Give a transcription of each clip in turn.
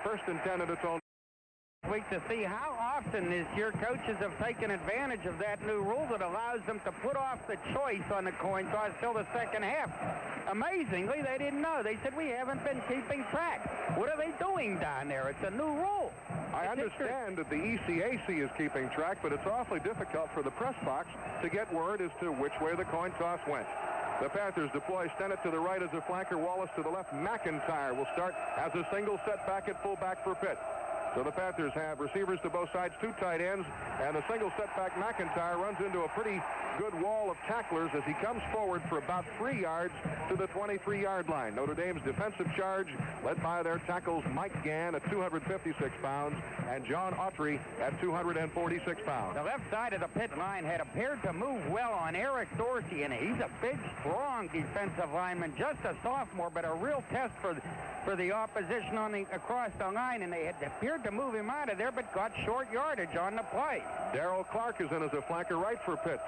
first and 10 at its own. Week to see how often this year coaches have taken advantage of that new rule that allows them to put off the choice on the coin toss till the second half. Amazingly, they didn't know. They said, we haven't been keeping track. What are they doing down there? It's a new rule. I understand that the ECAC is keeping track, but it's awfully difficult for the press box to get word as to which way the coin toss went. The Panthers deploy Stennett to the right as a flanker, Wallace to the left. McIntyre will start as a single setback at fullback for Pitt. So the Panthers have receivers to both sides, 2 tight ends, and a single setback. McIntyre runs into a pretty good wall of tacklers as he comes forward for about 3 yards to the 23-yard line. Notre Dame's defensive charge led by their tackles Mike Gann at 256 pounds and John Autry at 246 pounds. The left side of the Pitt line had appeared to move well on Eric Dorsey, and he's a big, strong defensive lineman, just a sophomore, but a real test for the opposition across the line, and they had appeared to move him out of there, but got short yardage on the play. Darrell Clark is in as a flanker right for Pitt.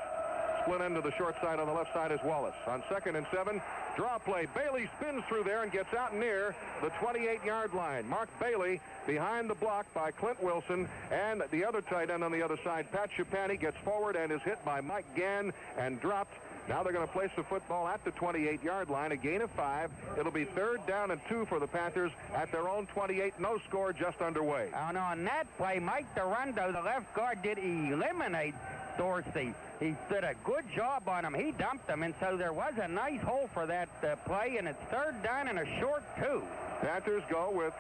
Split into the short side on the left side is Wallace. On 2nd and 7, draw play. Bailey spins through there and gets out near the 28-yard line. Mark Bailey behind the block by Clint Wilson, and the other tight end on the other side, Pat Chapani, gets forward and is hit by Mike Gann and dropped. Now they're going to place the football at the 28-yard line, a gain of 5. It'll be 3rd down and 2 for the Panthers at their own 28. No score, just underway. And on that play, Mike Durando, the left guard, did eliminate Dorsey. He did a good job on him. He dumped him, and so there was a nice hole for that play, and it's 3rd down and a short 2. Panthers go with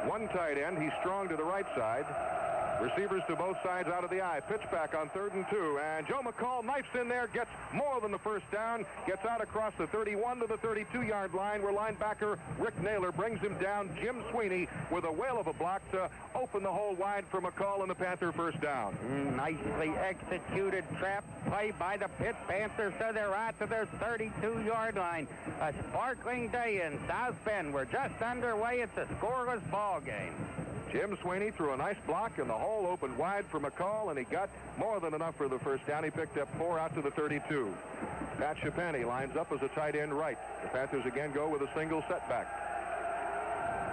1 tight end. He's strong to the right side. Receivers to both sides out of the eye. Pitch back on 3rd and 2. And Joe McCall knifes in there, gets more than the first down, gets out across the 31 to the 32-yard line where linebacker Rick Naylor brings him down. Jim Sweeney with a whale of a block to open the hole wide for McCall and the Panther first down. Nicely executed trap play by the Pitt Panthers, so they're out to their 32-yard line. A sparkling day in South Bend. We're just underway. It's a scoreless ball game. Jim Sweeney threw a nice block, and the hole opened wide for McCall, and he got more than enough for the first down. He picked up 4 out to the 32. Pat Chapani lines up as a tight end right. The Panthers again go with a single setback.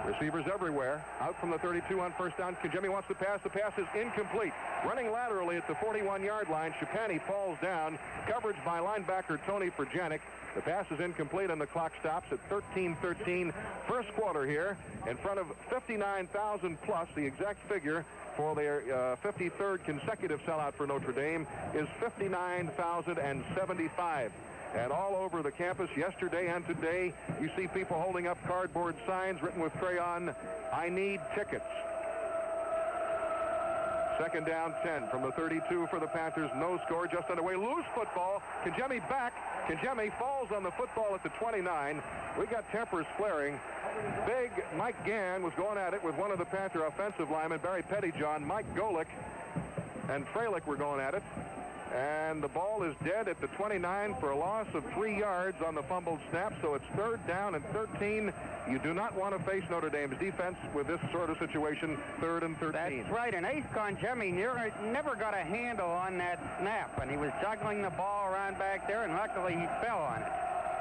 Receivers everywhere. Out from the 32 on first down. Jimmy wants to pass. The pass is incomplete. Running laterally at the 41-yard line, Chapani falls down. Coverage by linebacker Tony Perjanik. The pass is incomplete, and the clock stops at 13-13. First quarter here in front of 59,000 plus. The exact figure for their 53rd consecutive sellout for Notre Dame is 59,075. And all over the campus yesterday and today, you see people holding up cardboard signs written with crayon, "I need tickets." 2nd down, 10 from the 32 for the Panthers. No score, just underway. Loose football. Kajemi back. Kajemi falls on the football at the 29. We got tempers flaring. Big Mike Gann was going at it with one of the Panther offensive linemen, Barry Pettyjohn. Mike Golick and Freilich were going at it. And the ball is dead at the 29 for a loss of 3 yards on the fumbled snap. So it's 3rd down and 13. You do not want to face Notre Dame's defense with this sort of situation, 3rd and 13. That's right. And Ace Conjemi never got a handle on that snap. And he was juggling the ball around back there, and luckily he fell on it.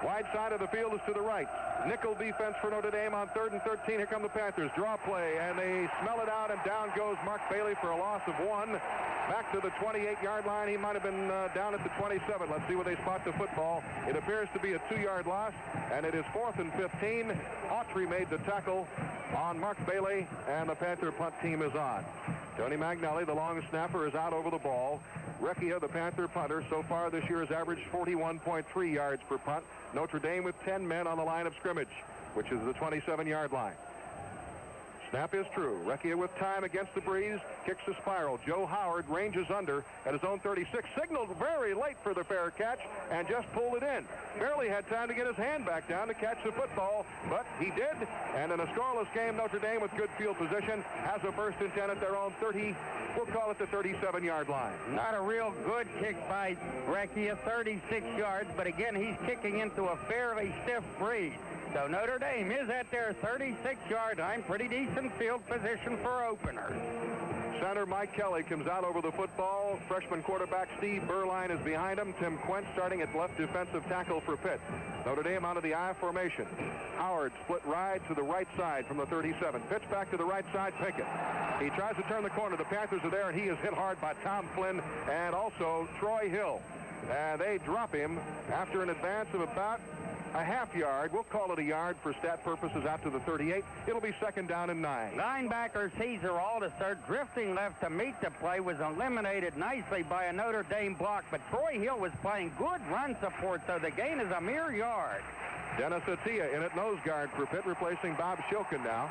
Wide side of the field is to the right. Nickel defense for Notre Dame on 3rd and 13. Here come the Panthers. Draw play, and they smell it out, and down goes Mark Bailey for a loss of 1. Back to the 28-yard line. He might have been down at the 27. Let's see where they spot the football. It appears to be a 2-yard loss, and it is 4th and 15. Autry made the tackle on Mark Bailey, and the Panther punt team is on. Tony Magnelli, the long snapper, is out over the ball. Recchia, the Panther punter, so far this year has averaged 41.3 yards per punt. Notre Dame with 10 men on the line of scrimmage, which is the 27-yard line. Snap is true. Recchia with time against the breeze, kicks the spiral. Joe Howard ranges under at his own 36, signaled very late for the fair catch, and just pulled it in. Barely had time to get his hand back down to catch the football, but he did. And in a scoreless game, Notre Dame with good field position has a 1st and 10 at their own 30. We'll call it the 37-yard line. Not a real good kick by Recchia, 36 yards, but again, he's kicking into a fairly stiff breeze. So Notre Dame is at their 36-yard line. Pretty decent field position for openers. Center Mike Kelly comes out over the football. Freshman quarterback Steve Berline is behind him. Tim Quent starting at left defensive tackle for Pitt. Notre Dame out of the I formation. Howard split right to the right side from the 37. Pitch back to the right side, Pickett. He tries to turn the corner. The Panthers are there, and he is hit hard by Tom Flynn and also Troy Hill. And they drop him after an advance of about a half yard. We'll call it a yard for stat purposes out to the 38. It'll be 2nd down and 9. Linebacker Caesar Aldiser drifting left to meet the play was eliminated nicely by a Notre Dame block, but Troy Hill was playing good run support, so the gain is a mere yard. Dennis Attia in at nose guard for Pitt, replacing Bob Shilkin now.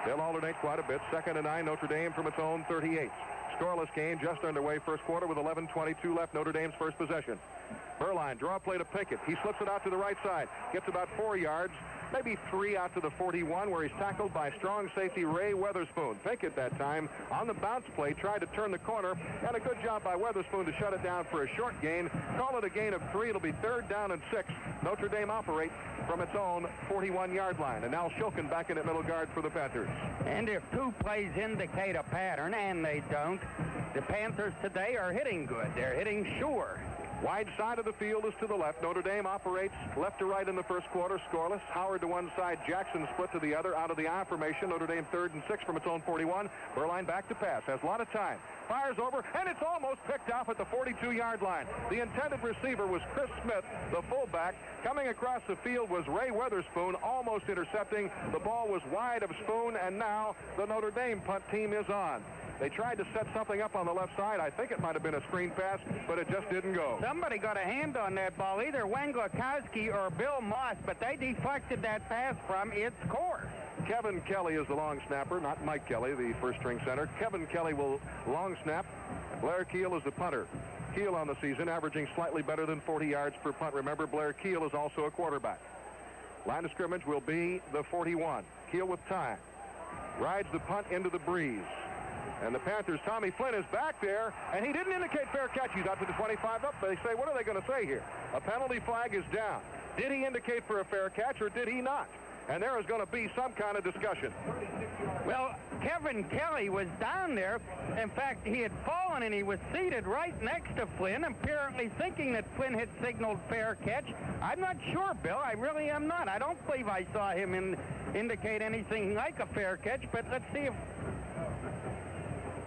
They'll alternate quite a bit. 2nd and 9, Notre Dame from its own 38. Scoreless game just underway first quarter with 11:22 left, Notre Dame's first possession. Berline, draw play to Pickett. He slips it out to the right side. Gets about 4 yards, maybe 3 out to the 41, where he's tackled by strong safety Ray Weatherspoon. Pickett that time on the bounce play tried to turn the corner, and a good job by Weatherspoon to shut it down for a short gain. Call it a gain of 3. It'll be 3rd down and 6. Notre Dame operate from its own 41-yard line. And now Shilkin back in at middle guard for the Panthers. And if 2 plays indicate a pattern, and they don't, the Panthers today are hitting good. They're hitting sure. Wide side of the field is to the left. Notre Dame operates left to right in the first quarter, scoreless. Howard to one side, Jackson split to the other. Out of the I formation, Notre Dame 3rd and 6 from its own 41. Berline back to pass, has a lot of time. Fires over, and it's almost picked off at the 42-yard line. The intended receiver was Chris Smith, the fullback. Coming across the field was Ray Weatherspoon, almost intercepting. The ball was wide of Spoon, and now the Notre Dame punt team is on. They tried to set something up on the left side. I think it might have been a screen pass, but it just didn't go. Somebody got a hand on that ball, either Wenglakowski or Bill Moss, but they deflected that pass from its course. Kevin Kelly is the long snapper, not Mike Kelly, the first-string center. Kevin Kelly will long snap. Blair Keel is the punter. Keel on the season, averaging slightly better than 40 yards per punt. Remember, Blair Keel is also a quarterback. Line of scrimmage will be the 41. Keel with time. Rides the punt into the breeze. And the Panthers, Tommy Flynn is back there, and he didn't indicate fair catch. He's out to the 25 up. They say, what are they going to say here? A penalty flag is down. Did he indicate for a fair catch, or did he not? And there is going to be some kind of discussion. Well, Kevin Kelly was down there. In fact, he had fallen, and he was seated right next to Flynn, apparently thinking that Flynn had signaled fair catch. I'm not sure, Bill. I really am not. I don't believe I saw him indicate anything like a fair catch, but let's see if...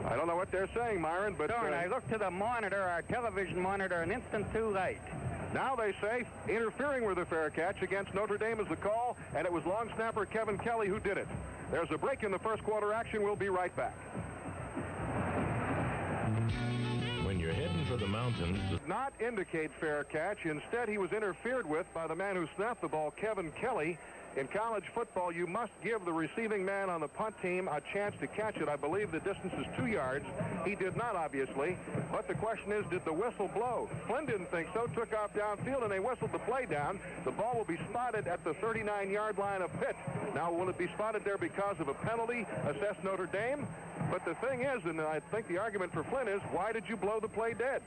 I don't know what they're saying, Myron, but... Darn, I looked to the monitor, our television monitor, an instant too late. Now they say interfering with a fair catch against Notre Dame is the call, and it was long snapper Kevin Kelly who did it. There's a break in the first quarter action. We'll be right back. When you're heading for the mountains... Did not indicate fair catch. Instead, he was interfered with by the man who snapped the ball, Kevin Kelly. In college football, you must give the receiving man on the punt team a chance to catch it. I believe the distance is 2 yards. He did not, obviously. But the question is, did the whistle blow? Flynn didn't think so, took off downfield, and they whistled the play down. The ball will be spotted at the 39-yard line of Pitt. Now, will it be spotted there because of a penalty assessed Notre Dame? But the thing is, and I think the argument for Flynn is, why did you blow the play dead?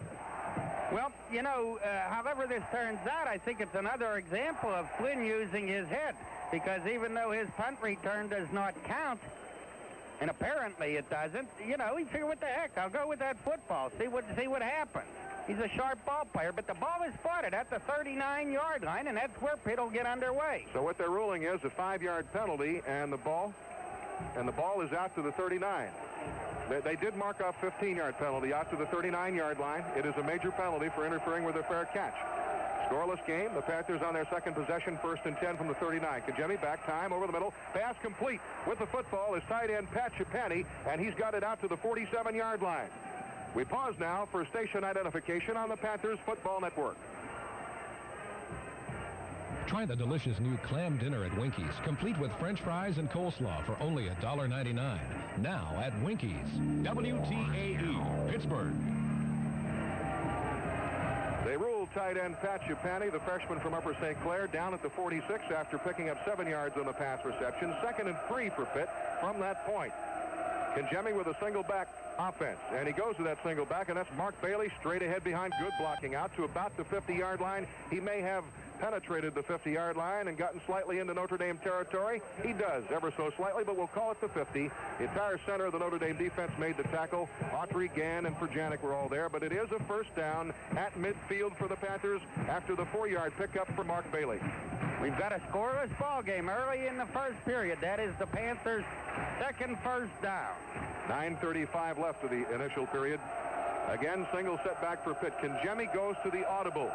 Well, you know, however this turns out, I think it's another example of Flynn using his head, because even though his punt return does not count, and apparently it doesn't, you know, he figured, what the heck, I'll go with that football, see what happens. He's a sharp ball player, but the ball is spotted at the 39-yard line, and that's where Pitt will get underway. So what they're ruling is a 5-yard penalty, and the ball is out to the 39. They did mark off 15-yard penalty out to the 39-yard line. It is a major penalty for interfering with a fair catch. Scoreless game. The Panthers on their second possession, 1st and 10 from the 39. Kajemi back, time over the middle. Pass complete with the football is tight end Pat Chapani, and he's got it out to the 47-yard line. We pause now for station identification on the Panthers Football Network. Try the delicious new clam dinner at Winky's, complete with French fries and coleslaw for only $1.99. Now at Winky's. WTAE, Pittsburgh. They ruled tight end Pat Chapani, the freshman from Upper St. Clair, down at the 46 after picking up 7 yards on the pass reception. 2nd and 3 for Pitt from that point. Kajemi with a single back offense, and he goes to that single back, and that's Mark Bailey straight ahead behind, good blocking out to about the 50-yard line. He may have penetrated the 50-yard line and gotten slightly into Notre Dame territory. He does, ever so slightly, but we'll call it the 50. The entire center of the Notre Dame defense made the tackle. Autry, Gann, and Perjanik were all there, but it is a first down at midfield for the Panthers after the 4-yard pickup for Mark Bailey. We've got a scoreless ball game early in the first period. That is the Panthers' second first down. 9:35 left of the initial period. Again, single setback for Pitt. Kangemi goes to the audible.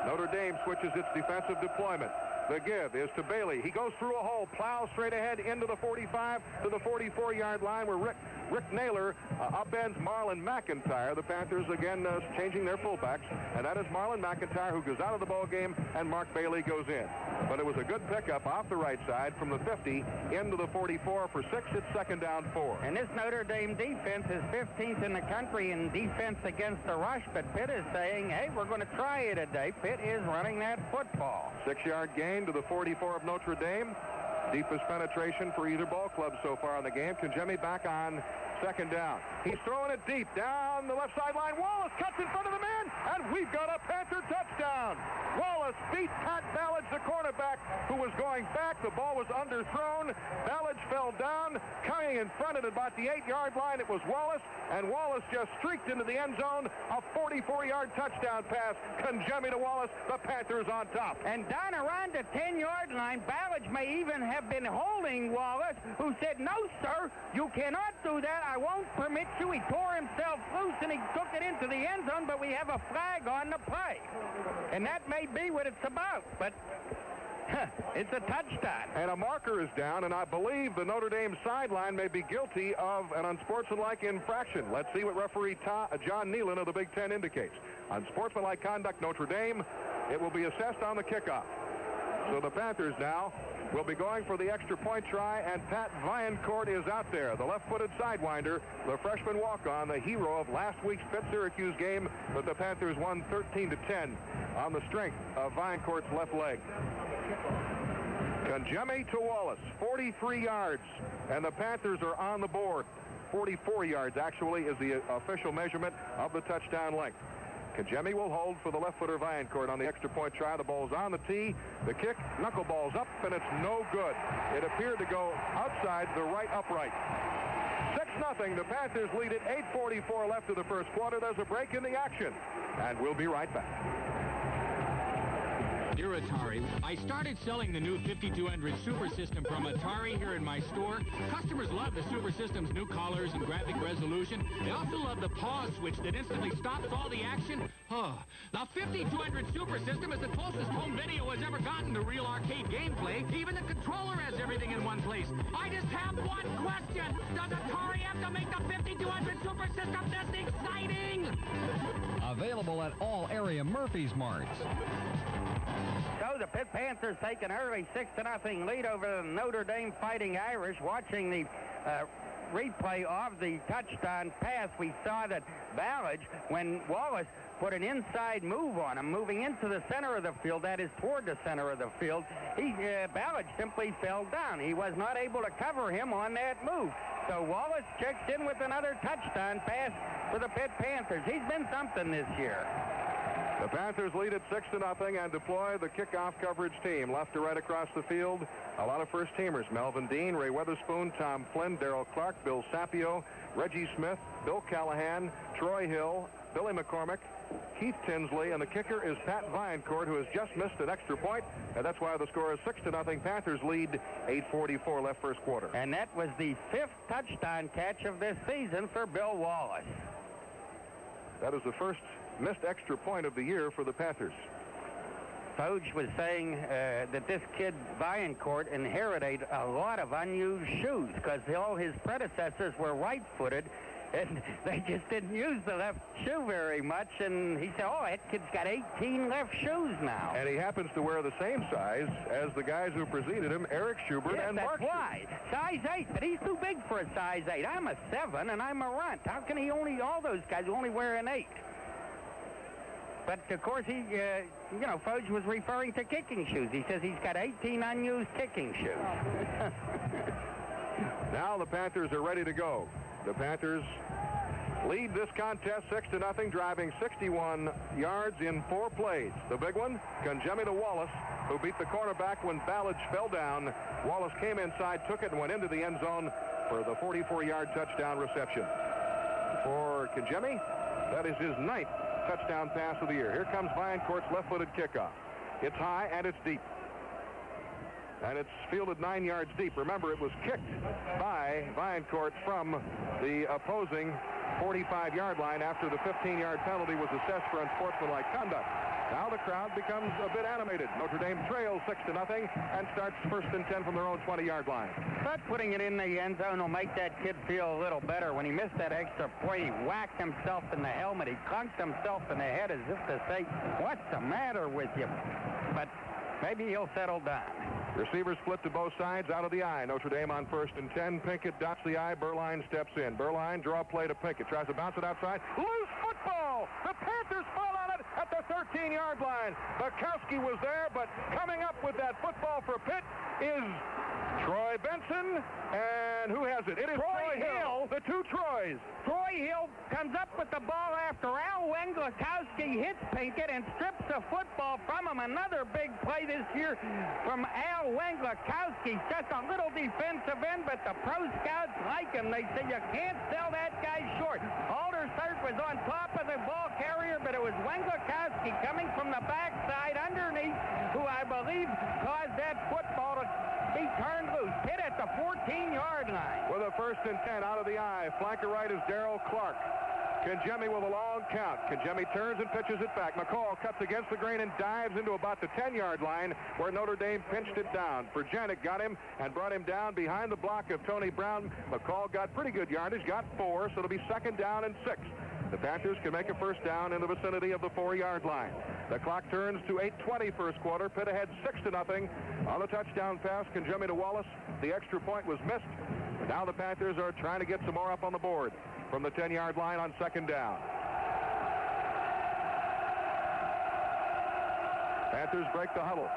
Notre Dame switches its defensive deployment. The give is to Bailey. He goes through a hole, plows straight ahead into the 45 to the 44-yard line where Rick Naylor upends Marlon McIntyre. The Panthers again changing their fullbacks, and that is Marlon McIntyre who goes out of the ball game, and Mark Bailey goes in. But it was a good pickup off the right side from the 50 into the 44 for 6. It's second down 4. And this Notre Dame defense is 15th in the country in defense against the rush, but Pitt is saying, hey, we're going to try it today. Pitt is running that football. 6-yard gain to the 44 of Notre Dame. Deepest penetration for either ball club so far in the game. Kangemi back on second down. He's throwing it deep down the left sideline. Wallace cuts in front of the man, and we've got a Panther touchdown. Wallace beat Pat Ballage, the cornerback, who was going back. The ball was underthrown. Ballage fell down. Coming in front at about the 8-yard line, it was Wallace, and Wallace just streaked into the end zone. A 44-yard touchdown pass. Kangemi to Wallace. The Panthers on top. And down around the 10-yard line, Ballage may even have been holding Wallace, who said, no, sir, you cannot do that. I won't permit you. He tore himself loose, and he took it into the end zone, but we have a flag on the play. And that may be what it's about, but it's a touchdown. And a marker is down, and I believe the Notre Dame sideline may be guilty of an unsportsmanlike infraction. Let's see what referee John Nealon of the Big Ten indicates. Unsportsmanlike conduct, Notre Dame. It will be assessed on the kickoff. So the Panthers now will be going for the extra point try, and Pat Viancourt is out there, the left-footed sidewinder, the freshman walk-on, the hero of last week's Pitt-Syracuse game, but the Panthers won 13-10 on the strength of Viancourt's left leg. Kangemi to Wallace, 43 yards, and the Panthers are on the board. 44 yards, actually, is the official measurement of the touchdown length. Kangemi will hold for the left-footer Viancourt on the extra point try. The ball's on the tee. The kick, knuckleball's up, and it's no good. It appeared to go outside the right upright. 6-0. The Panthers lead it. 8:44 left of the first quarter. There's a break in the action, and we'll be right back. Dear Atari, I started selling the new 5200 Super System from Atari here in my store. Customers love the Super System's new colors and graphic resolution. They also love the pause switch that instantly stops all the action. Oh, the 5200 Super System is the closest home video has ever gotten to real arcade gameplay. Even the controller has everything in one place. I just have one question. Does Atari have to make the 5200 Super System this exciting? Available at all area Murphy's Marts. So the Pitt Panthers take an early 6-0 lead over the Notre Dame Fighting Irish. Watching the replay of the touchdown pass, we saw that Ballage, when Wallace put an inside move on him, moving into the center of the field, that is toward the center of the field, Ballage simply fell down. He was not able to cover him on that move. So Wallace checks in with another touchdown pass for the Pitt Panthers. He's been something this year. The Panthers lead at 6-0 and deploy the kickoff coverage team. Left to right across the field, a lot of first-teamers. Melvin Dean, Ray Weatherspoon, Tom Flynn, Darrell Clark, Bill Sapio, Reggie Smith, Bill Callahan, Troy Hill, Billy McCormick, Keith Tinsley, and the kicker is Pat Viancourt, who has just missed an extra point, and that's why the score is 6-0. Panthers lead. 8:44 left first quarter. And that was the 5th touchdown catch of this season for Bill Wallace. That is the first missed extra point of the year for the Panthers. Foge was saying that this kid Viancourt inherited a lot of unused shoes because all his predecessors were right-footed, and they just didn't use the left shoe very much. And he said, oh, that kid's got 18 left shoes now. And he happens to wear the same size as the guys who preceded him, Eric Schubert and Mark. That's why. Size 8, but he's too big for a size 8. I'm a 7, and I'm a runt. How can he only, all those guys only wear an 8? But, of course, he, Foge was referring to kicking shoes. He says he's got 18 unused kicking shoes. Now the Panthers are ready to go. The Panthers lead this contest 6-0, driving 61 yards in 4 plays. The big one, Kangemi to Wallace, who beat the cornerback when Ballage fell down. Wallace came inside, took it, and went into the end zone for the 44-yard touchdown reception. For Kangemi, that is his 9th touchdown pass of the year. Here comes Viancourt's left-footed kickoff. It's high and it's deep. And it's fielded 9 yards deep. Remember, it was kicked by Viancourt from the opposing 45-yard line after the 15-yard penalty was assessed for unsportsmanlike conduct. Now the crowd becomes a bit animated. Notre Dame trails 6-0 and starts 1st and 10 from their own 20-yard line. But putting it in the end zone will make that kid feel a little better. When he missed that extra point, he whacked himself in the helmet. He clunked himself in the head as if to say, what's the matter with you? But maybe he'll settle down. Receivers split to both sides, out of the eye. Notre Dame on 1st and 10. Pinkett dots the eye. Berline steps in. Berline, draw play to Pinkett. Tries to bounce it outside. Loose football! The Panthers fall on it at the 13-yard line. Bukowski was there, but coming up with that football for Pitt is Troy Benson. And who has it? It is Troy Hill. The 2 Troys. Troy Hill comes up with the ball after Al Wenglakowski hits Pinkett and strips the football from him. Another big play this year from Al Wenglakowski. Just a little defensive end, but the pro scouts like him. They say you can't sell that guy short. Aldershot was on top of the ball carrier, but it was Wenglakowski coming from the backside underneath who I believe caused that football to be turned loose. Pitt at the 14-yard line. With a 1st and 10 out of the eye. Flanker right is Darrell Clark. Kangemi with a long count. Kangemi turns and pitches it back. McCall cuts against the grain and dives into about the 10-yard line where Notre Dame pinched it down. Perjanik got him and brought him down behind the block of Tony Brown. McCall got pretty good yardage, got 4, so it'll be 2nd down and 6. The Panthers can make a 1st down in the vicinity of the 4-yard line. The clock turns to 8:20 first quarter. Pitt ahead 6-0 on the touchdown pass. Kangemi to Wallace. The extra point was missed. Now the Panthers are trying to get some more up on the board from the 10-yard line on 2nd down. Panthers break the huddle.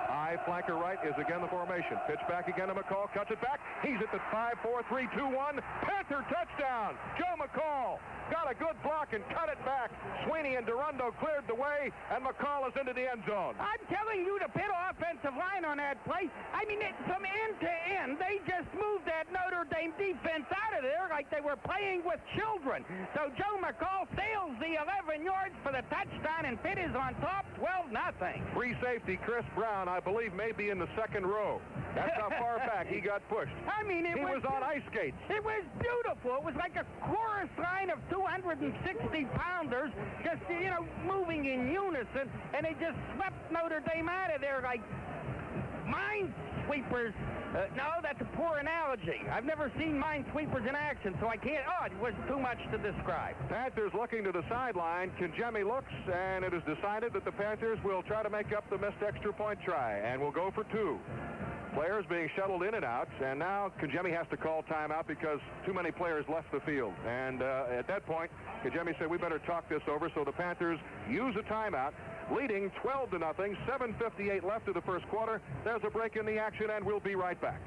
High flanker right is again the formation. Pitch back again to McCall. Cuts it back. He's at the 5-4-3-2-1. Panther touchdown. Joe McCall got a good block and cut it back. Sweeney and Durando cleared the way, and McCall is into the end zone. I'm telling you, the Pitt offensive line on that play, I mean, from end to end, they just moved that Notre Dame defense out of there like they were playing with children. So Joe McCall sails the 11 yards for the touchdown, and Pitt is on top 12-0. Free safety Chris Brown, I believe, may be in the 2nd row. That's how far back he got pushed. I mean, he was on ice skates. It was beautiful. It was like a chorus line of 260-pounders just, moving in unison, and they just swept Notre Dame out of there like minesweepers. No, that's a poor analogy. I've never seen minesweepers in action, so I can't. Oh, it was too much to describe. Panthers looking to the sideline. Kangemi looks, and it is decided that the Panthers will try to make up the missed extra point try, and will go for 2. Players being shuttled in and out, and now Kangemi has to call timeout because too many players left the field. And at that point, Kangemi said, we better talk this over, so the Panthers use a timeout, leading 12-0, 7:58 left of the first quarter. There's a break in the action, and we'll be right back.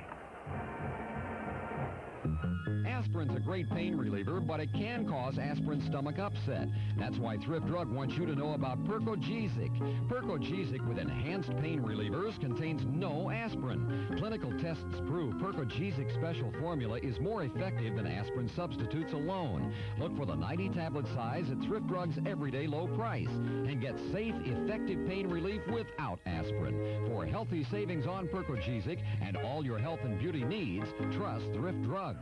Aspirin's a great pain reliever, but it can cause aspirin stomach upset. That's why Thrift Drug wants you to know about Percogesic. Percogesic with enhanced pain relievers contains no aspirin. Clinical tests prove Percogesic special formula is more effective than aspirin substitutes alone. Look for the 90-tablet size at Thrift Drug's everyday low price and get safe, effective pain relief without aspirin. For healthy savings on Percogesic and all your health and beauty needs, trust Thrift Drug.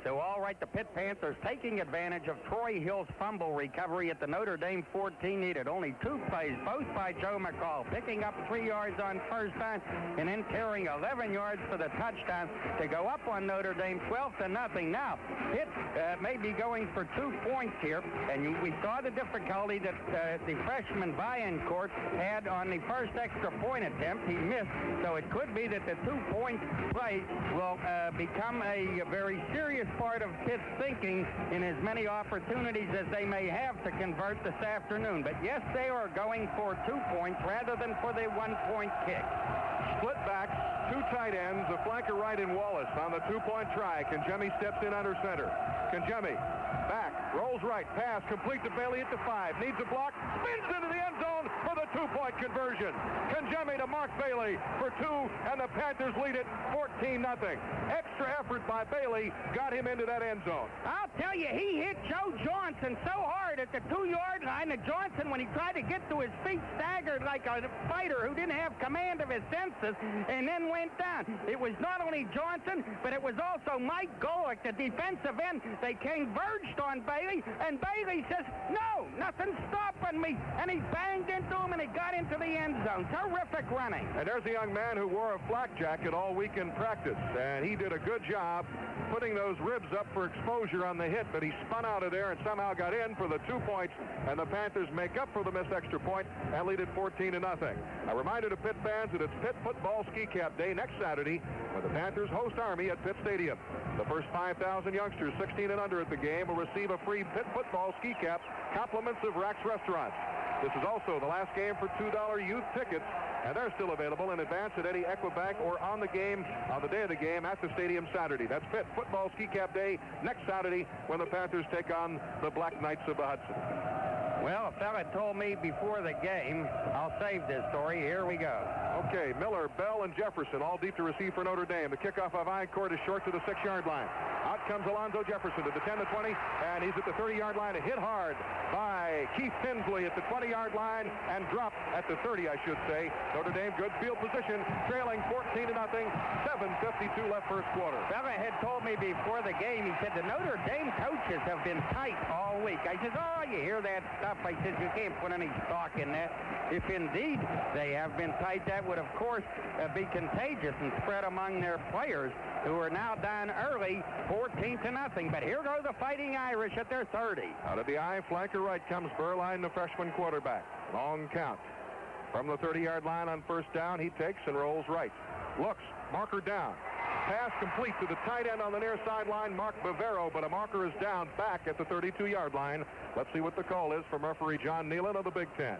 So, all right, the Pitt Panthers taking advantage of Troy Hill's fumble recovery at the Notre Dame 14. Needed only 2 plays, both by Joe McCall, picking up 3 yards on first down and then carrying 11 yards for the touchdown to go up on Notre Dame 12-0. Now, Pitt may be going for 2 points here, and we saw the difficulty that the freshman Viancourt had on the first extra point attempt. He missed, so it could be that the 2-point play will become a very serious part of Pitt's thinking in as many opportunities as they may have to convert this afternoon. But yes, they are going for 2 points rather than for the 1-point kick. Split backs, 2 tight ends, a flanker right in Wallace on the 2-point try. Conjemi steps in under center. Conjemi back, rolls right, pass, complete to Bailey at the 5. Needs a block, spins into the end zone for the 2-point conversion. Conjemi to Mark Bailey for 2, and the Panthers lead it 14-0. Extra effort by Bailey got him into that end zone. I'll tell you, he hit Joe Johnson so hard at the 2-yard line that Johnson, when he tried to get to his feet, staggered like a fighter who didn't have command of his senses and then went down. It was not only Johnson, but it was also Mike Golick, the defensive end. They converged on Bailey, and Bailey says, "No, nothing's stopping me." And he banged into him, and he got into the end zone. Terrific running. And there's a young man who wore a flak jacket all week in practice, and he did a good job putting those ribs up for exposure on the hit, but he spun out of there and somehow got in for the 2 points, and the Panthers make up for the missed extra point and lead it 14-0. A reminder to Pitt fans that it's Pitt Football Ski Cap Day next Saturday when the Panthers host Army at Pitt Stadium. The first 5,000 youngsters 16 and under at the game will receive a free Pitt Football Ski Cap, compliments of Rack's Restaurants. This is also the last game for $2 youth tickets, and they're still available in advance at any Equibank or on the day of the game at the stadium Saturday. That's Pitt Football Ski Cap Day next Saturday when the Panthers take on the Black Knights of the Hudson. Well, a fella told me before the game. I'll save this story. Here we go. Okay, Miller, Bell, and Jefferson all deep to receive for Notre Dame. The kickoff of I-Court is short to the 6-yard line. Out comes Alonzo Jefferson to the 10 to 20, and he's at the 30-yard line. Hit hard by Keith Tinsley at the 20-yard line and dropped at the 30, I should say. Notre Dame, good field position, trailing 14-0, 7:52 left first quarter. Fella had told me before the game, he said the Notre Dame coaches have been tight all week. I said, "Oh, you hear that stuff?" I said, "You can't put any stock in that." If indeed they have been tight, that would, of course, be contagious and spread among their players, who are now down early, 14-0. But here go the Fighting Irish at their 30. Out of the I, flanker right comes Berline, the freshman quarterback. Long count. From the 30-yard line on first down, he takes and rolls right. Looks, marker down. Pass complete to the tight end on the near sideline, Mark Bavero, but a marker is down back at the 32-yard line. Let's see what the call is from referee John Nealon of the Big Ten.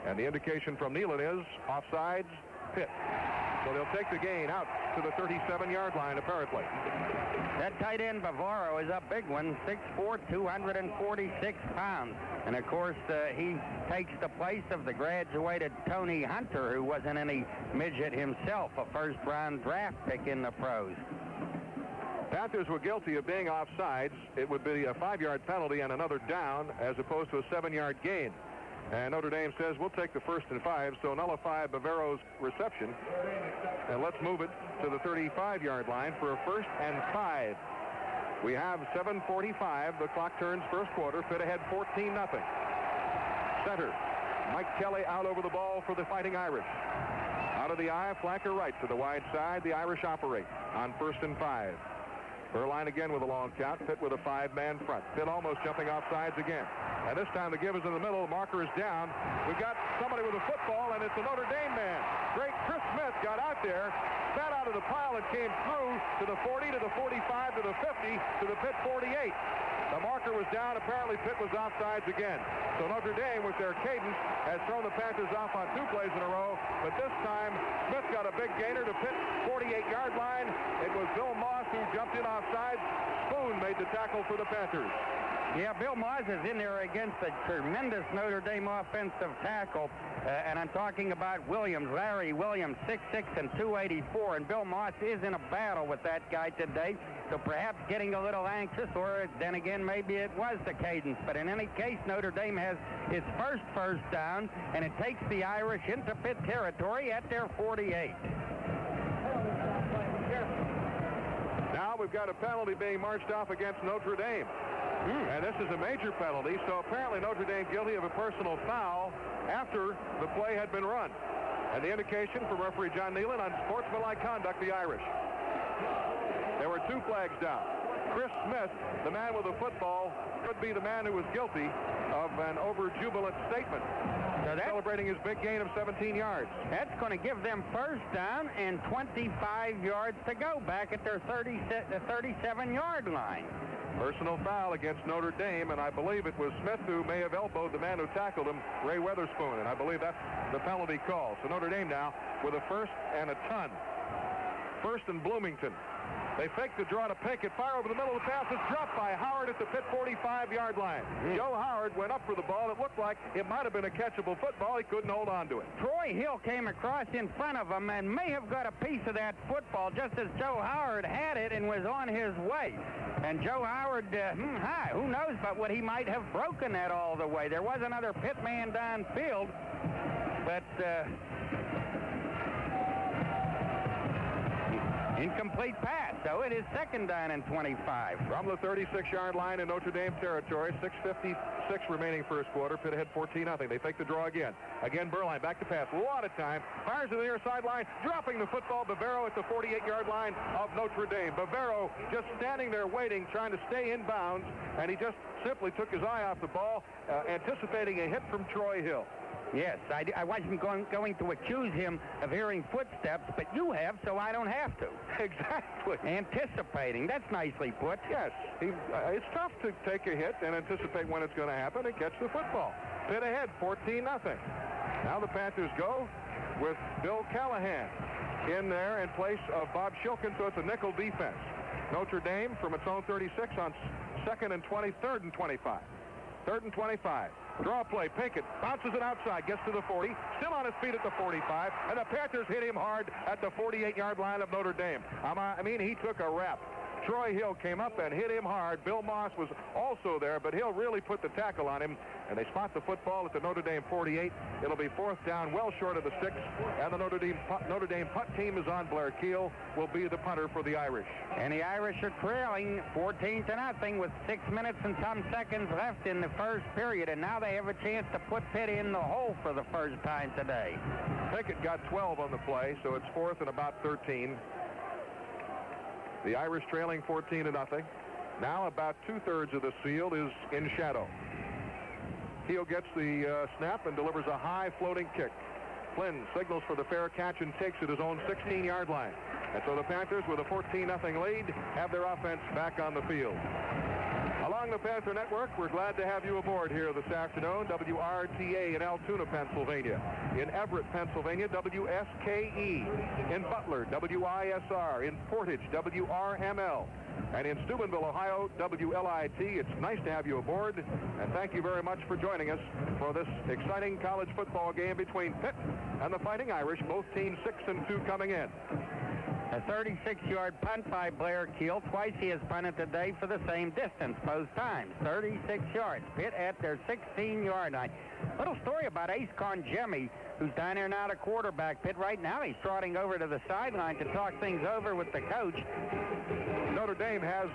And the indication from Nealon is offsides, Pitt. So they'll take the gain out to the 37-yard line, apparently. That tight end Bavaro is a big one, 6'4", 246 pounds. And, of course, he takes the place of the graduated Tony Hunter, who wasn't any midget himself, a first-round draft pick in the pros. Panthers were guilty of being offsides. It would be a 5-yard penalty and another down as opposed to a 7-yard gain. And Notre Dame says, we'll take the 1st and 5, so nullify Bavero's reception. And let's move it to the 35-yard line for a 1st and 5. We have 7:45. The clock turns first quarter. Pitt ahead 14-0. Center. Mike Kelly out over the ball for the Fighting Irish. Out of the I, flanker right to the wide side. The Irish operate on 1st and 5. Berline again with a long count. Pitt with a 5-man front. Pitt almost jumping off sides again. And this time the give is in the middle. The marker is down. We've got somebody with a football, and it's a Notre Dame man. Great Chris Smith got out there, spat out of the pile and came through to the 40, to the 45, to the 50, to the Pitt 48. The marker was down. Apparently Pitt was offsides again. So Notre Dame, with their cadence, has thrown the Panthers off on 2 plays in a row. But this time, Smith got a big gainer to Pitt 48-yard line. It was Bill Moss who jumped in offsides. Spoon made the tackle for the Panthers. Yeah, Bill Moss is in there against a tremendous Notre Dame offensive tackle. And I'm talking about Williams, Larry Williams, 6'6" and 284. And Bill Moss is in a battle with that guy today. So perhaps getting a little anxious, or then again, maybe it was the cadence. But in any case, Notre Dame has its first down, and it takes the Irish into Pitt territory at their 48. Now we've got a penalty being marched off against Notre Dame. And this is a major penalty, so apparently Notre Dame guilty of a personal foul after the play had been run. And the indication from referee John Nealon on sportsmanlike conduct, the Irish. There were 2 flags down. Chris Smith, the man with the football, could be the man who was guilty of an over-jubilant statement. So celebrating his big gain of 17 yards. That's going to give them first down and 25 yards to go back at their 37-yard line. Personal foul against Notre Dame, and I believe it was Smith who may have elbowed the man who tackled him, Ray Weatherspoon, and I believe that's the penalty call. So Notre Dame now with a first and a ton. First and Bloomington. They fake the draw to Pickett. Fire over the middle of the pass. It's dropped by Howard at the Pitt 45-yard line. Joe Howard went up for the ball. It looked like it might have been a catchable football. He couldn't hold on to it. Troy Hill came across in front of him and may have got a piece of that football just as Joe Howard had it and was on his way. And Joe Howard, who knows but what he might have broken that all the way. There was another Pitt man downfield, but incomplete pass, so it is second down and 25. From the 36-yard line in Notre Dame territory, 6:56 remaining first quarter. Pitt ahead 14-0. They fake the draw again. Again, Burline back to pass. A lot of time. Fires to the near sideline, dropping the football. Bavaro at the 48-yard line of Notre Dame. Bavaro just standing there waiting, trying to stay in bounds, and he just simply took his eye off the ball, anticipating a hit from Troy Hill. Yes, I wasn't going to accuse him of hearing footsteps, but you have, so I don't have to. Exactly. Anticipating. That's nicely put. Yes. It's tough to take a hit and anticipate when it's going to happen and catch the football. Pitt ahead, 14-0. Now the Panthers go with Bill Callahan in there in place of Bob Shilkin, so it's a nickel defense. Notre Dame from its own 36 on second and 20, third and 25. Third and 25. Draw play. Pickett bounces it outside, gets to the 40, still on his feet at the 45, and the Panthers hit him hard at the 48-yard line of Notre Dame. I mean, he took a rap. Troy Hill came up and hit him hard. Bill Moss was also there, but Hill really put the tackle on him, and they spot the football at the Notre Dame 48. It'll be fourth down, well short of the 6, and the Notre Dame punt team is on. Blair Keel will be the punter for the Irish. And the Irish are trailing 14-0 with 6 minutes and some seconds left in the first period, and now they have a chance to put Pitt in the hole for the first time today. Pickett got 12 on the play, so it's fourth and about 13. The Irish trailing 14-0. Now about two-thirds of this field is in shadow. Heel gets the snap and delivers a high floating kick. Flynn signals for the fair catch and takes it his own 16-yard line. And so the Panthers, with a 14-0 lead, have their offense back on the field. Along the Panther Network, we're glad to have you aboard here this afternoon. WRTA in Altoona, Pennsylvania. In Everett, Pennsylvania, WSKE. In Butler, WISR. In Portage, WRML. And in Steubenville, Ohio, WLIT. It's nice to have you aboard, and thank you very much for joining us for this exciting college football game between Pitt and the Fighting Irish, both teams 6-2 coming in. A 36-yard punt by Blair Keel. Twice he has punted today for the same distance, both times. 36 yards. Pitt at their 16-yard line. Little story about Ace Conjemi, who's down there now, the quarterback. Pitt right now, he's trotting over to the sideline to talk things over with the coach. Notre Dame has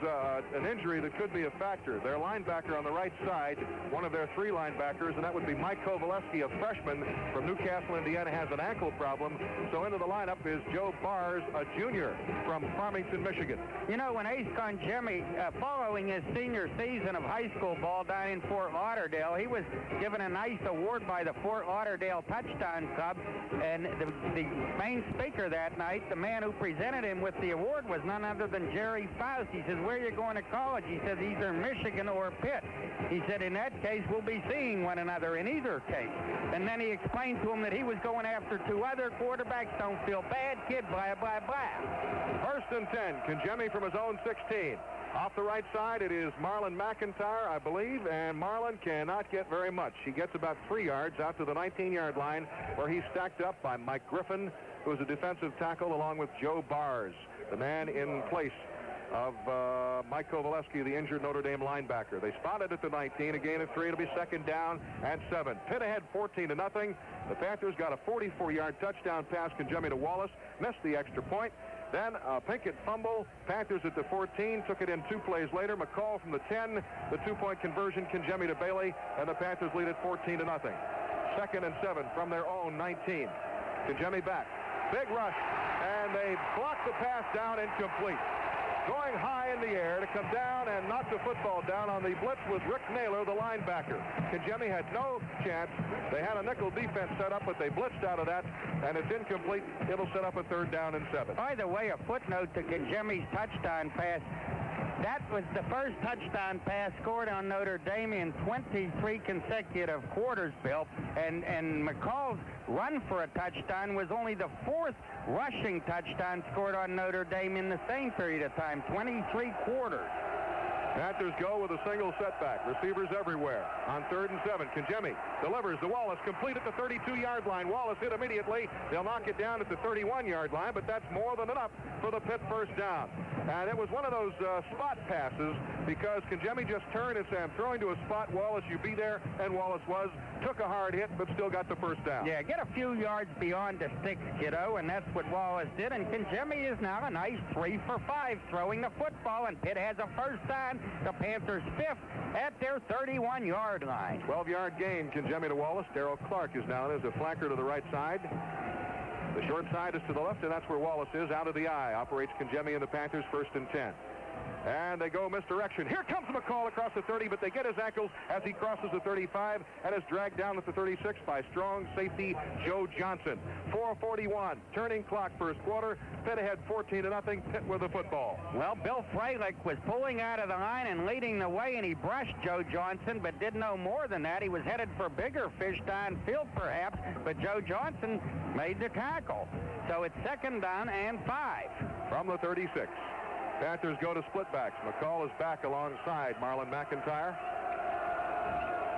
an injury that could be a factor. Their linebacker on the right side, one of their three linebackers, and that would be Mike Kovaleski, a freshman from Newcastle, Indiana, has an ankle problem. So into the lineup is Joe Bars, a junior from Farmington, Michigan. You know, when Ace Conjemi, following his senior season of high school ball down in Fort Lauderdale, he was given a nice award by the Fort Lauderdale Touchdown Club, and the main speaker that night, the man who presented him with the award, was none other than Jerry Faust. He says, "Where are you going to college?" He said, "Either Michigan or Pitt." He said, "In that case, we'll be seeing one another in either case." And then he explained to him that he was going after two other quarterbacks. Don't feel bad, kid, blah, blah, blah. First and 10, Conjemi from his own 16. Off the right side, it is Marlon McIntyre, I believe, and Marlon cannot get very much. He gets about 3 yards out to the 19-yard line, where he's stacked up by Mike Griffin, who is a defensive tackle, along with Joe Bars, the man in place of Mike Kovaleski, the injured Notre Dame linebacker. They spotted at the 19, a gain of 3. It'll be second down and 7. Pitt ahead 14-0. The Panthers got a 44-yard touchdown pass, Conjemi to Wallace, missed the extra point. Then a Pinkett fumble. Panthers at the 14, took it in 2 plays later. McCall from the 10, the 2-point conversion, Conjemi to Bailey, and the Panthers lead at 14-0. Second and 7 from their own 19. Conjemi back. Big rush, and they block the pass down, incomplete. Going high in the air to come down and knock the football down on the blitz was Rick Naylor, the linebacker. Kijemi had no chance. They had a nickel defense set up, but they blitzed out of that, and it's incomplete. It'll set up a 3rd down and 7. By the way, a footnote to Kijemi's touchdown pass. That was the first touchdown pass scored on Notre Dame in 23 consecutive quarters, Bill. And McCall's run for a touchdown was only the 4th rushing touchdown scored on Notre Dame in the same period of time, 23 quarters. Panthers go with a single setback. Receivers everywhere. On 3rd and 7, Kijemi delivers to Wallace, complete at the 32-yard line. Wallace hit immediately. They'll knock it down at the 31-yard line, but that's more than enough for the Pitt first down. And it was one of those spot passes because Kijemi just turned and said, I'm throwing to a spot. Wallace, you be there. And Wallace was. Took a hard hit, but still got the first down. Yeah, get a few yards beyond the sticks, kiddo, and that's what Wallace did. And Kijemi is now a nice 3 for 5 throwing the football, and Pitt has a first down. The Panthers 5th at their 31-yard line. 12-yard gain, Kijemi to Wallace. Darrell Clark is now as a flanker to the right side. The short side is to the left, and that's where Wallace is, out of the eye. Operates Kijemi and the Panthers 1st and 10. And they go misdirection. Here comes McCall across the 30, but they get his ankles as he crosses the 35 and is dragged down at the 36 by strong safety Joe Johnson. 4:41, turning clock first quarter. Pitt ahead 14-0. Pitt with the football. Well, Bill Freilich was pulling out of the line and leading the way, and he brushed Joe Johnson, but did no more than that. He was headed for bigger fish downfield, perhaps, but Joe Johnson made the tackle. So it's 2nd down and 5. From the 36. Panthers go to split backs. McCall is back alongside Marlon McIntyre.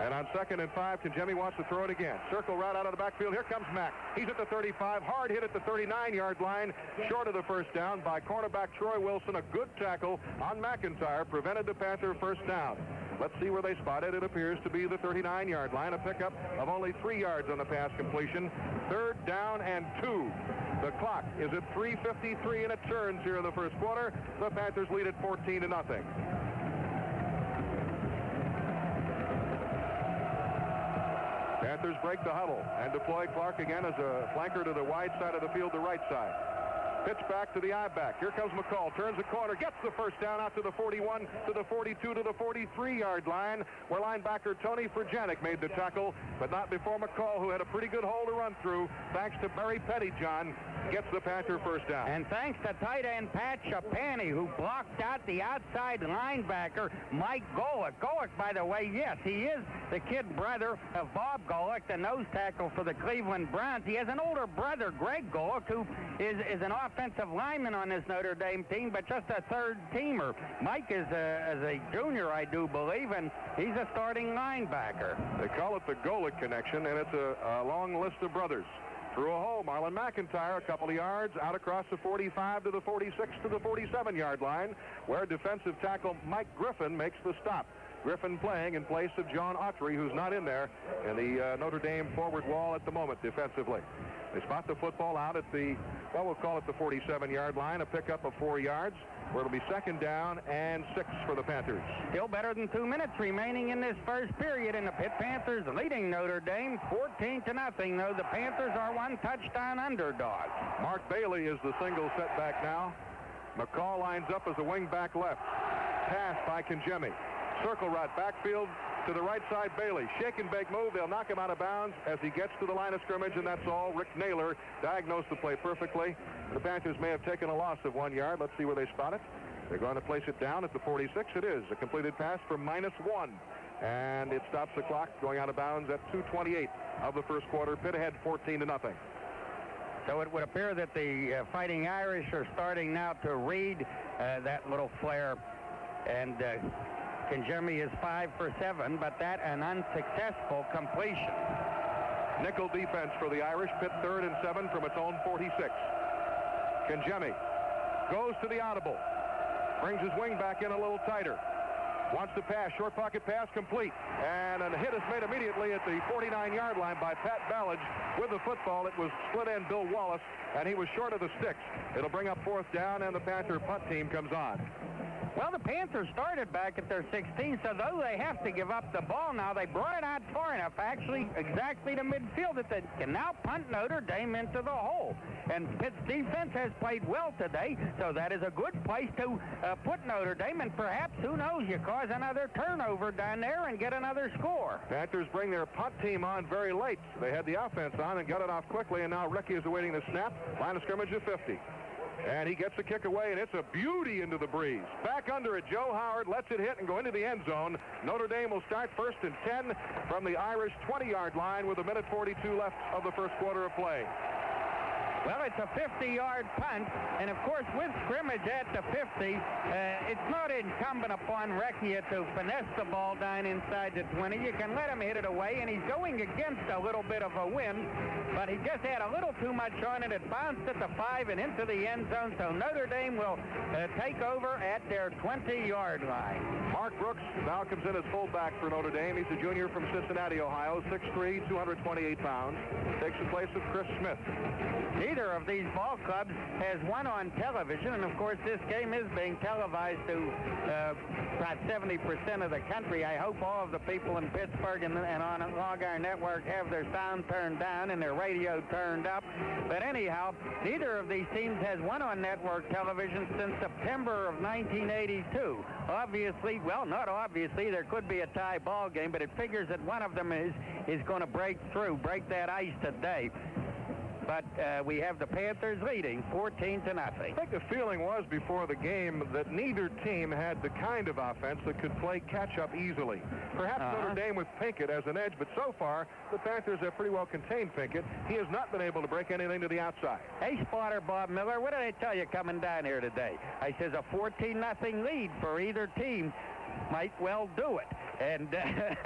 And on 2nd and 5, Kijemi wants to throw it again. Circle right out of the backfield. Here comes Mack. He's at the 35. Hard hit at the 39-yard line. Short of the first down by cornerback Troy Wilson. A good tackle on McIntyre prevented the Panther first down. Let's see where they spot it. It appears to be the 39-yard line. A pickup of only 3 yards on the pass completion. 3rd down and 2. The clock is at 3:53 and it turns here in the first quarter. The Panthers lead at 14-0. Panthers break the huddle and deploy Clark again as a flanker to the wide side of the field, the right side. Pitch back to the I-back. Here comes McCall. Turns the corner. Gets the first down out to the 41, to the 42, to the 43-yard line, where linebacker Tony Furjanic made the tackle, but not before McCall, who had a pretty good hole to run through, thanks to Barry Pettyjohn, gets the Panther first down. And thanks to tight end Pat Chapani, who blocked out the outside linebacker, Mike Golick. Golick, by the way, yes, he is the kid brother of Bob Golick, the nose tackle for the Cleveland Browns. He has an older brother, Greg Golick, who is an offensive lineman on this Notre Dame team, but just a 3rd teamer. Mike is a junior, I do believe, and he's a starting linebacker. They call it the Golick connection, and it's a long list of brothers. Through a hole, Marlon McIntyre, a couple of yards, out across the 45 to the 46 to the 47-yard line, where defensive tackle Mike Griffin makes the stop. Griffin playing in place of John Autry, who's not in there in the Notre Dame forward wall at the moment defensively. They spot the football out at the, well, we'll call it the 47-yard line, a pickup of 4 yards, where it'll be 2nd down and 6 for the Panthers. Still better than 2 minutes remaining in this first period, and the Pitt Panthers leading Notre Dame 14-0, though the Panthers are 1 touchdown underdogs. Mark Bailey is the single setback now. McCall lines up as a wing back left. Pass by Kijemi. Circle route backfield to the right side. Bailey, shake and bake move. They'll knock him out of bounds as he gets to the line of scrimmage, and that's all. Rick Naylor diagnosed the play perfectly. The Panthers may have taken a loss of 1 yard. Let's see where they spot it. They're going to place it down at the 46. It is a completed pass for -1, and it stops the clock going out of bounds at 2:28 of the first quarter. Pitt ahead 14-0. So it would appear that the Fighting Irish are starting now to read that little flare, and Kijemi is 5 for 7, but that an unsuccessful completion. Nickel defense for the Irish. Pitt 3rd and 7 from its own 46. Kijemi goes to the audible. Brings his wing back in a little tighter. Wants to pass. Short pocket pass complete. And a hit is made immediately at the 49-yard line by Pat Ballage with the football. It was split end Bill Wallace, and he was short of the sticks. It'll bring up 4th down, and the Panther punt team comes on. Well, the Panthers started back at their 16, so though they have to give up the ball now, they brought it out far enough, actually exactly to midfield, that they can now punt Notre Dame into the hole. And Pitt's defense has played well today, so that is a good place to put Notre Dame, and perhaps, who knows, you cause another turnover down there and get another score. Panthers bring their punt team on very late. They had the offense on and got it off quickly, and now Ricky is awaiting the snap. Line of scrimmage of 50. And he gets the kick away, and it's a beauty into the breeze. Back under it, Joe Howard lets it hit and go into the end zone. Notre Dame will start 1st and 10 from the Irish 20-yard line with 1:42 left of the first quarter of play. Well, it's a 50-yard punt, and of course, with scrimmage at the 50, it's not incumbent upon Recchia to finesse the ball down inside the 20. You can let him hit it away, and he's going against a little bit of a wind, but he just had a little too much on it. It bounced at the 5 and into the end zone, so Notre Dame will take over at their 20-yard line. Mark Brooks now comes in as fullback for Notre Dame. He's a junior from Cincinnati, Ohio, 6'3", 228 pounds. Takes the place of Chris Smith. Neither of these ball clubs has one on television, and of course this game is being televised to about 70% of the country. I hope all of the people in Pittsburgh and on Log-Iron Network have their sound turned down and their radio turned up. But anyhow, neither of these teams has one on network television since September of 1982. Obviously, well, not obviously, there could be a tie ball game, but it figures that one of them is going to break that ice today. But we have the Panthers leading 14-0. I think the feeling was before the game that neither team had the kind of offense that could play catch-up easily. Perhaps Notre Dame with Pinkett as an edge, but so far the Panthers have pretty well contained Pinkett. He has not been able to break anything to the outside. Hey, spotter Bob Miller, what did I tell you coming down here today? I says a 14-0 lead for either team might well do it. And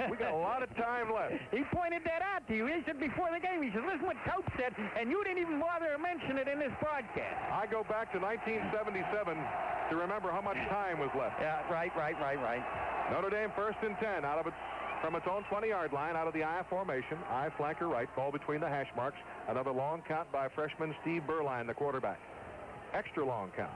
we got a lot of time left. He pointed that out to you. He said before the game, he said, listen what Cope said, and you didn't even bother to mention it in this broadcast. I go back to 1977 to remember how much time was left. Yeah, right. Notre Dame 1st and 10 from its own 20-yard line out of the I formation. I flanker right, ball between the hash marks. Another long count by freshman Steve Berline, the quarterback. Extra long count.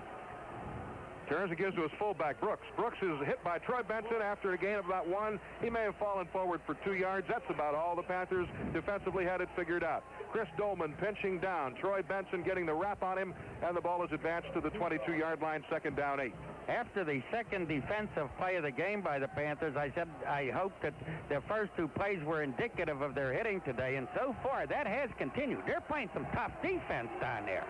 Turns and gives to his fullback, Brooks. Brooks is hit by Troy Benson after a gain of about 1. He may have fallen forward for 2 yards. That's about all. The Panthers defensively had it figured out. Chris Dolman pinching down. Troy Benson getting the wrap on him, and the ball is advanced to the 22-yard line, 2nd down 8. After the second defensive play of the game by the Panthers, I said I hope that their first 2 plays were indicative of their hitting today, and so far that has continued. They're playing some tough defense down there.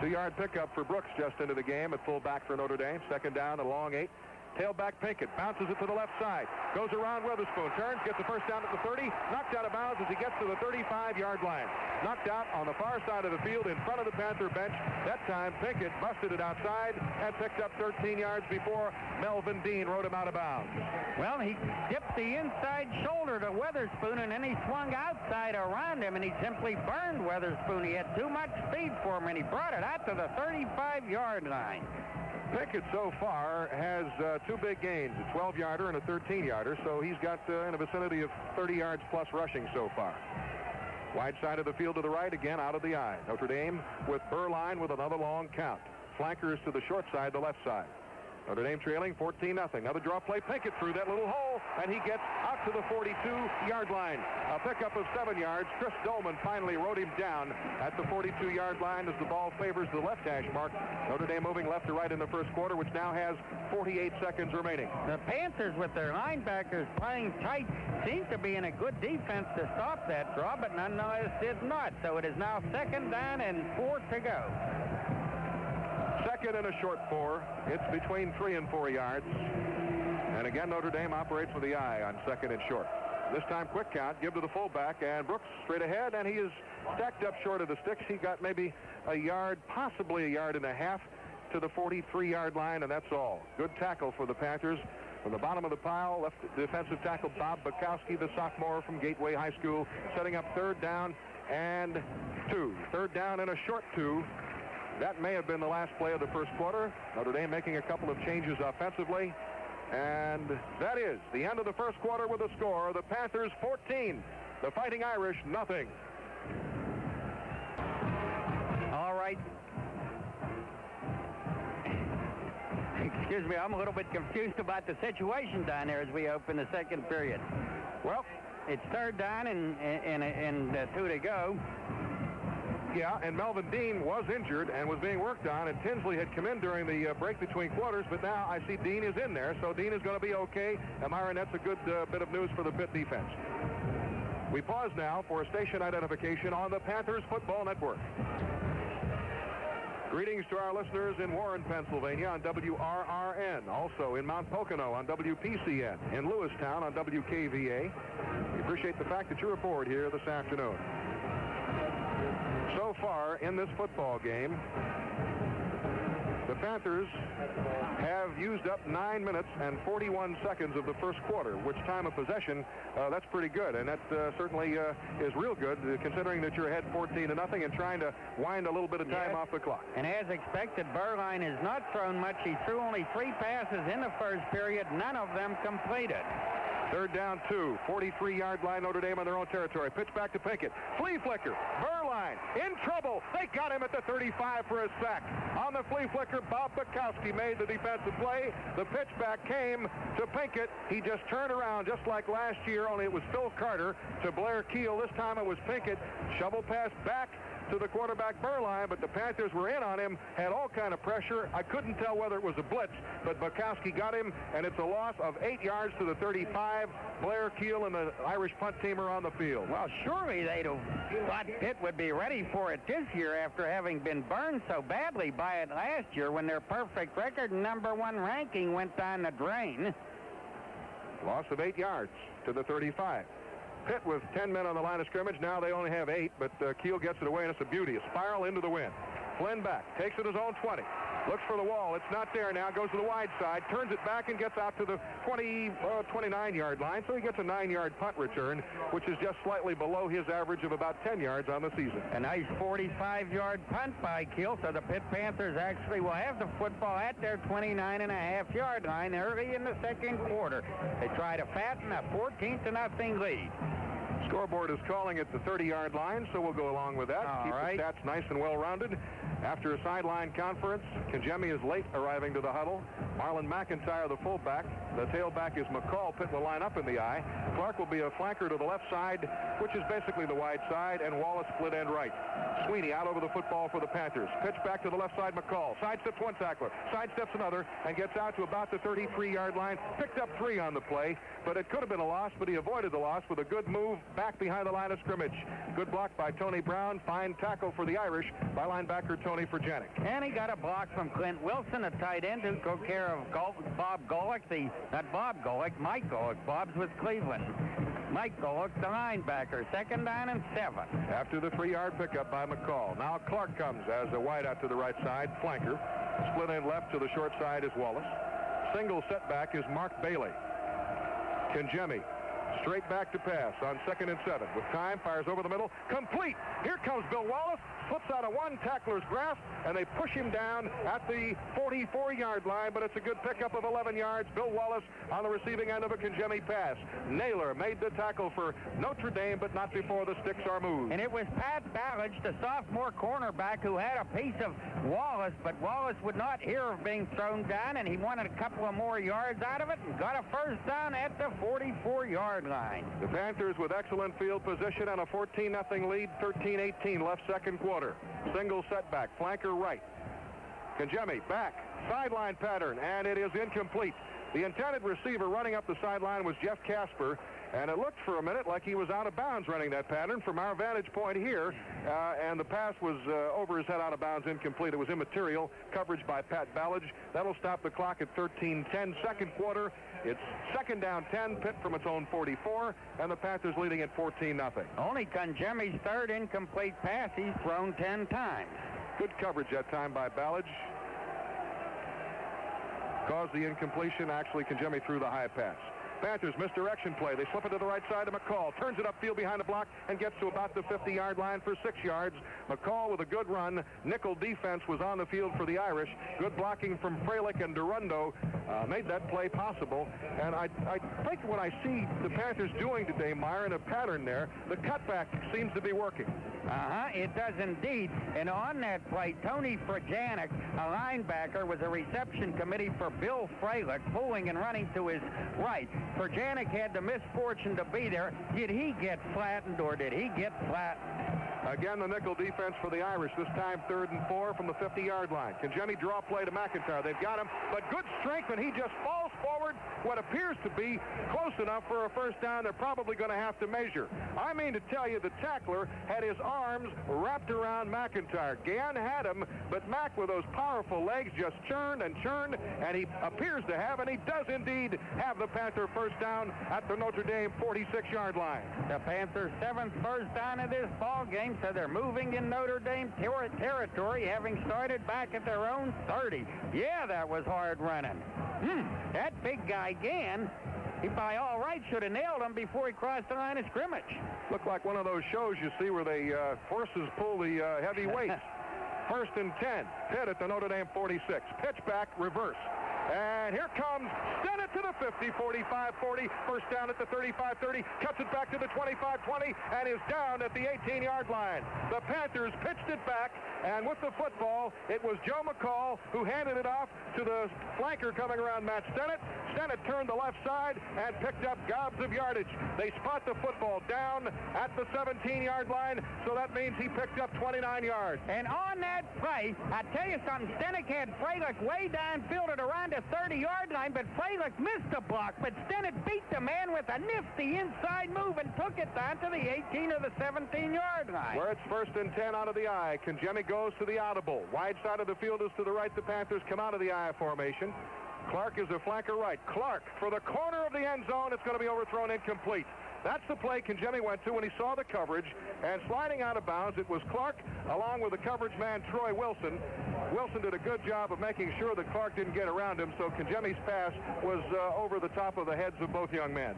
2-yard pickup for Brooks just into the game at fullback for Notre Dame. 2nd down, a long 8. Tailback Pinkett bounces it to the left side. Goes around Witherspoon. Turns, gets the first down at the 30. Knocked out of bounds as he gets to the 35-yard line. Knocked out on the far side of the field in front of the Panther bench. That time, Pinkett busted it outside and picked up 13 yards before Melvin Dean rode him out of bounds. Well, he dipped the inside shoulder to Witherspoon, and then he swung outside around him, and he simply burned Witherspoon. He had too much speed for him, and he brought it out to the 35-yard line. Pickett so far has 2 big gains, a 12-yarder and a 13-yarder, so he's got in the vicinity of 30 yards plus rushing so far. Wide side of the field to the right, again out of the eye. Notre Dame with Berline with another long count. Flankers to the short side, the left side. Notre Dame trailing 14-0. Another draw play. Pinkett through that little hole, and he gets out to the 42-yard line. A pickup of 7 yards. Chris Dolman finally rode him down at the 42-yard line as the ball favors the left hash mark. Notre Dame moving left to right in the first quarter, which now has 48 seconds remaining. The Panthers, with their linebackers playing tight, seem to be in a good defense to stop that draw, but nonetheless did not. So it is now 2nd down and 4 to go. 2nd and a short 4. It's between 3 and 4 yards. And again, Notre Dame operates with the eye on 2nd and short. This time, quick count, give to the fullback, and Brooks straight ahead, and he is stacked up short of the sticks. He got maybe a yard, possibly a yard and a half to the 43-yard line, and that's all. Good tackle for the Panthers. From the bottom of the pile, left defensive tackle Bob Bukowski, the sophomore from Gateway High School, setting up 3rd down and 2. 3rd down and a short 2. That may have been the last play of the first quarter. Notre Dame making a couple of changes offensively. And that is the end of the first quarter with a score. The Panthers 14, the Fighting Irish nothing. All right. Excuse me, I'm a little bit confused about the situation down there as we open the second period. Well, it's third down and 2 to go. Yeah, and Melvin Dean was injured and was being worked on, and Tinsley had come in during the break between quarters, but now I see Dean is in there, so Dean is going to be okay. And Myron, that's a good bit of news for the Pitt defense. We pause now for station identification on the Panthers Football Network. Greetings to our listeners in Warren, Pennsylvania on WRRN, also in Mount Pocono on WPCN, in Lewistown on WKVA. We appreciate the fact that you're aboard here this afternoon. So far in this football game, the Panthers have used up 9 minutes and 41 seconds of the first quarter, which time of possession, that's pretty good. And that certainly is real good, considering that you're ahead 14-0 and trying to wind a little bit of time off the clock. And as expected, Berline has not thrown much. He threw only 3 passes in the first period, none of them completed. Third down 2, 43-yard line, Notre Dame on their own territory. Pitch back to Pinkett. Flea flicker. Berline in trouble. They got him at the 35 for a sack. On the flea flicker, Bob Bukowski made the defensive play. The pitch back came to Pinkett. He just turned around just like last year, only it was Phil Carter to Blair Keel. This time it was Pinkett. Shovel pass back to the quarterback Berline, but the Panthers were in on him, had all kind of pressure. I couldn't tell whether it was a blitz, but Bukowski got him, and it's a loss of 8 yards to the 35. Blair Keel and the Irish punt team are on the field. Well, surely they'd have thought Pitt would be ready for it this year after having been burned so badly by it last year when their perfect record and #1 ranking went down the drain. Loss of 8 yards to the 35. Pitt with 10 men on the line of scrimmage. Now they only have 8, but Keel gets it away, and it's a beauty. A spiral into the wind. Flynn back, takes it his own 20. Looks for the wall. It's not there now. Goes to the wide side, turns it back, and gets out to the 29-yard line. So he gets a 9-yard punt return, which is just slightly below his average of about 10 yards on the season. A nice 45-yard punt by Keel, so the Pitt Panthers actually will have the football at their 29.5-yard line early in the second quarter. They try to fatten a 14-0 lead. Scoreboard is calling it the 30-yard line, so we'll go along with that. All Keep right. the stats nice and well-rounded. After a sideline conference, Kangemi is late arriving to the huddle. Marlon McIntyre, the fullback. The tailback is McCall. Pitt will line up in the eye. Clark will be a flanker to the left side, which is basically the wide side, and Wallace split end right. Sweeney out over the football for the Panthers. Pitch back to the left side, McCall. Sidesteps one tackler, sidesteps another, and gets out to about the 33-yard line. Picked up 3 on the play, but it could have been a loss, but he avoided the loss with a good move back behind the line of scrimmage. Good block by Tony Brown. Fine tackle for the Irish by linebacker Tony Furjanic. And he got a block from Clint Wilson, a tight end who took care of Bob Golick, Mike Golick. Bob's with Cleveland. Mike Golick, the linebacker. Second down and 7. After the 3-yard pickup by McCall. Now Clark comes as a wide out to the right side, flanker. Split end left to the short side is Wallace. Single setback is Mark Bailey. Kangemi straight back to pass on 2nd and 7. With time, fires over the middle. Complete. Here comes Bill Wallace. Slips out of one tackler's grasp, and they push him down at the 44-yard line, but it's a good pickup of 11 yards. Bill Wallace on the receiving end of a Kangemi pass. Naylor made the tackle for Notre Dame, but not before the sticks are moved. And it was Pat Ballage, the sophomore cornerback, who had a piece of Wallace, but Wallace would not hear of being thrown down, and he wanted a couple of more yards out of it and got a first down at the 44-yard line. The Panthers with excellent field position and a 14-0 lead, 13-18 left second quarter. Single setback, flanker right. Kangemi back, sideline pattern, and it is incomplete. The intended receiver running up the sideline was Jeff Casper, and it looked for a minute like he was out of bounds running that pattern from our vantage point here, and the pass was over his head, out of bounds, incomplete. It was immaterial. Coverage by Pat Ballage. That'll stop the clock at 13-10. Second quarter, it's second down 10, Pitt from its own 44, and the Panthers leading at 14-0. Only Kangemi's third incomplete pass. He's thrown 10 times. Good coverage that time by Ballage. Caused the incompletion. Actually, Kangemi threw the high pass. Panthers misdirection play. They slip it to the right side to McCall. Turns it upfield behind the block and gets to about the 50-yard line for 6 yards. McCall with a good run. Nickel defense was on the field for the Irish. Good blocking from Freilich, and Durundo made that play possible. And I think what I see the Panthers doing today, Meyer, in a pattern there, the cutback seems to be working. It does indeed. And on that play, Tony Frajanek, a linebacker, was a reception committee for Bill Freilich, pulling and running to his right. Frajanek had the misfortune to be there. Did he get flattened, or did he get flattened? Again, the nickel defense for the Irish, this time 3rd and 4 from the 50-yard line. Can Jimmy draw play to McIntyre? They've got him, but good strength, and he just falls forward what appears to be close enough for a first down. They're probably going to have to measure. I mean to tell you, the tackler had his arms wrapped around McIntyre. Gann had him, but Mac, with those powerful legs, just churned and churned, and he appears to have, and he does indeed have the Panther first down at the Notre Dame 46-yard line. The Panthers' 7th first down of this ball game, so they're moving in Notre Dame territory, having started back at their own 30. Yeah, that was hard running. That big guy, Gann, he by all rights should have nailed him before he crossed the line of scrimmage. Looked like one of those shows you see where they horses pull the heavy weights. 1st and 10. Pitt at the Notre Dame 46. Pitch back, reverse. And here comes Stennett to the 50, 45, 40. First down at the 35, 30. Cuts it back to the 25, 20, and is down at the 18-yard line. The Panthers pitched it back, and with the football, it was Joe McCall who handed it off to the flanker coming around Matt Stennett. Stennett turned the left side and picked up gobs of yardage. They spot the football down at the 17-yard line, so that means he picked up 29 yards. And on that play, I tell you something, Stennett had Freilich way downfield at around the 30-yard line, but Freilich missed the block, but Stennett beat the man with a nifty inside move and took it down to the 18 or the 17-yard line. Where it's 1st and 10 out of the I. Kangemi goes to the audible. Wide side of the field is to the right. The Panthers come out of the I formation. Clark is a flanker right. Clark for the corner of the end zone. It's going to be overthrown, incomplete. That's the play Kangemi went to when he saw the coverage, and sliding out of bounds, it was Clark along with the coverage man Troy Wilson. Wilson did a good job of making sure that Clark didn't get around him, so Kangemi's pass was over the top of the heads of both young men.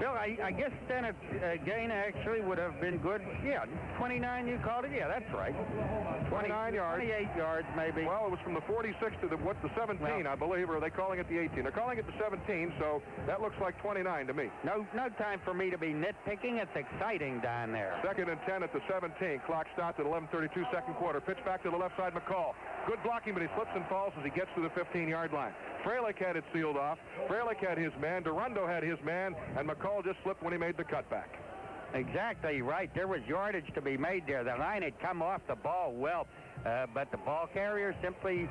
Bill, I guess Stennett's gain actually would have been good. Yeah, 29 you called it? Yeah, that's right. 29 yards. 28 yards maybe. Well, it was from the 46 to the 17, well, I believe, or are they calling it the 18? They're calling it the 17, so that looks like 29 to me. No time for me to be nitpicking. It's exciting down there. 2nd and 10 at the 17. Clock stopped at 11:32, second quarter. Pitch back to the left side, McCall. Good blocking, but he slips and falls as he gets to the 15-yard line. Freilich had it sealed off. Freilich had his man. Durundo had his man, and McCall just slipped when he made the cutback. Exactly right. There was yardage to be made there. The line had come off the ball well, but the ball carrier simply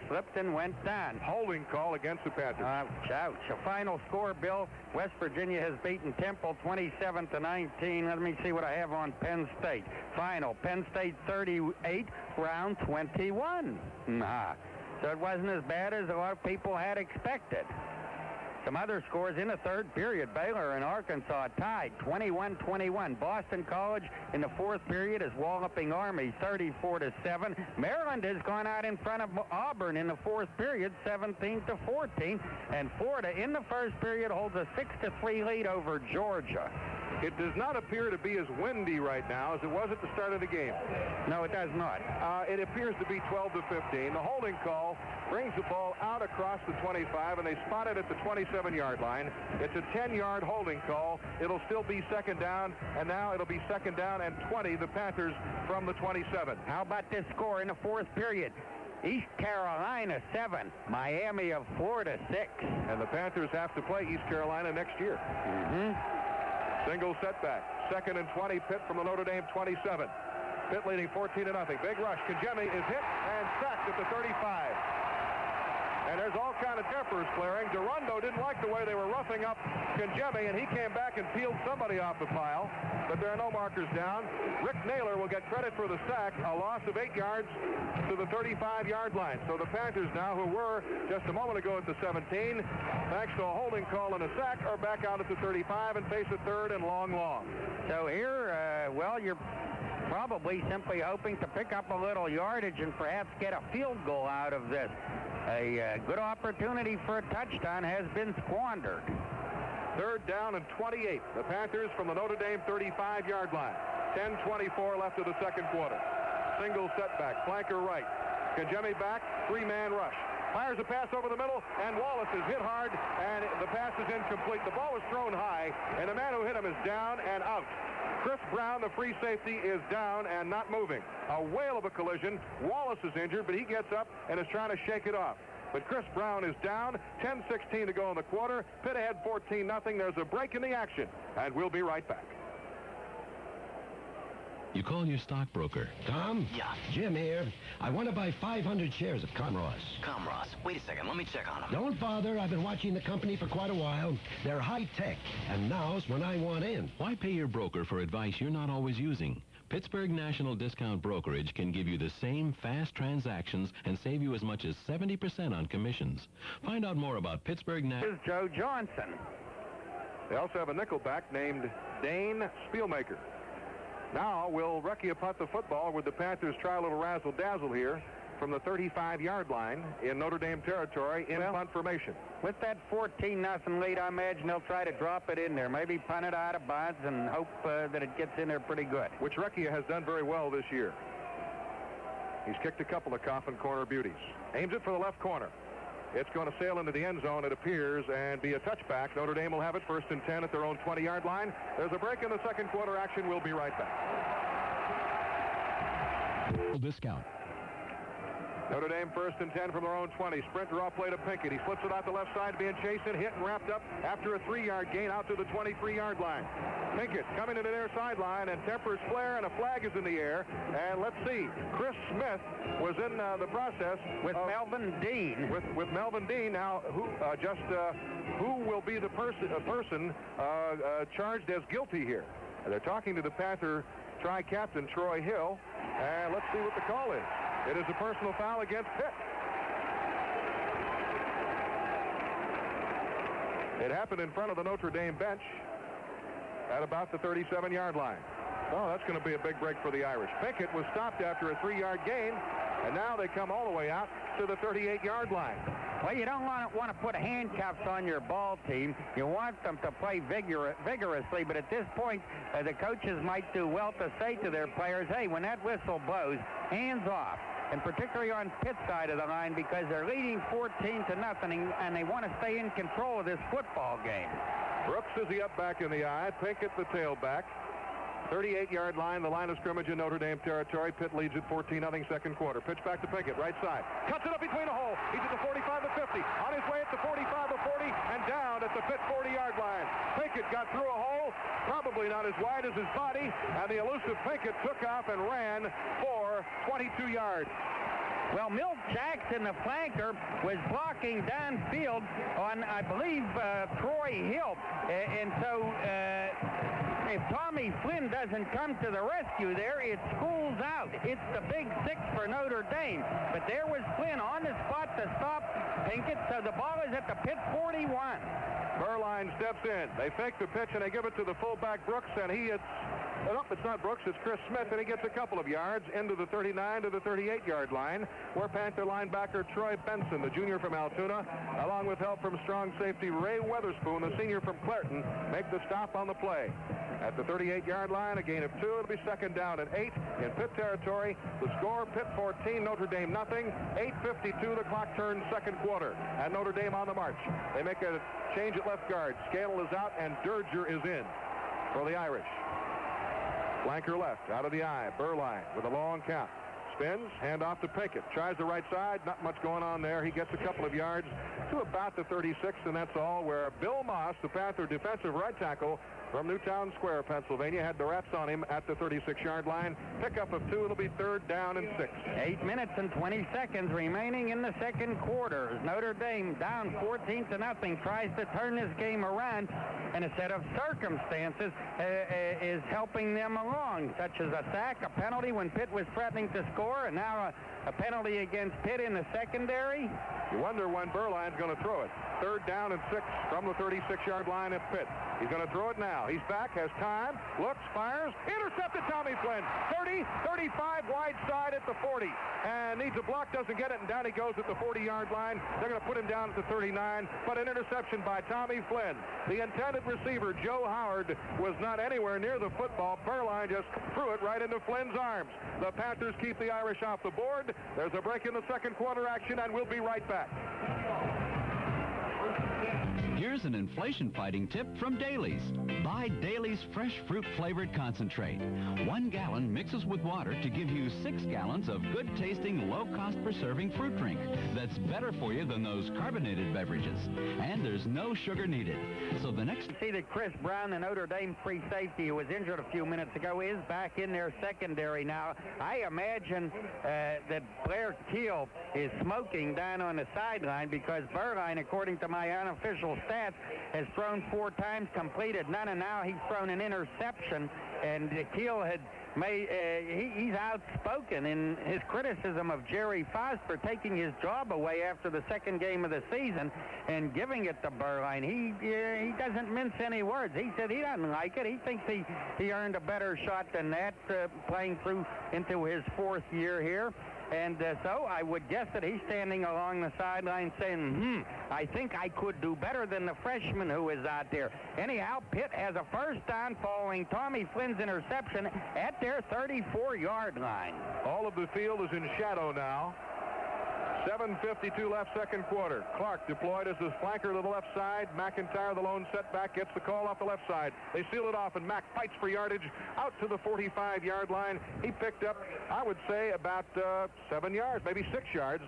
slipped and went down. Holding call against the Panthers. Ouch. A final score, Bill. West Virginia has beaten Temple 27-19. Let me see what I have on Penn State. Final, Penn State 38, round 21. So it wasn't as bad as a lot of people had expected. Some other scores in the third period. Baylor and Arkansas tied 21-21. Boston College in the fourth period is walloping Army 34-7. Maryland has gone out in front of Auburn in the fourth period 17-14. And Florida in the first period holds a 6-3 lead over Georgia. It does not appear to be as windy right now as it was at the start of the game. No, it does not. It appears to be 12-15. The holding call brings the ball out across the 25, and they spot it at the 27-yard line. It's a 10-yard holding call. It'll still be second down, and now it'll be second down and 20, the Panthers from the 27. How about this score in the fourth period? East Carolina 7, Miami of Florida 6. And the Panthers have to play East Carolina next year. Single setback. 2nd and 20, Pitt from the Notre Dame 27. Pitt leading 14-0. Big rush. Kangemi is hit and sacked at the 35. And there's all kind of tempers flaring. Durundo didn't like the way they were roughing up Kangemi, and he came back and peeled somebody off the pile. But there are no markers down. Rick Naylor will get credit for the sack, a loss of 8 yards to the 35-yard line. So the Panthers now, who were just a moment ago at the 17, thanks to a holding call and a sack, are back out at the 35 and face a third and long. So here, well, you're probably simply hoping to pick up a little yardage and perhaps get a field goal out of this. A good opportunity for a touchdown has been squandered. 3rd down and 28. The Panthers from the Notre Dame 35-yard line. 10:24 left of the second quarter. Single setback, flanker right. Kajemi back, 3-man rush. Fires a pass over the middle, and Wallace is hit hard, and the pass is incomplete. The ball was thrown high, and the man who hit him is down and out. Chris Brown, the free safety, is down and not moving. A whale of a collision. Wallace is injured, but he gets up and is trying to shake it off. But Chris Brown is down. 10:16 to go in the quarter. Pitt ahead 14-0. There's a break in the action, and we'll be right back. You call your stockbroker. Tom? Yeah. Jim here. I want to buy 500 shares of Comross. Comross. Wait a second. Let me check on them. Don't bother. I've been watching the company for quite a while. They're high-tech, and now's when I want in. Why pay your broker for advice you're not always using? Pittsburgh National Discount Brokerage can give you the same fast transactions and save you as much as 70% on commissions. Find out more about Pittsburgh National. Here's Joe Johnson. They also have a nickelback named Dane Spielmaker. Now will Recchia punt the football with the Panthers try a little razzle-dazzle here from the 35-yard line in Notre Dame territory in punt formation. With that 14-0 lead, I imagine they'll try to drop it in there. Maybe punt it out of bounds and hope that it gets in there pretty good. Which Recchia has done very well this year. He's kicked a couple of coffin corner beauties. Aims it for the left corner. It's going to sail into the end zone, it appears, and be a touchback. Notre Dame will have it 1st and 10 at their own 20-yard line. There's a break in the second quarter action. We'll be right back. Discount. Notre Dame 1st and 10 from their own 20. Sprint draw play to Pinkett. He flips it out the left side, being chased and hit and wrapped up after a 3-yard gain out to the 23-yard line. Pinkett coming into their sideline and tempers flare, and a flag is in the air. And let's see, Chris Smith was in the process with Melvin Dean. With Melvin Dean. Now, who will be the person charged as guilty here? They're talking to the Panther tri-captain Troy Hill, and let's see what the call is. It is a personal foul against Pitt. It happened in front of the Notre Dame bench at about the 37-yard line. Oh, that's going to be a big break for the Irish. Pinkett was stopped after a 3-yard gain, and now they come all the way out to the 38-yard line. Well, you don't want to put handcuffs on your ball team. You want them to play vigorously, but at this point, the coaches might do well to say to their players, hey, when that whistle blows, hands off. And particularly on Pitt's side of the line, because they're leading 14-0, and they want to stay in control of this football game. Brooks is the up back in the eye. Pinkett the tailback. 38-yard line, the line of scrimmage in Notre Dame territory. Pitt leads at 14-0 second quarter. Pitch back to Pinkett, right side. Cuts it up between a hole. He's at the 45 to 50. On his way at the 45 to 40 and down at the Pitt 40-yard line. Pinkett got through a hole, probably not as wide as his body, and the elusive Pinkett took off and ran for 22 yards. Well, Milt Jackson, the flanker, was blocking downfield on, I believe, Troy Hill. And so if Tommy Flynn doesn't come to the rescue there, it schools out. It's the big 6 for Notre Dame. But there was Flynn on the spot to stop Pinkett, so the ball is at the Pitt 41. Burline steps in. They fake the pitch, and they give it to the fullback Brooks, and he hits... No, it's not Brooks, it's Chris Smith, and he gets a couple of yards into the 39 to the 38-yard line, where Panther linebacker Troy Benson, the junior from Altoona, along with help from strong safety Ray Weatherspoon, the senior from Clareton, make the stop on the play. At the 38-yard line, a gain of 2. It'll be 2nd down and 8 in Pitt territory. The score, Pitt 14, Notre Dame nothing. 8:52, the clock turns second quarter, and Notre Dame on the march. They make a change at left guard. Scale is out, and Derger is in for the Irish. Flanker left, out of the eye. Burline with a long count. Spins, hand off to Pinkett. Tries the right side, not much going on there. He gets a couple of yards to about the 36, and that's all, where Bill Moss, the Panther defensive right tackle from Newtown Square, Pennsylvania, had the wraps on him at the 36-yard line. Pickup of 2, it'll be 3rd down and 6. 8 minutes and 20 seconds remaining in the second quarter. Notre Dame down 14-0, tries to turn this game around, and a set of circumstances is helping them along, such as a sack, a penalty when Pitt was threatening to score, and now A penalty against Pitt in the secondary. You wonder when Berline's going to throw it. 3rd down and 6 from the 36-yard line at Pitt. He's going to throw it now. He's back, has time, looks, fires, intercepted Tommy Flynn. 30, 35, wide side at the 40. And needs a block, doesn't get it, and down he goes at the 40-yard line. They're going to put him down at the 39, but an interception by Tommy Flynn. The intended receiver, Joe Howard, was not anywhere near the football. Berline just threw it right into Flynn's arms. The Panthers keep the Irish off the board. There's a break in the second quarter action, and we'll be right back. Here's an inflation-fighting tip from Daly's. Buy Daly's fresh fruit-flavored concentrate. 1 gallon mixes with water to give you 6 gallons of good-tasting, low-cost-per-serving fruit drink that's better for you than those carbonated beverages. And there's no sugar needed. So the next... See that Chris Brown, the Notre Dame free safety who was injured a few minutes ago, is back in their secondary now. I imagine that Blair Keel is smoking down on the sideline because Berline, according to my unofficial stats, has thrown 4 times, completed none, and now he's thrown an interception. And Keel had made, he's outspoken in his criticism of Jerry Faust for taking his job away after the second game of the season and giving it to Berline. He doesn't mince any words. He said he doesn't like it. He thinks he earned a better shot than that playing through into his 4th year here. And so I would guess that he's standing along the sideline saying, I think I could do better than the freshman who is out there. Anyhow, Pitt has a first down following Tommy Flynn's interception at their 34-yard line. All of the field is in shadow now. 7:52 left, second quarter. Clark deployed as the flanker to the left side. McIntyre, the lone setback, gets the call off the left side. They seal it off, and Mack fights for yardage out to the 45-yard line. He picked up, I would say, about 7 yards, maybe 6 yards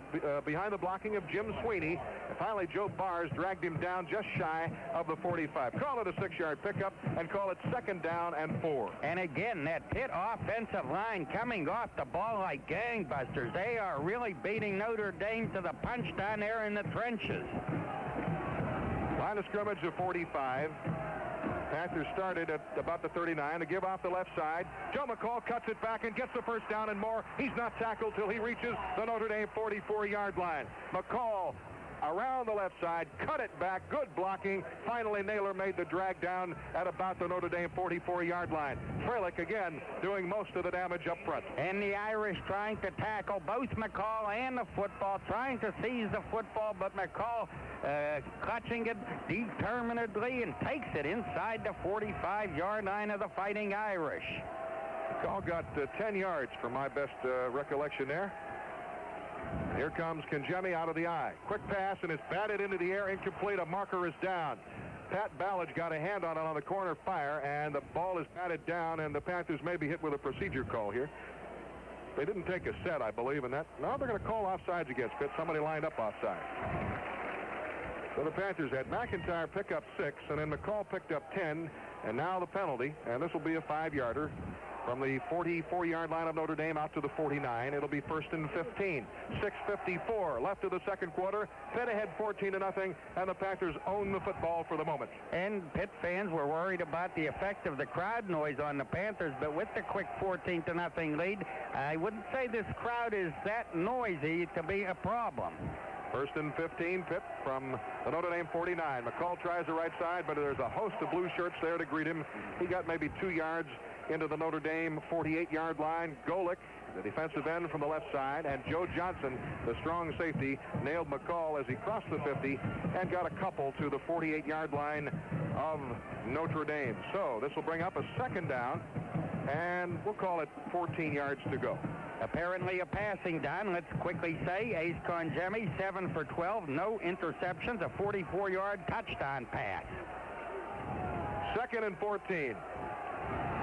behind the blocking of Jim Sweeney. And finally, Joe Bars dragged him down just shy of the 45. Call it a 6-yard pickup and call it 2nd down and 4. And again, that Pitt offensive line coming off the ball like gangbusters. They are really beating Notre Dame to the punch down there in the trenches. Line of scrimmage of 45. Panthers started at about the 39 to give off the left side. Joe McCall cuts it back and gets the first down and more. He's not tackled till he reaches the Notre Dame 44-yard line. McCall around the left side, cut it back, good blocking. Finally, Naylor made the drag down at about the Notre Dame 44-yard line. Freilich again doing most of the damage up front. And the Irish trying to tackle both McCall and the football, trying to seize the football, but McCall clutching it determinedly and takes it inside the 45-yard line of the Fighting Irish. McCall got 10 yards from my best recollection there. Here comes Kangemi out of the eye. Quick pass, and it's batted into the air, incomplete. A marker is down. Pat Ballage got a hand on it on the corner fire, and the ball is batted down, and the Panthers may be hit with a procedure call here. They didn't take a set, I believe, in that. Now they're going to call offsides against Pitt. Somebody lined up offside. So the Panthers had McIntyre pick up 6, and then McCall picked up 10, and now the penalty, and this will be a 5-yarder. From the 44-yard line of Notre Dame out to the 49. It'll be 1st and 15. 6:54 left of the second quarter. Pitt ahead 14-0, and the Panthers own the football for the moment. And Pitt fans were worried about the effect of the crowd noise on the Panthers, but with the quick 14-0 lead, I wouldn't say this crowd is that noisy to be a problem. 1st and 15, Pitt from the Notre Dame 49. McCall tries the right side, but there's a host of blue shirts there to greet him. He got maybe 2 yards into the Notre Dame 48-yard line. Golick, the defensive end from the left side, and Joe Johnson, the strong safety, nailed McCall as he crossed the 50 and got a couple to the 48-yard line of Notre Dame. So this will bring up a 2nd down, and we'll call it 14 yards to go. Apparently a passing down. Let's quickly say Ace Kangemi, 7 for 12, no interceptions, a 44-yard touchdown pass. 2nd and 14.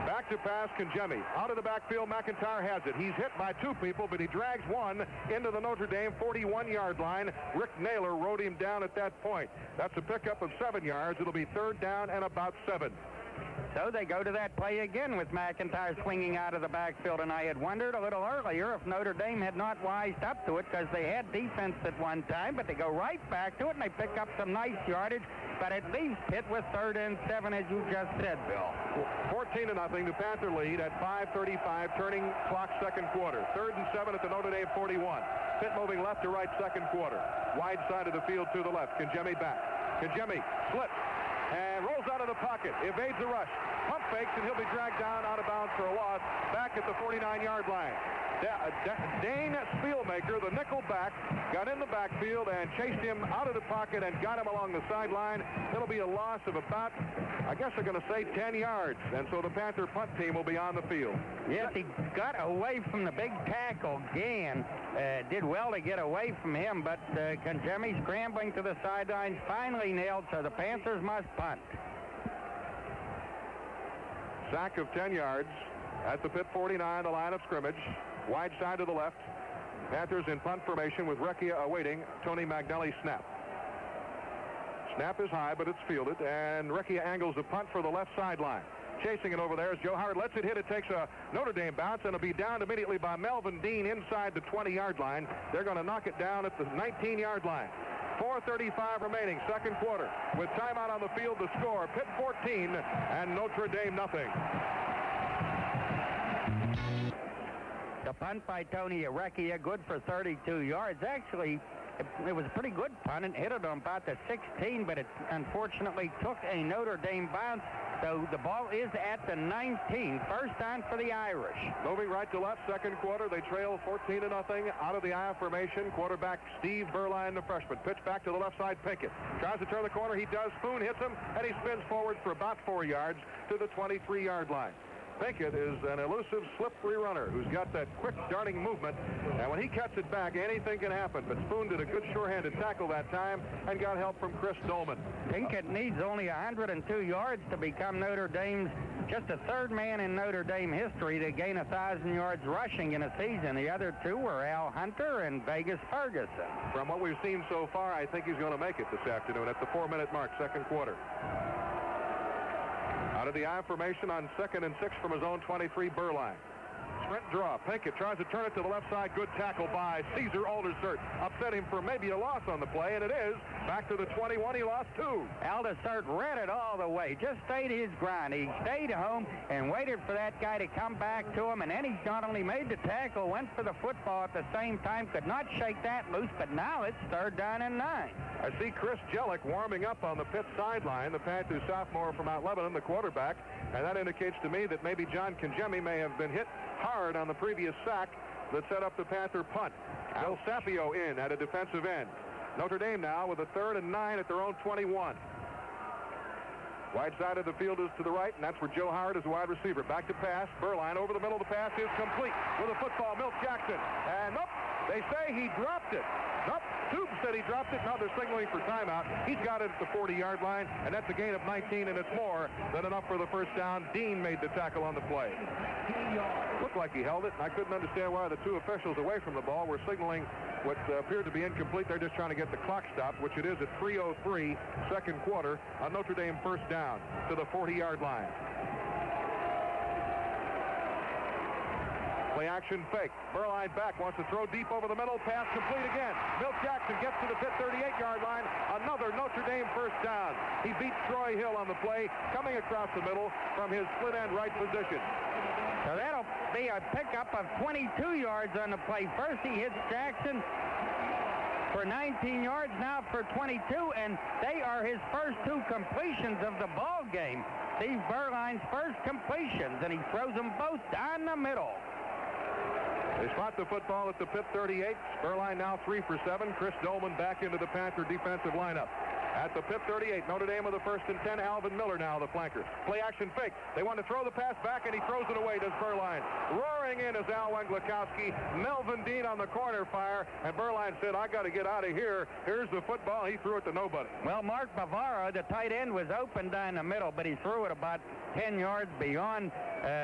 Back to pass, Kangemi. Out of the backfield, McIntyre has it. He's hit by 2 people, but he drags one into the Notre Dame 41-yard line. Rick Naylor rode him down at that point. That's a pickup of 7 yards. It'll be 3rd down and about 7. So they go to that play again with McIntyre swinging out of the backfield, and I had wondered a little earlier if Notre Dame had not wised up to it because they had defense at one time, but they go right back to it, and they pick up some nice yardage but it leaves Pitt with 3rd and 7, as you just said, Bill. 14-0, the Panther lead at 5:35, turning clock second quarter. 3rd and 7 at the Notre Dame 41. Pitt moving left to right second quarter. Wide side of the field to the left. Kangemi back. Kangemi slips and rolls out of the pocket. Evades the rush. Pump fakes, and he'll be dragged down out of bounds for a loss back at the 49-yard line. Dane Spielmaker, the nickel back, got in the backfield and chased him out of the pocket and got him along the sideline. It'll be a loss of about, I guess they're going to say 10 yards. And so the Panther punt team will be on the field. Yes, he got away from the big tackle. Gann did well to get away from him, but Kangemi scrambling to the sidelines, finally nailed, so the Panthers must punt. Sack of 10 yards at the Pitt 49, the line of scrimmage. Wide side to the left. Panthers in punt formation with Recchia awaiting Tony Magnelli's snap. Snap is high, but it's fielded, and Recchia angles the punt for the left sideline. Chasing it over there is Joe Howard. Lets it hit. It takes a Notre Dame bounce, and it'll be downed immediately by Melvin Dean inside the 20-yard line. They're going to knock it down at the 19-yard line. 4:35 remaining, second quarter. With timeout on the field, the score, Pitt 14 and Notre Dame nothing. The punt by Tony Recchia, good for 32 yards. Actually, it was a pretty good punt and hit it on about the 16, but it unfortunately took a Notre Dame bounce. So the ball is at the 19. First down for the Irish. Moving right to left, second quarter. They trail 14-0 out of the I formation. Quarterback Steve Berline, the freshman. Pitch back to the left side, Pinkett. Tries to turn the corner. He does. Spoon hits him, and he spins forward for about 4 yards to the 23-yard line. Pinkett is an elusive, slippery runner who's got that quick darting movement, and when he cuts it back, anything can happen. But Spoon did a good sure-handed tackle that time and got help from Chris Dolman. Pinkett needs only 102 yards to become Notre Dame's, just the third man in Notre Dame history to gain 1,000 yards rushing in a season. The other two were Al Hunter and Vegas Ferguson. From what we've seen so far, I think he's going to make it this afternoon at the 4-minute mark, second quarter. Out of the I formation on 2nd and 6 from his own 23, Berline. Sprint draw. Pinkett tries to turn it to the left side. Good tackle by Caesar Aldersert. Upset him for maybe a loss on the play, and it is. Back to the 21. He lost 2. Aldersert read it all the way. Just stayed his grind. He stayed home and waited for that guy to come back to him, and then he not only made the tackle, went for the football at the same time. Could not shake that loose, but now it's 3rd down and 9. I see Chris Jellick warming up on the Pitt sideline, the Panthers sophomore from Mount Lebanon, the quarterback, and that indicates to me that maybe John Kangemi may have been hit hard on the previous sack that set up the Panther punt. Bill Sapio in at a defensive end. Notre Dame now with a 3rd and 9 at their own 21. Wide side of the field is to the right, and that's where Joe Howard is the wide receiver. Back to pass. Berline over the middle of the pass is complete with a football. Milt Jackson. And nope, they say he dropped it. Nope, Tube said he dropped it. Now they're signaling for timeout. He's got it at the 40-yard line, and that's a gain of 19, and it's more than enough for the first down. Dean made the tackle on the play. Looked like he held it, and I couldn't understand why the two officials away from the ball were signaling what appeared to be incomplete. They're just trying to get the clock stopped, which it is at 3:03, second quarter, on Notre Dame first down to the 40-yard line. Play action fake. Berline back, wants to throw deep over the middle. Pass complete again. Milt Jackson gets to the Pitt 38-yard line. Another Notre Dame first down. He beats Troy Hill on the play, coming across the middle from his split end right position. So that'll be a pickup of 22 yards on the play. First he hits Jackson for 19 yards, now for 22, and they are his first 2 completions of the ball game. Steve Berline's first completions, and he throws them both down the middle. They spot the football at the Pitt 38. Berline now 3 for 7. Chris Dolman back into the Panther defensive lineup. At the Pitt 38, Notre Dame with the 1st and 10. Alvin Miller now the flanker. Play action fake. They want to throw the pass back, and he throws it away, does Berline. Roaring in is Al Wenglakowski. Melvin Dean on the corner fire, and Berline said, I got to get out of here. Here's the football. He threw it to nobody. Well, Mark Bavaro, the tight end, was open down the middle, but he threw it about 10 yards beyond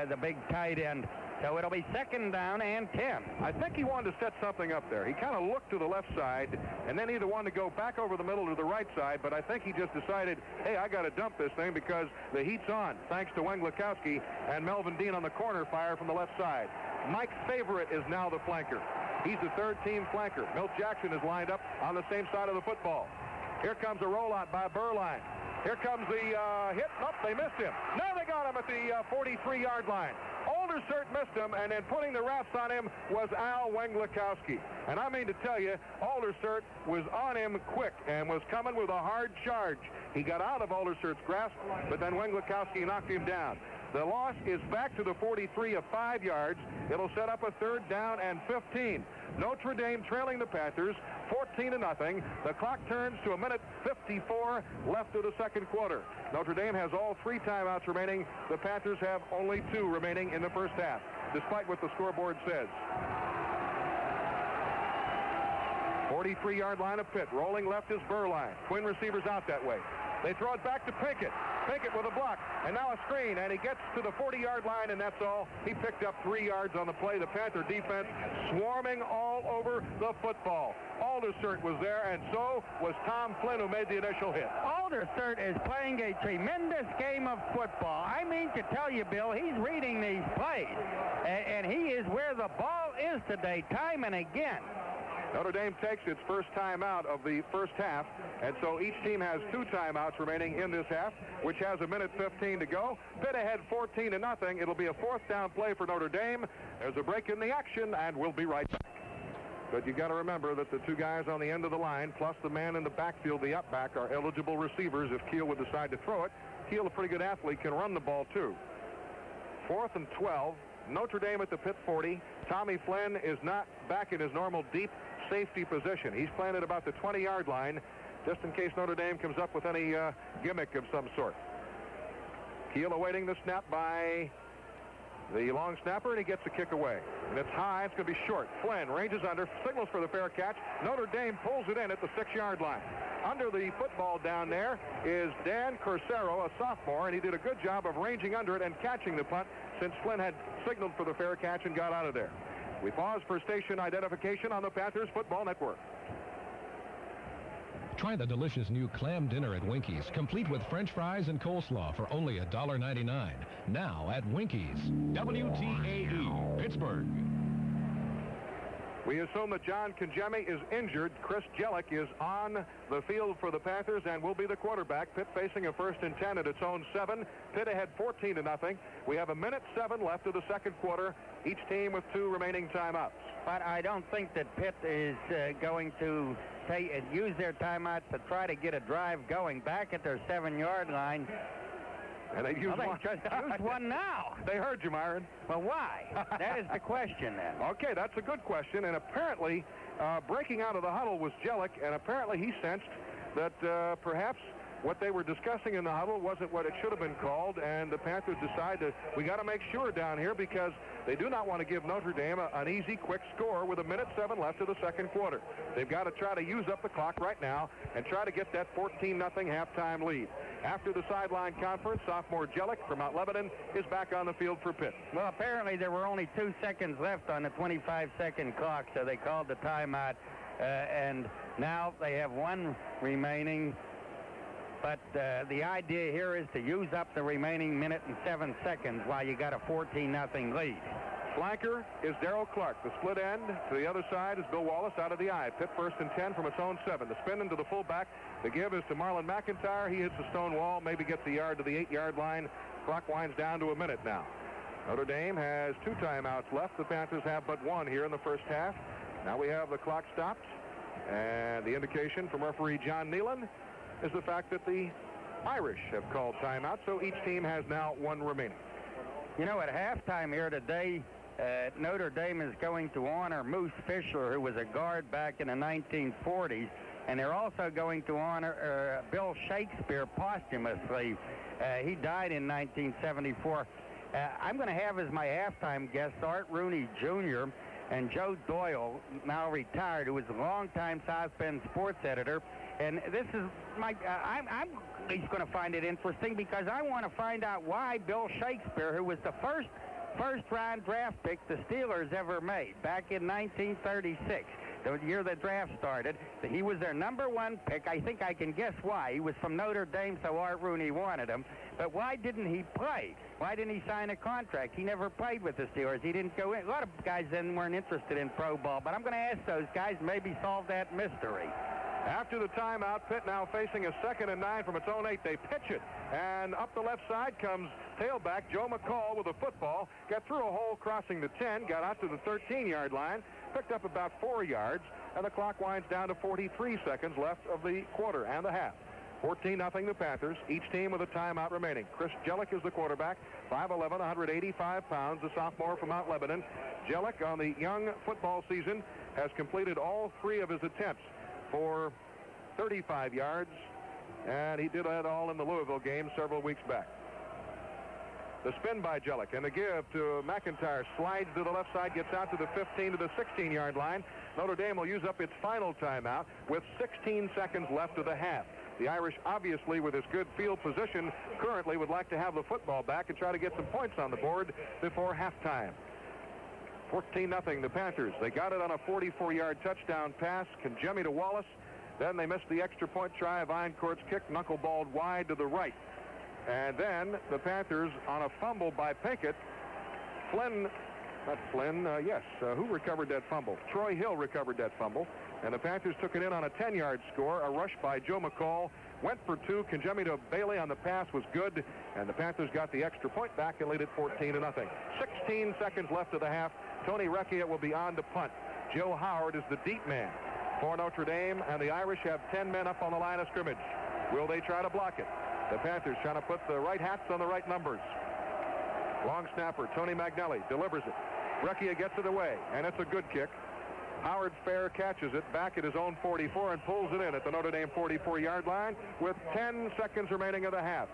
the big tight end. So it'll be 2nd down and 10. I think he wanted to set something up there. He kind of looked to the left side and then either wanted to go back over the middle to the right side, but I think he just decided, hey, I got to dump this thing because the heat's on, thanks to Wenglakowski and Melvin Dean on the corner fire from the left side. Mike Favorite is now the flanker. He's the 3rd-team flanker. Milt Jackson is lined up on the same side of the football. Here comes a rollout by Berline. Here comes the hit. Nope, they missed him. Now they got him at the 43-yard line. Aldershot missed him, and then putting the wraps on him was Al Wenglikowski. And I mean to tell you, Aldershot was on him quick and was coming with a hard charge. He got out of Aldershot's grasp, but then Wenglikowski knocked him down. The loss is back to the 43 of 5 yards. It'll set up a 3rd down and 15. Notre Dame trailing the Panthers 14-0. The clock turns to 1:54 left of the second quarter. Notre Dame has all 3 timeouts remaining. The Panthers have only 2 remaining in the first half, despite what the scoreboard says. 43-yard line of Pitt. Rolling left is Burline. Twin receivers out that way. They throw it back to Pinkett. Pinkett with a block, and now a screen, and he gets to the 40-yard line, and that's all. He picked up 3 yards on the play. The Panther defense swarming all over the football. Aldershot was there, and so was Tom Flynn, who made the initial hit. Aldershot is playing a tremendous game of football. I mean to tell you, Bill, he's reading these plays, and he is where the ball is today, time and again. Notre Dame takes its first timeout of the first half, and so each team has 2 timeouts remaining in this half, which has 1:15 to go. Pitt ahead 14-0. It'll be a 4th down play for Notre Dame. There's a break in the action, and we'll be right back. But you got to remember that the 2 guys on the end of the line, plus the man in the backfield, the up back, are eligible receivers if Keel would decide to throw it. Keel, a pretty good athlete, can run the ball too. 4th and 12. Notre Dame at the Pitt 40. Tommy Flynn is not back in his normal deep safety position. He's playing at about the 20-yard line, just in case Notre Dame comes up with any gimmick of some sort. Keel awaiting the snap by the long snapper, and he gets a kick away. And it's high. It's going to be short. Flynn ranges under, signals for the fair catch. Notre Dame pulls it in at the 6-yard line. Under the football down there is Dan Corsero, a sophomore, and he did a good job of ranging under it and catching the punt since Flynn had signaled for the fair catch and got out of there. We pause for station identification on the Panthers Football Network. Try the delicious new clam dinner at Winky's, complete with French fries and coleslaw for only $1.99. Now at Winky's. WTAE, Pittsburgh. We assume that John Kangemi is injured. Chris Jellick is on the field for the Panthers and will be the quarterback. Pitt facing a 1st and 10 at its own 7. Pitt ahead 14-0. We have 1:07 left of the second quarter. Each team with 2 remaining timeouts. But I don't think that Pitt is going to use their timeouts to try to get a drive going back at their 7-yard line. And they used one. Just used one now. They heard you, Myron. Well, why? That is the question then. Okay, that's a good question. And apparently, breaking out of the huddle was Jellick, and apparently he sensed that perhaps what they were discussing in the huddle wasn't what it should have been called, and the Panthers decided we got to make sure down here because they do not want to give Notre Dame an easy, quick score with 1:07 left of the second quarter. They've got to try to use up the clock right now and try to get that 14-0 halftime lead. After the sideline conference, sophomore Jellick from Mount Lebanon is back on the field for Pitt. Well, apparently there were only 2 seconds left on the 25-second clock, so they called the timeout, and now they have 1 remaining. But the idea here is to use up the remaining 1 and 7 seconds while you got a 14-0 lead. Flanker is Darrell Clark. The split end to the other side is Bill Wallace out of the eye. Pitt 1st and 10 from its own 7. The spin into the fullback. The give is to Marlon McIntyre. He hits the stone wall, maybe gets the yard to the 8-yard line. Clock winds down to 1 minute now. Notre Dame has 2 timeouts left. The Panthers have but 1 here in the first half. Now we have the clock stopped, and the indication from referee John Nealon is the fact that the Irish have called timeout, so each team has now 1 remaining. You know, at halftime here today, Notre Dame is going to honor Moose Fischler, who was a guard back in the 1940s, and they're also going to honor Bill Shakespeare posthumously. He died in 1974. I'm going to have as my halftime guests Art Rooney Jr. and Joe Doyle, now retired, who was a longtime South Bend sports editor. And this is my, I'm he's going to find it interesting because I want to find out why Bill Shakespeare, who was the first-round draft pick the Steelers ever made back in 1936, the year the draft started, he was their #1 pick. I think I can guess why. He was from Notre Dame, so Art Rooney wanted him. But why didn't he play? Why didn't he sign a contract? He never played with the Steelers. He didn't go in. A lot of guys then weren't interested in pro ball, but I'm going to ask those guys, maybe solve that mystery. After the timeout, Pitt now facing a 2nd and 9 from its own 8. They pitch it, and up the left side comes tailback Joe McCall with a football. Got through a hole crossing the 10, got out to the 13-yard line, picked up about 4 yards, and the clock winds down to 43 seconds left of the quarter and a half. 14-0 the Panthers, each team with a timeout remaining. Chris Jellick is the quarterback, 5'11", 185 pounds, the sophomore from Mount Lebanon. Jellick on the young football season has completed all 3 of his attempts for 35 yards, and he did that all in the Louisville game several weeks back. The spin by Jellick, and the give to McIntyre, slides to the left side, gets out to the 15 to the 16-yard line. Notre Dame will use up its final timeout with 16 seconds left of the half. The Irish, obviously, with his good field position, currently would like to have the football back and try to get some points on the board before halftime. 14-0 the Panthers. They got it on a 44-yard touchdown pass. Kangemi to Wallace. Then they missed the extra point try. Viancourt's kick knuckleballed wide to the right. And then the Panthers on a fumble by Pinkett. Who recovered that fumble? Troy Hill recovered that fumble. And the Panthers took it in on a 10-yard score. A rush by Joe McCall. Went for 2. Kangemi to Bailey on the pass was good. And the Panthers got the extra point back and lead it 14-0. 16 seconds left of the half. Tony Recchia will be on to punt. Joe Howard is the deep man for Notre Dame, and the Irish have 10 men up on the line of scrimmage. Will they try to block it? The Panthers trying to put the right hats on the right numbers. Long snapper, Tony Magnelli, delivers it. Recchia gets it away, and it's a good kick. Howard Fair catches it back at his own 44 and pulls it in at the Notre Dame 44-yard line with 10 seconds remaining of the half.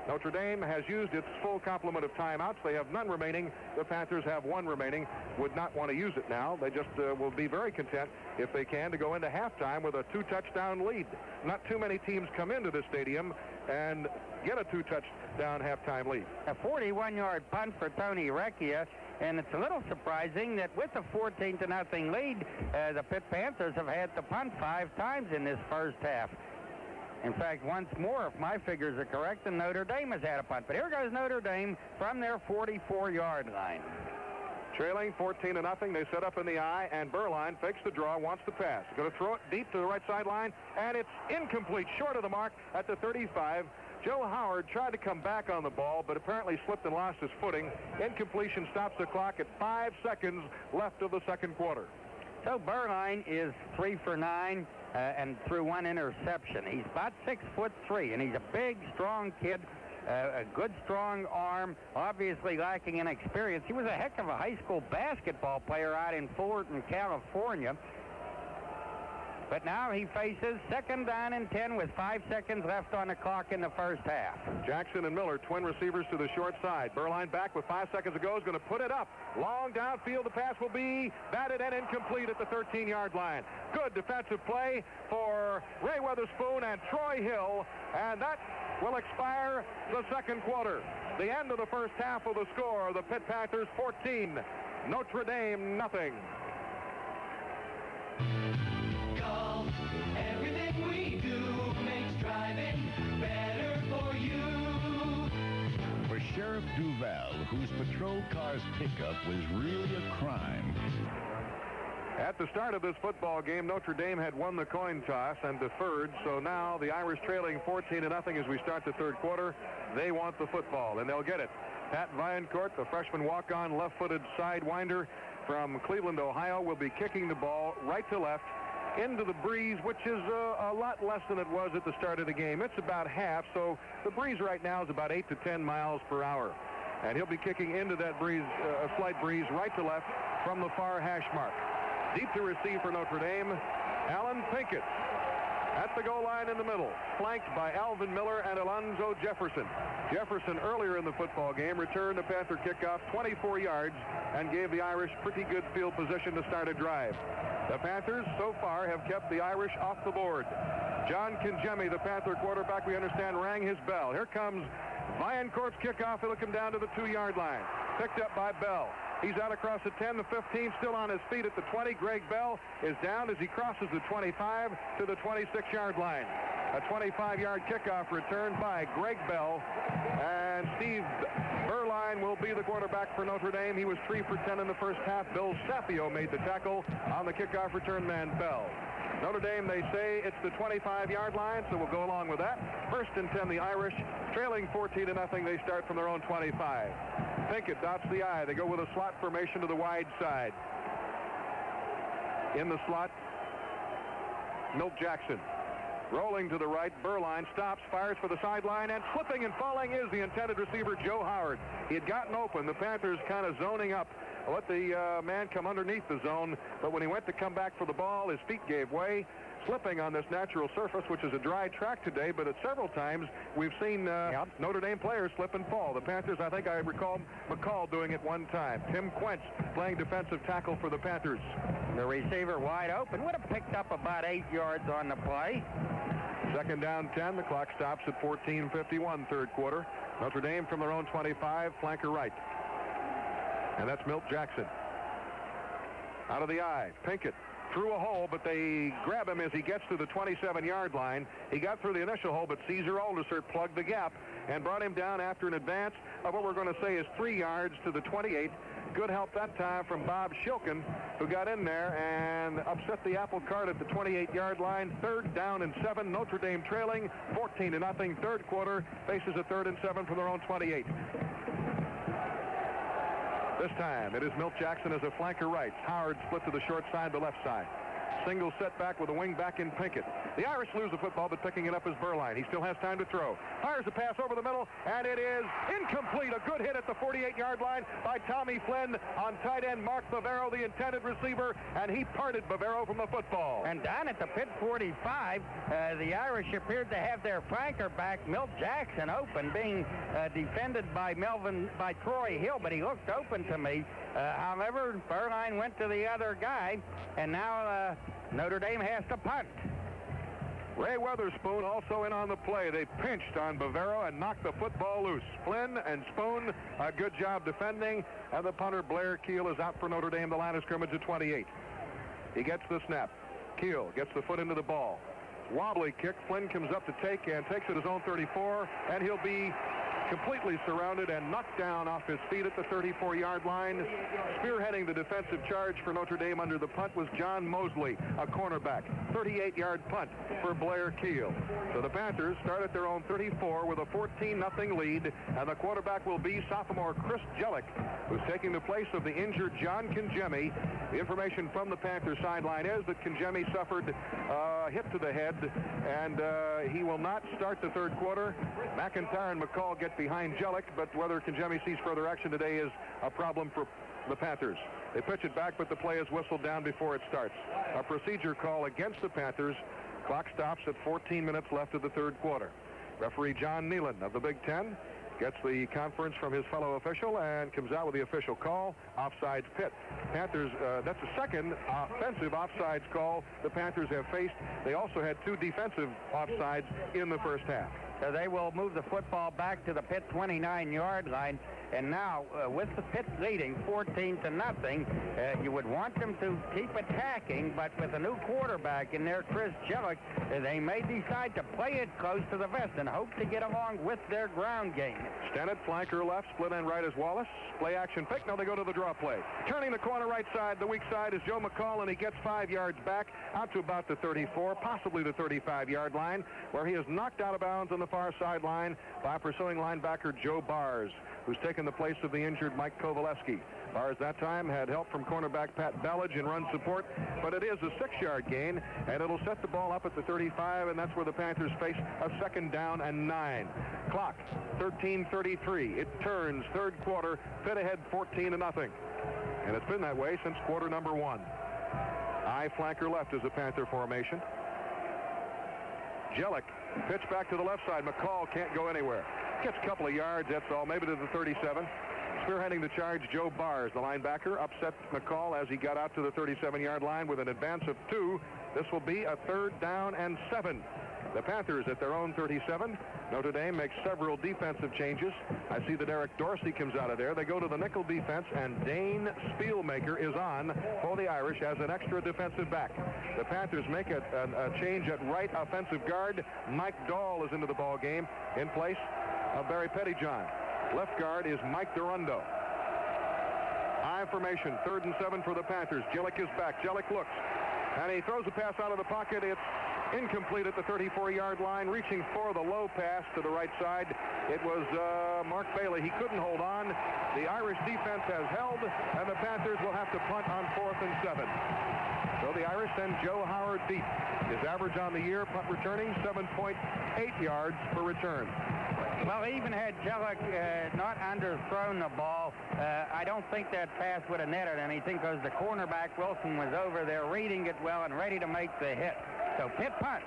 Notre Dame has used its full complement of timeouts. They have none remaining. The Panthers have 1 remaining. Would not want to use it now. They just will be very content, if they can, to go into halftime with a 2-touchdown lead. Not too many teams come into the stadium and get a 2-touchdown halftime lead. A 41-yard punt for Tony Recchia. And it's a little surprising that with the 14-0 lead, the Pitt Panthers have had to punt 5 times in this first half. In fact, once more, if my figures are correct, then Notre Dame has had a punt. But here goes Notre Dame from their 44-yard line. Trailing 14-0, they set up in the eye, and Berline fakes the draw, wants to pass. Going to throw it deep to the right sideline, and it's incomplete, short of the mark at the 35. Joe Howard tried to come back on the ball, but apparently slipped and lost his footing. Incompletion stops the clock at 5 seconds left of the second quarter. So Berline is 3 for 9 and threw 1 interception. He's about 6'3", and he's a big, strong kid, a good, strong arm, obviously lacking in experience. He was a heck of a high school basketball player out in Fullerton, California. But now he faces 2nd down and 10 with 5 seconds left on the clock in the first half. Jackson and Miller, twin receivers to the short side. Berline back with 5 seconds to go, is going to put it up. Long downfield, the pass will be batted and incomplete at the 13-yard line. Good defensive play for Ray Weatherspoon and Troy Hill, and that will expire the second quarter. The end of the first half of the score, the Pitt Panthers 14, Notre Dame nothing. Everything we do makes driving better for you. For Sheriff Duval, whose patrol car's pickup was really a crime. At the start of this football game, Notre Dame had won the coin toss and deferred, so now the Irish trailing 14-0 as we start the third quarter. They want the football, and they'll get it. Pat Viancourt, the freshman walk-on left-footed sidewinder from Cleveland, Ohio, will be kicking the ball right to left into the breeze, which is a lot less than it was at the start of the game. It's about half, so the breeze right now is about 8 to 10 miles per hour. And he'll be kicking into that breeze, a slight breeze, right to left from the far hash mark. Deep to receive for Notre Dame, Alan Pinkett. At the goal line in the middle, flanked by Alvin Miller and Alonzo Jefferson. Jefferson, earlier in the football game, returned a Panther kickoff 24 yards and gave the Irish pretty good field position to start a drive. The Panthers, so far, have kept the Irish off the board. John Kangemi, the Panther quarterback, we understand, rang his bell. Here comes Viancourt's kickoff. It'll come down to the 2-yard line. Picked up by Bell. He's out across the 10, the 15, still on his feet at the 20. Greg Bell is down as he crosses the 25 to the 26-yard line. A 25-yard kickoff return by Greg Bell. And Steve Berline will be the quarterback for Notre Dame. He was 3 for 10 in the first half. Bill Sapio made the tackle on the kickoff return man, Bell. Notre Dame, they say it's the 25-yard line, so we'll go along with that. 1st and 10, the Irish, trailing 14-0. They start from their own 25. Pinkett dots the I. They go with a slot formation to the wide side. In the slot, Milt Jackson. Rolling to the right, Berline stops, fires for the sideline, and slipping and falling is the intended receiver, Joe Howard. He had gotten open. The Panthers kind of zoning up. Let the man come underneath the zone, but when he went to come back for the ball, his feet gave way, slipping on this natural surface, which is a dry track today, but at several times we've seen Notre Dame players slip and fall. The Panthers, I think I recall McCall doing it one time. Tim Quench playing defensive tackle for the Panthers. The receiver wide open. Would have picked up about 8 yards on the play. 2nd down 10. The clock stops at 14:51, third quarter. Notre Dame from their own 25, flanker right. And that's Milt Jackson. Out of the I, Pinkett through a hole, but they grab him as he gets to the 27-yard line. He got through the initial hole, but Caesar Aldersert plugged the gap and brought him down after an advance of what we're going to say is 3 yards to the 28. Good help that time from Bob Shilkin, who got in there and upset the apple cart at the 28-yard line. 3rd down and 7. Notre Dame trailing 14-0. Third quarter faces a 3rd and 7 from their own 28. This time, it is Milt Jackson as a flanker right. Howard split to the short side, the left side. Single setback with a wing back in Pinkett. The Irish lose the football, but picking it up is Berline. He still has time to throw. Fires a pass over the middle, and it is incomplete. A good hit at the 48-yard line by Tommy Flynn on tight end Mark Bavero, the intended receiver, and he parted Bavero from the football. And down at the Pitt 45, the Irish appeared to have their flanker back, Milt Jackson, open, being defended by Troy Hill, but he looked open to me. However, Berline went to the other guy, and now Notre Dame has to punt. Ray Weatherspoon also in on the play. They pinched on Bavero and knocked the football loose. Flynn and Spoon, a good job defending, and the punter Blair Keel is out for Notre Dame. The line of scrimmage at 28. He gets the snap. Keel gets the foot into the ball. Wobbly kick. Flynn comes up to take and takes it his own 34, and he'll be completely surrounded and knocked down off his feet at the 34-yard line. Spearheading the defensive charge for Notre Dame under the punt was John Mosley, a cornerback. 38-yard punt for Blair Keel. So the Panthers start at their own 34 with a 14-0 lead, and the quarterback will be sophomore Chris Jellick, who's taking the place of the injured John Kingemi. The information from the Panthers sideline is that Kingemi suffered a hit to the head, and he will not start the third quarter. McIntyre and McCall get behind Jellick, but whether Kingemi sees further action today is a problem for the Panthers. They pitch it back, but the play is whistled down before it starts. A procedure call against the Panthers. Clock stops at 14 minutes left of the third quarter. Referee John Nealon of the Big Ten gets the conference from his fellow official and comes out with the official call. Offsides Pitt. Panthers, that's the second offensive offsides call the Panthers have faced. They also had 2 defensive offsides in the first half. So they will move the football back to the Pitt 29-yard line. And now, with the Pitt leading 14-0, you would want them to keep attacking, but with a new quarterback in there, Chris Jellick, they may decide to play it close to the vest and hope to get along with their ground game. Stennett, flanker left, split end right is Wallace. Play action pick. Now they go to the draw play. Turning the corner right side, the weak side is Joe McCall, and he gets 5 yards back out to about the 34, possibly the 35-yard line, where he is knocked out of bounds on the far sideline by pursuing linebacker Joe Bars, who's taken the place of the injured Mike Kovaleski. Bars that time had help from cornerback Pat Bellage in run support, but it is a 6-yard gain, and it'll set the ball up at the 35, and that's where the Panthers face a 2nd down and 9. Clock, 13:33. It turns, third quarter, Pitt ahead 14-0. And it's been that way since quarter number 1. I flanker left is the Panther formation. Jellick, pitch back to the left side. McCall can't go anywhere. Gets a couple of yards, that's all, maybe to the 37. Spearheading the charge, Joe Bars, the linebacker, upset McCall as he got out to the 37-yard line with an advance of 2. This will be a 3rd down and 7. The Panthers at their own 37. Notre Dame makes several defensive changes. I see that Eric Dorsey comes out of there. They go to the nickel defense, and Dane Spielmaker is on for the Irish as an extra defensive back. The Panthers make a change at right offensive guard. Mike Dahl is into the ball game in place of Barry Pettyjohn. Left guard is Mike Durundo. High formation, 3rd and 7 for the Panthers. Jelic is back. Jelic looks, and he throws a pass out of the pocket. It's incomplete at the 34-yard line, reaching for the low pass to the right side. It was Mark Bailey. He couldn't hold on. The Irish defense has held, and the Panthers will have to punt on 4th and 7. So the Irish send Joe Howard deep. His average on the year, punt returning, 7.8 yards per return. Well, even had Jelic not underthrown the ball, I don't think that pass would have netted anything because the cornerback, Wilson, was over there reading it well and ready to make the hit. So Pitt punt.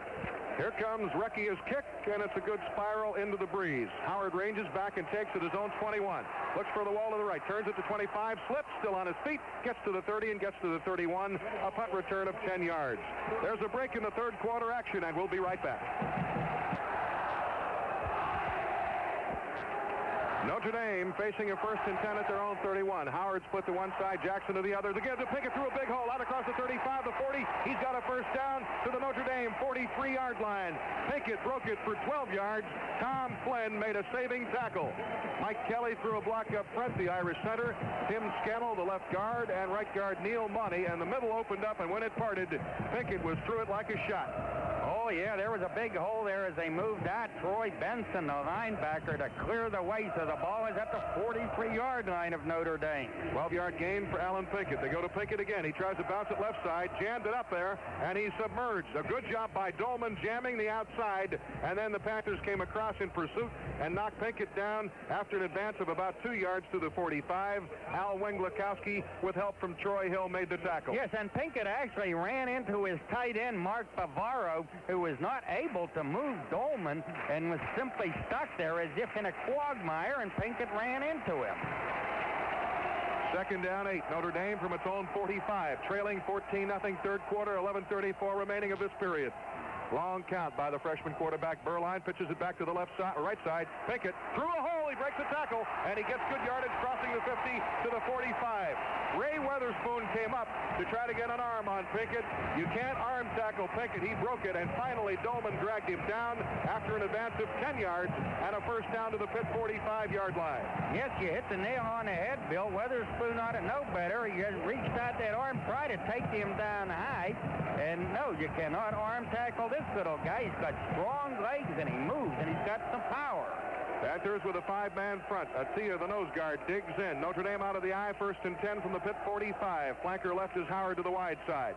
Here comes Recchia's kick, and it's a good spiral into the breeze. Howard ranges back and takes it his own 21. Looks for the wall to the right, turns it to 25, slips, still on his feet, gets to the 30 and gets to the 31. A punt return of 10 yards. There's a break in the third quarter action, and we'll be right back. Notre Dame facing a 1st and 10 at their own 31. Howard split to one side, Jackson to the other. Again, to Pickett through a big hole out across the 35, the 40. He's got a first down to the Notre Dame 43-yard line. Pickett broke it for 12 yards. Tom Flynn made a saving tackle. Mike Kelly threw a block up front, the Irish center. Tim Scannell, the left guard, and right guard Neil Money. And the middle opened up, and when it parted, Pickett was through it like a shot. Oh, yeah, there was a big hole there as they moved out. Troy Benson, the linebacker, to clear the way. So the ball is at the 43-yard line of Notre Dame. 12-yard gain for Alan Pinkett. They go to Pinkett again. He tries to bounce it left side, jammed it up there, and he's submerged. A good job by Dolman jamming the outside, and then the Panthers came across in pursuit and knocked Pinkett down after an advance of about 2 yards to the 45. Al Wenglakowski, with help from Troy Hill, made the tackle. Yes, and Pinkett actually ran into his tight end, Mark Bavaro, who was not able to move Dolman and was simply stuck there as if in a quagmire, and Pinkett ran into him. 2nd down 8. Notre Dame from its own 45, trailing 14-0 third quarter, 11:34 remaining of this period. Long count by the freshman quarterback. Berline pitches it back to the left side, right side. Pinkett through a hole. He breaks the tackle, and he gets good yardage crossing the 50 to the 45. Ray Weatherspoon came up to try to get an arm on Pinkett. You can't arm tackle Pinkett. He broke it, and finally Dolman dragged him down after an advance of 10 yards and a first down to the Pitt 45-yard line. Yes, you hit the nail on the head, Bill. Weatherspoon ought to know better. He reached out that arm, tried to take him down high, and no, you cannot arm tackle this little guy. He's got strong legs, and he moves, and he's got some power. Panthers with a 5-man front. Atia, the nose guard, digs in. Notre Dame out of the eye, 1st and 10 from the Pitt 45. Flanker left is Howard to the wide side.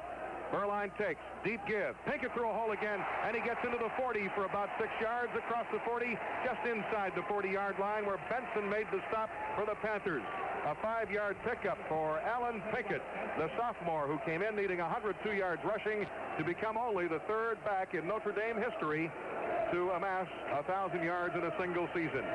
Berline takes, deep give. Pinkett through a hole again, and he gets into the 40 for about 6 yards across the 40, just inside the 40-yard line where Benson made the stop for the Panthers. A 5-yard pickup for Alan Pinkett, the sophomore who came in needing 102 yards rushing to become only the 3rd back in Notre Dame history to amass 1,000 yards in a single season.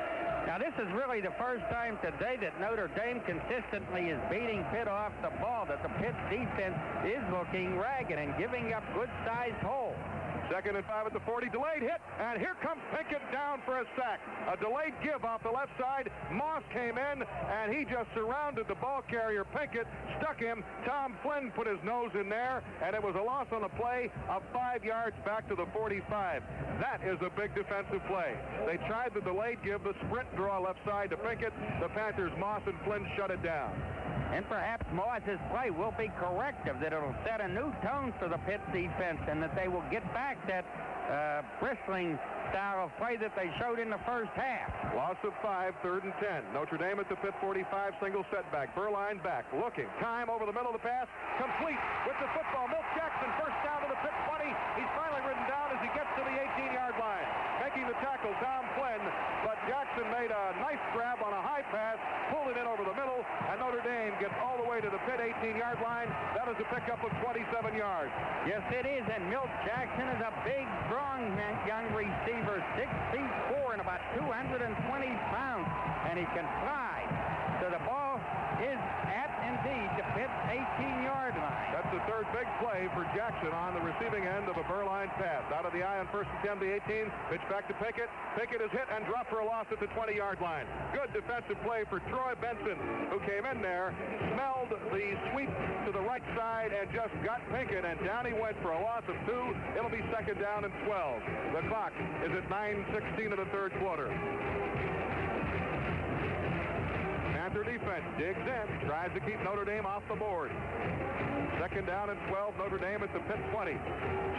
Now, this is really the first time today that Notre Dame consistently is beating Pitt off the ball, that the Pitt defense is looking ragged and giving up good-sized holes. 2nd and 5 at the 40, delayed hit, and here comes Pinkett down for a sack. A delayed give off the left side. Moss came in, and he just surrounded the ball carrier Pinkett, stuck him. Tom Flynn put his nose in there, and it was a loss on the play of 5 yards back to the 45. That is a big defensive play. They tried the delayed give, the sprint draw left side to Pinkett. The Panthers, Moss and Flynn, shut it down. And perhaps Moss's play will be corrective, that it'll set a new tone for the Pitt defense and that they will get back that bristling style of play that they showed in the first half. Loss of 5, 3rd and 10. Notre Dame at the Pitt 45, single setback. Berline back, looking. Time over the middle of the pass. Complete with the football. Milt Jackson first down to the Pitt 20. He's finally ridden down as he gets to the 18-yard line. Making the tackle, Tom Flynn. But Jackson made a nice grab on a high pass, pulled it in over the middle, and Notre Dame gets all the way to the Pitt 18-yard line. That is a pickup of 27 yards. Yes, it is, and Milt Jackson is a big, strong young receiver, 6'4" and about 220 pounds, and he can fly. So the ball is at, indeed, the Pitt 18-yard line. That's the third big play for Jackson on the receiving end of a Burline pass. Out of the eye on first and 10, the 18. Pitch back to Pickett. Pickett is hit and dropped for a loss at the 20-yard line. Good defensive play for Troy Benson, who came in there, smelled the sweep to the right side, and just got Pickett, and down he went for a loss of 2. It'll be second down and 12. The clock is at 9:16 of the third quarter. Panther defense digs in, tries to keep Notre Dame off the board. Second down and 12, Notre Dame at the Pitt 20.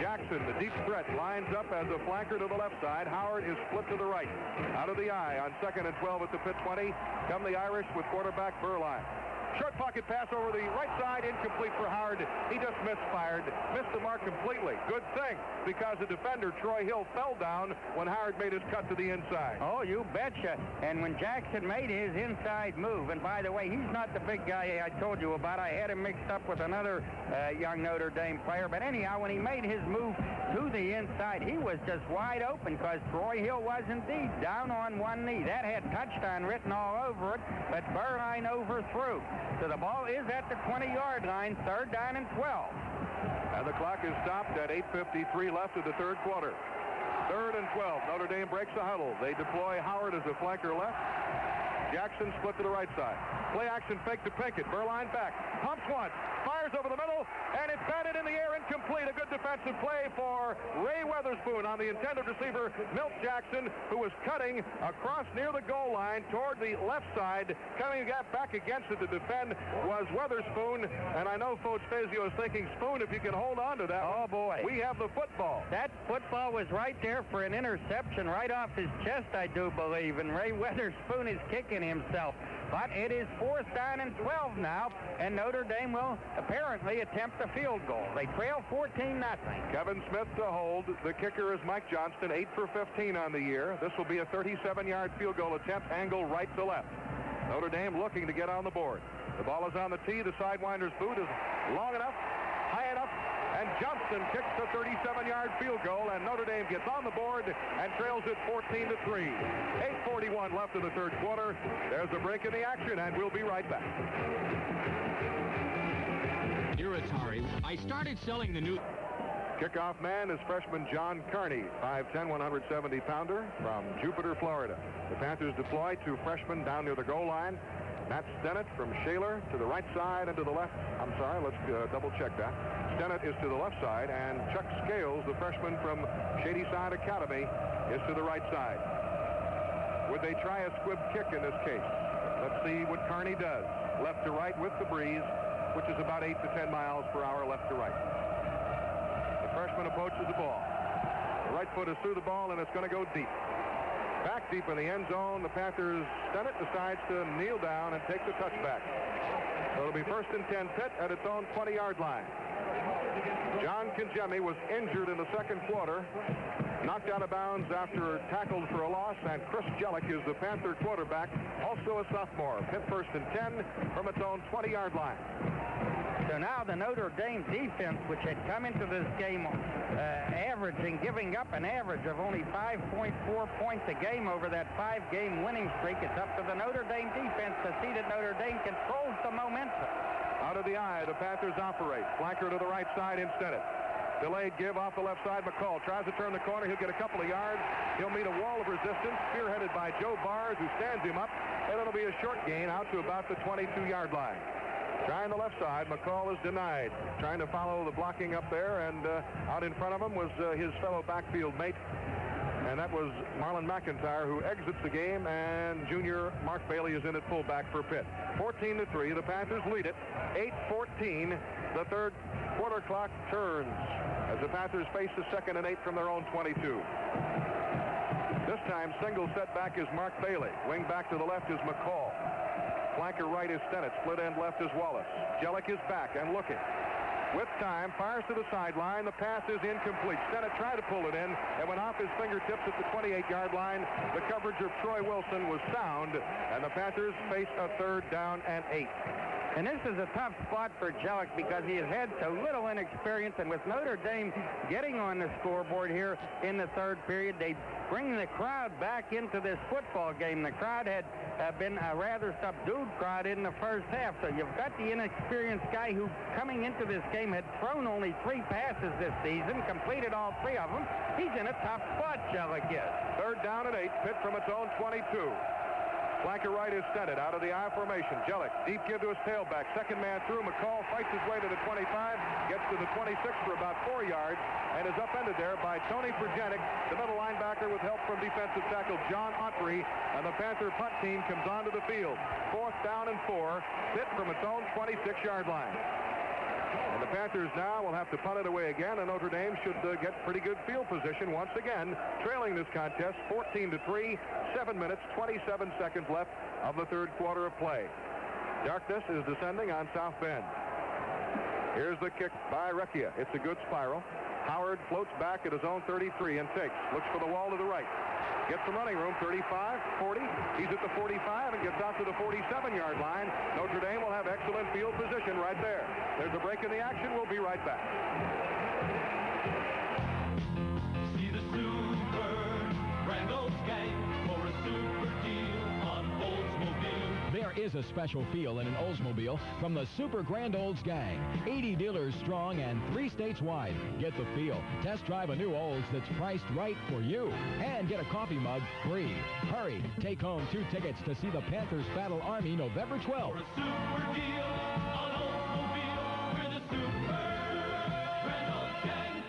Jackson, the deep threat, lines up as a flanker to the left side. Howard is split to the right. Out of the eye on second and 12 at the Pitt 20. Come the Irish with quarterback Burline. Short pocket pass over the right side, incomplete for Howard. He just misfired, missed the mark completely. Good thing, because the defender, Troy Hill, fell down when Howard made his cut to the inside. Oh, you betcha. And when Jackson made his inside move, and by the way, he's not the big guy I told you about. I had him mixed up with another young Notre Dame player. But anyhow, when he made his move to the inside, he was just wide open, because Troy Hill was indeed down on one knee. That had touchdown written all over it, but Burline overthrew. So the ball is at the 20-yard line, third down and 12. And the clock is stopped at 8:53 left of the third quarter. Third and 12. Notre Dame breaks the huddle. They deploy Howard as a flanker left. Jackson split to the right side. Play action fake to Pickett. Burline back. Pumps once. Fires over the middle. And it's batted in the air, incomplete. A good defensive play for Ray Weatherspoon on the intended receiver, Milt Jackson, who was cutting across near the goal line toward the left side. Coming back against it to defend was Weatherspoon. And I know Coach Fazio is thinking, Spoon, if you can hold on to that. Oh, boy. We have the football. That football was right there for an interception right off his chest, I do believe. And Ray Weatherspoon is kicking himself. But it is fourth down and 12 now, and Notre Dame will apparently attempt a field goal. They trail 14-0. Kevin Smith to hold. The kicker is Mike Johnston, 8 for 15 on the year. This will be a 37-yard field goal attempt, angle right to left. Notre Dame looking to get on the board. The ball is on the tee. The sidewinder's boot is long enough, high enough, and Johnston kicks the 37-yard field goal, and Notre Dame gets on the board and trails it 14-3. 8:41 left of the third quarter. There's a break in the action, and we'll be right back. Dear Atari, I started selling the new... Kickoff man is freshman John Carney, 5'10", 170-pounder from Jupiter, Florida. The Panthers deploy two freshmen down near the goal line. Matt Stennett from Shaler to the right side and to the left. I'm sorry, let's double-check that. Stennett is to the left side, and Chuck Scales, the freshman from Shady Side Academy, is to the right side. Would they try a squib kick in this case? Let's see what Carney does. Left to right with the breeze, which is about 8 to 10 miles per hour left to right. The freshman approaches the ball. The right foot is through the ball, and it's going to go deep. Back deep in the end zone, the Panthers' Stennett decides to kneel down and take the touchback. So it'll be first and 10 Pitt at its own 20-yard line. John Kingemi was injured in the second quarter, knocked out of bounds after tackled for a loss, and Chris Jellick is the Panther quarterback, also a sophomore. Pitt first and 10 from its own 20-yard line. So now the Notre Dame defense, which had come into this game giving up an average of only 5.4 points a game over that 5-game winning streak, it's up to the Notre Dame defense to see that Notre Dame controls the momentum. Out of the eye, the Panthers operate. Flanker to the right side instead of. Delayed give off the left side. McCall tries to turn the corner. He'll get a couple of yards. He'll meet a wall of resistance, spearheaded by Joe Bars, who stands him up. And it'll be a short gain out to about the 22-yard line. Trying the left side, McCall is denied. Trying to follow the blocking up there, and out in front of him was his fellow backfield mate. And that was Marlon McIntyre, who exits the game, and junior Mark Bailey is in at fullback for Pitt. 14-3, the Panthers lead it. 8:14, the third quarter clock turns as the Panthers face the second and 8 from their own 22. This time, single setback is Mark Bailey. Wing back to the left is McCall. Flanker right is Stennett. Split end left is Wallace. Jellick is back and looking. With time, fires to the sideline. The pass is incomplete. Stennett tried to pull it in and went off his fingertips at the 28-yard line. The coverage of Troy Wilson was sound, and the Panthers face a third down and 8. And this is a tough spot for Jellick because he has had so little inexperience, and with Notre Dame getting on the scoreboard here in the third period, they bring the crowd back into this football game. The crowd had been a rather subdued crowd in the first half, so you've got the inexperienced guy who, coming into this game, had thrown only 3 passes this season, completed all 3 of them. He's in a tough spot, Jellick is. Third down and 8, Pitt from its own 22. Flanker right is sent it out of the I formation. Jellick, deep give to his tailback. Second man through. McCall fights his way to the 25, gets to the 26 for about 4 yards, and is upended there by Tony Progenic, the middle linebacker, with help from defensive tackle John Otry, and the Panther punt team comes onto the field. 4th down and 4, Pitt from its own 26-yard line. And the Panthers now will have to punt it away again, and Notre Dame should get pretty good field position once again, trailing this contest 14-3, 7 minutes, 27 seconds left of the third quarter of play. Darkness is descending on South Bend. Here's the kick by Recchia. It's a good spiral. Howard floats back at his own 33 and takes. Looks for the wall to the right. Gets some running room, 35, 40. He's at the 45 and gets out to the 47-yard line. Notre Dame will have excellent field position right there. There's a break in the action. We'll be right back. See the Super Grand Gang for a super deal on Oldsmobile. There is a special feel in an Oldsmobile from the Super Grand Olds Gang. 80 dealers strong and 3 states wide. Get the feel. Test drive a new Olds that's priced right for you. And get a coffee mug free. Hurry. Take home 2 tickets to see the Panthers Battle Army November 12th. For a super deal on Oldsmobile. We're the Super Grand Olds Gang.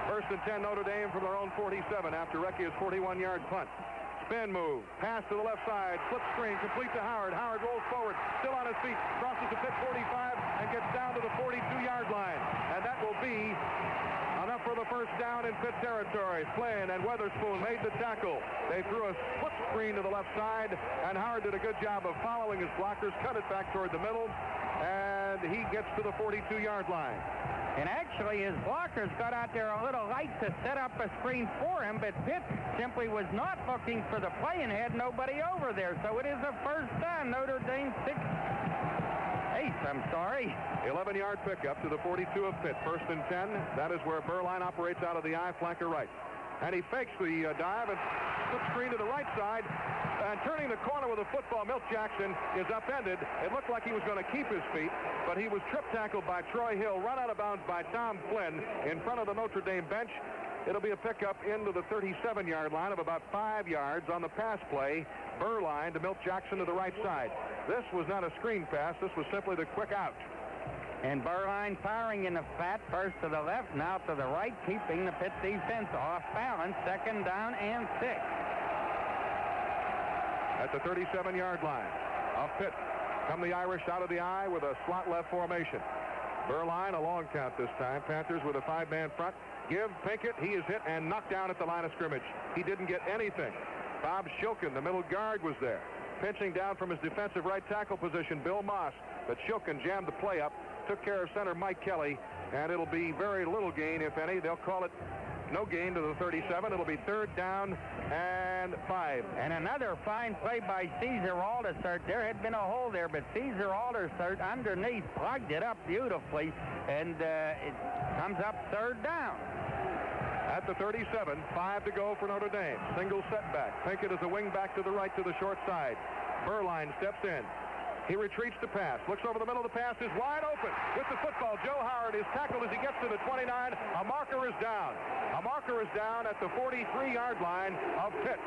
First and 10, Notre Dame from their own 47 after Recchia's 41-yard punt. Spin move, pass to the left side, flip screen, complete to Howard. Howard rolls forward, still on his feet, crosses the Pitt 45, and gets down to the 42-yard line. And that will be enough for the first down in Pitt territory. Flynn and Weatherspoon made the tackle. They threw a flip screen to the left side, and Howard did a good job of following his blockers, cut it back toward the middle, and he gets to the 42-yard line. And actually, his blockers got out there a little late to set up a screen for him, but Pitt simply was not looking for the play and had nobody over there. So it is a first down. Notre Dame 11-yard pickup to the 42 of Pitt. First and 10. That is where Burline operates out of the I, flanker right. And he fakes the dive and flip screen to the right side. And turning the corner with a football, Milt Jackson is upended. It looked like he was going to keep his feet, but he was trip tackled by Troy Hill, run out of bounds by Tom Flynn in front of the Notre Dame bench. It'll be a pickup into the 37-yard line of about 5 yards on the pass play. Burline to Milt Jackson to the right side. This was not a screen pass. This was simply the quick out. And Burline firing in the fat, first to the left, now to the right, keeping the Pitt defense off balance. Second down and 6. At the 37-yard line of Pitt come the Irish out of the I with a slot left formation. Burline, a long count this time. Panthers with a 5-man front. Give Pinkett. He is hit and knocked down at the line of scrimmage. He didn't get anything. Bob Shilkin, the middle guard, was there. Pinching down from his defensive right tackle position, Bill Moss. But Shilkin jammed the play up, took care of center Mike Kelly, and it'll be very little gain, if any. They'll call it no gain to the 37. It'll be third down and 5. And another fine play by Caesar Aldersert. There had been a hole there, but Caesar Aldersert underneath plugged it up beautifully, and it comes up third down. At the 37, 5 to go for Notre Dame. Single setback. Pinkett is a wing back to the right to the short side. Burline steps in. He retreats to pass. Looks over the middle of the pass. Is wide open. With the football, Joe Howard is tackled as he gets to the 29. A marker is down. A marker is down at the 43-yard line of Pitt.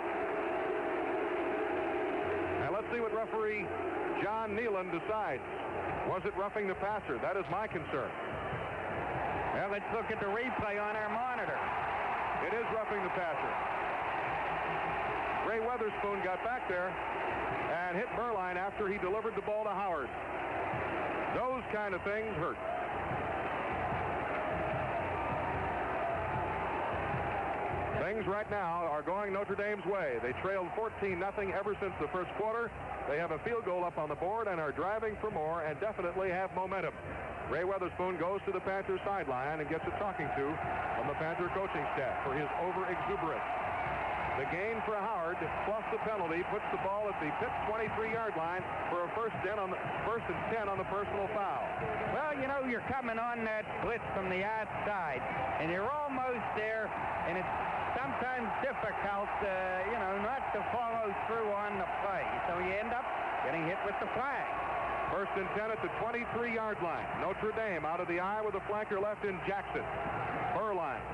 Now let's see what referee John Nealon decides. Was it roughing the passer? That is my concern. Well, let's look at the replay on our monitor. It is roughing the passer. Ray Weatherspoon got back there and hit Burline after he delivered the ball to Howard. Those kind of things hurt. Things right now are going Notre Dame's way. They trailed 14-0 ever since the first quarter. They have a field goal up on the board and are driving for more and definitely have momentum. Ray Weatherspoon goes to the Panthers sideline and gets a talking to from the Panther coaching staff for his over-exuberance. The gain for Howard plus the penalty puts the ball at the Pitt 23-yard line for a first and 10 on the personal foul. Well, you know, you're coming on that blitz from the outside, and you're almost there, and it's sometimes difficult, not to follow through on the play. So you end up getting hit with the flag. First and 10 at the 23-yard line. Notre Dame out of the eye with a flanker left in Jackson. Burline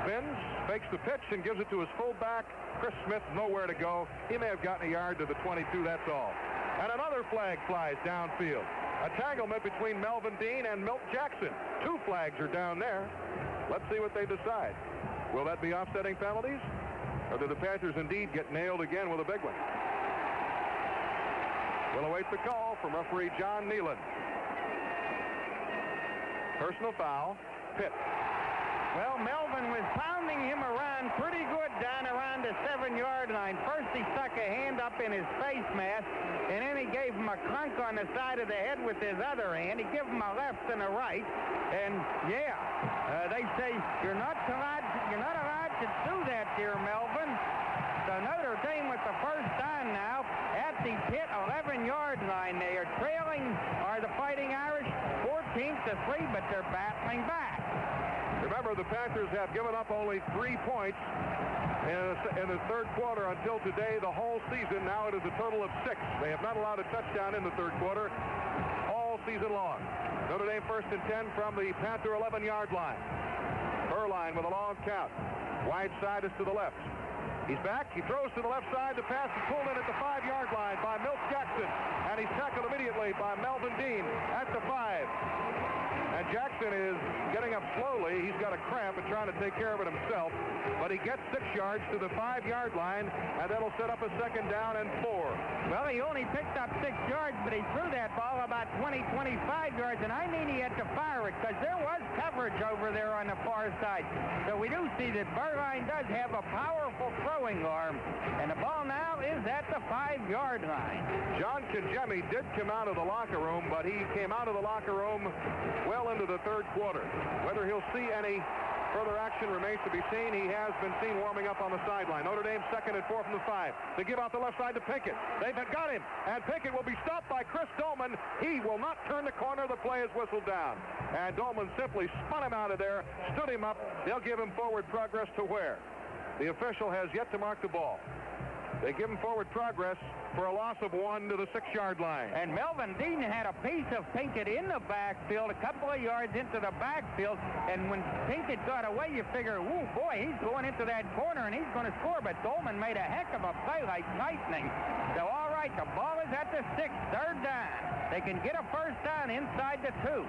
spins, fakes the pitch, and gives it to his fullback. Chris Smith, nowhere to go. He may have gotten a yard to the 22, that's all. And another flag flies downfield. A tanglement between Melvin Dean and Milt Jackson. 2 flags are down there. Let's see what they decide. Will that be offsetting penalties? Or do the Panthers indeed get nailed again with a big one? We'll await the call from referee John Nealon. Personal foul, Pitt. Well, Melvin was pounding him around pretty good down around the 7-yard line. First, he stuck a hand up in his face mask, and then he gave him a clunk on the side of the head with his other hand. He gave him a left and a right, and they say you're not allowed to do that, dear Melvin. So Notre Dame with the first down now at the Pitt 11-yard line. They are trailing the Fighting Irish 14-3, but they're battling back. Remember, the Panthers have given up only 3 points in the third quarter until today, the whole season. Now it is a total of 6. They have not allowed a touchdown in the third quarter all season long. Notre Dame first and 10 from the Panther 11-yard line. Burline with a long count. Wide side is to the left. He's back. He throws to the left side. The pass is pulled in at the 5-yard line by Milt Jackson. And he's tackled immediately by Melvin Dean at the 5. And Jackson is getting up slowly. He's got a cramp and trying to take care of it himself. But he gets 6 yards to the 5-yard line, and that'll set up a second down and 4. Well, he only picked up 6 yards, but he threw that ball about 20, 25 yards, and I mean he had to fire it because there was coverage over there on the far side. So we do see that Burline does have a powerful throwing arm, and the ball now is at the 5-yard line. John Kajemi did come out of the locker room, but he came out of the locker room well into the third quarter. Whether he'll see any further action remains to be seen. He has been seen warming up on the sideline. Notre Dame second and 4 from the 5. They give out the left side to Pinkett. They've got him, and Pinkett will be stopped by Chris Dolman. He will not turn the corner. The play is whistled down. And Dolman simply spun him out of there, stood him up. They'll give him forward progress to where? The official has yet to mark the ball. They give him forward progress for a loss of 1 to the 6-yard line. And Melvin Dean had a piece of Pinkett in the backfield, a couple of yards into the backfield. And when Pinkett got away, you figure, ooh, boy, he's going into that corner and he's going to score. But Dolman made a heck of a play like lightning. So, all right, the ball is at the 6, third down. They can get a first down inside the 2.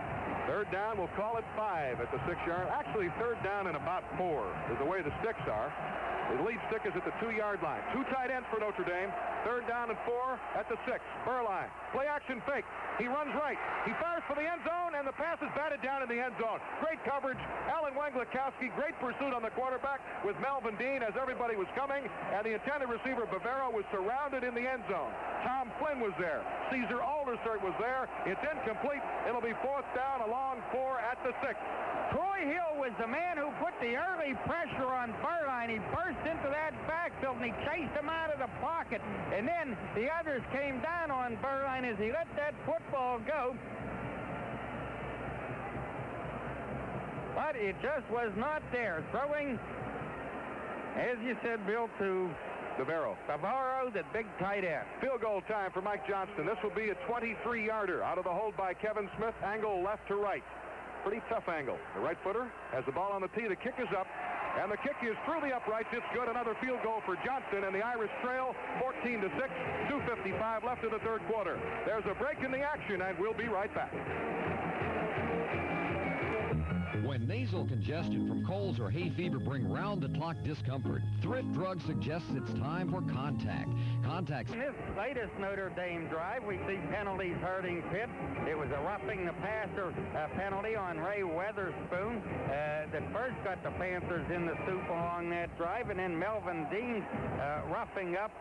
Third down, we'll call it 5 at the 6-yard. Actually, third down and about 4 is the way the sticks are. The lead stick is at the 2-yard line. 2 tight ends for Notre Dame. Third down and 4 at the 6. Burline. Play action fake. He runs right. He fires for the end zone, and the pass is batted down in the end zone. Great coverage. Alan Wenglikowski, great pursuit on the quarterback with Melvin Dean as everybody was coming, and the intended receiver, Bavaro, was surrounded in the end zone. Tom Flynn was there. Caesar Aldersert was there. It's incomplete. It'll be 4th down, a long 4 at the 6. Troy Hill was the man who put the early pressure on Burline. He burst into that backfield and he chased him out of the pocket. And then the others came down on Burline as he let that football go. But it just was not there. Throwing, as you said, Bill, to Bavaro, the big tight end. Field goal time for Mike Johnston. This will be a 23-yarder out of the hold by Kevin Smith. Angle left to right. Pretty tough angle. The right footer has the ball on the tee. The kick is up, and the kick is through the uprights. It's good. Another field goal for Johnston, and the Irish trail 14-6. 2:55 left in the third quarter. There's a break in the action, and we'll be right back. When nasal congestion from colds or hay fever bring round-the-clock discomfort, Thrift Drug suggests it's time for Contact. In this latest Notre Dame drive, we see penalties hurting Pitt. It was a roughing the passer penalty on Ray Weatherspoon that first got the Panthers in the soup along that drive, and then Melvin Dean roughing up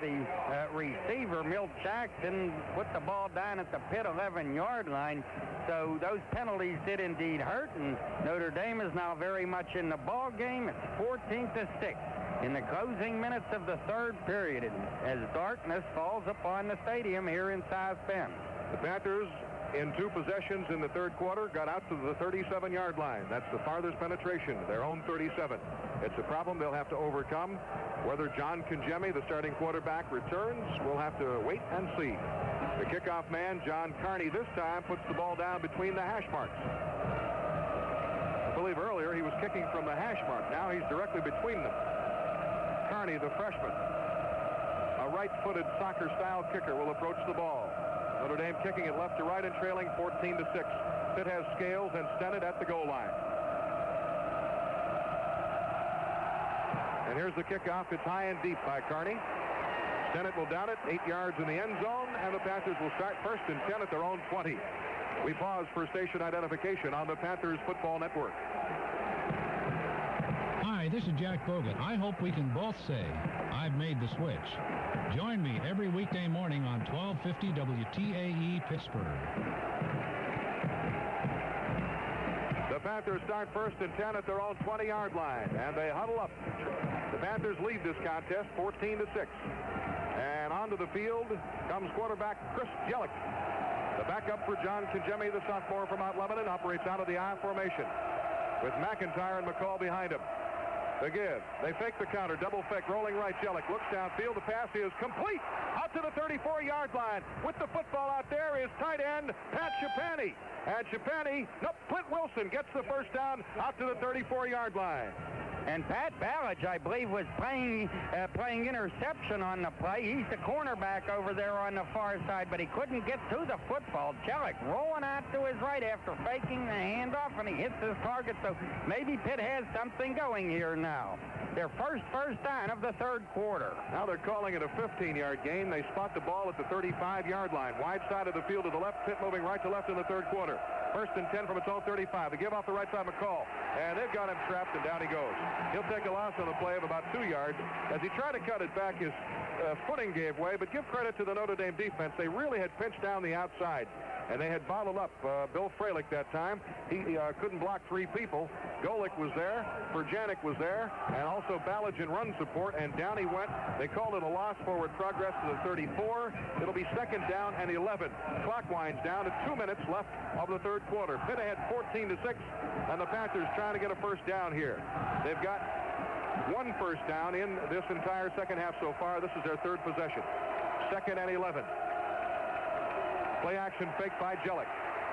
the receiver, Milt Jackson, put the ball down at the Pitt 11-yard line. So those penalties did indeed hurt. and Notre Dame is now very much in the ball game. It's 14-6 in the closing minutes of the third period as darkness falls upon the stadium here in South Bend. The Panthers, in 2 possessions in the third quarter, got out to the 37-yard line. That's the farthest penetration, their own 37. It's a problem they'll have to overcome. Whether John Kangemi, the starting quarterback, returns, we'll have to wait and see. The kickoff man, John Carney, this time puts the ball down between the hash marks. I believe earlier he was kicking from the hash mark. Now he's directly between them. Carney, the freshman, a right-footed soccer-style kicker, will approach the ball. Notre Dame kicking it left to right and trailing 14-6. Pitt has Scales and Stennett at the goal line. And here's the kickoff. It's high and deep by Carney. Stennett will down it, 8 yards in the end zone, and the Panthers will start 1st and 10 at their own 20. We pause for station identification on the Panthers Football Network. Hi, this is Jack Bogan. I hope we can both say, I've made the switch. Join me every weekday morning on 1250 WTAE Pittsburgh. The Panthers start 1st and 10 at their own 20-yard line, and they huddle up. The Panthers lead this contest 14-6. And onto the field comes quarterback Chris Jellick. The backup for John Kangemi, the sophomore from Mount Lebanon, operates out of the I formation with McIntyre and McCall behind him. The give. They fake the counter. Double fake. Rolling right. Jellick looks downfield. The pass is complete. Out to the 34-yard line. With the football out there is tight end Pat Chapani. And Chapani, Clint Wilson gets the first down out to the 34-yard line. And Pat Ballage, I believe, was playing interception on the play. He's the cornerback over there on the far side, but he couldn't get to the football. Jellick rolling out to his right after faking the handoff, and he hits his target, so maybe Pitt has something going here now. Their first down of the third quarter. Now they're calling it a 15-yard gain. They spot the ball at the 35-yard line. Wide side of the field to the left. Pitt moving right to left in the third quarter. 1st and 10 from its own 35. They give off the right side, McCall. And they've got him trapped, and down he goes. He'll take a loss on the play of about 2 yards. As he tried to cut it back, his footing gave way, but give credit to the Notre Dame defense. They really had pinched down the outside, and they had bottled up Bill Freilich that time. He couldn't block 3 people. Golick was there. Perjanik was there, and also Ballage in run support, and down he went. They called it a loss. Forward progress to the 34. It'll be 2nd down and 11. Clock winds down to 2 minutes left of the third quarter. Pitt ahead 14-6, and the Panthers trying to get a first down here. They've got 1 first down in this entire second half so far. This is their 3rd possession. 2nd and 11. Play action fake by Jellick.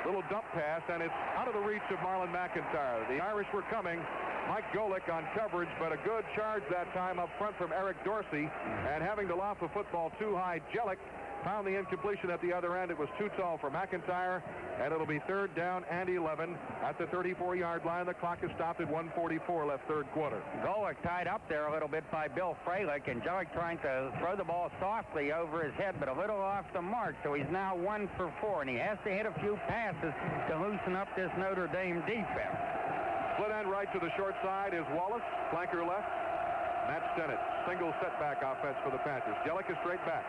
Little dump pass, and it's out of the reach of Marlon McIntyre. The Irish were coming. Mike Golick on coverage, but a good charge that time up front from Eric Dorsey. And having to loft the football too high, Jellick found the incompletion at the other end. It was too tall for McIntyre, and it'll be 3rd down and 11 at the 34-yard line. The clock is stopped at 1:44 left third quarter. Golick tied up there a little bit by Bill Freilich, and Jellick trying to throw the ball softly over his head, but a little off the mark, so he's now 1 for 4, and he has to hit a few passes to loosen up this Notre Dame defense. Split end right to the short side is Wallace. Flanker left. Matt Stennett. Single setback offense for the Panthers. Jellick is straight back.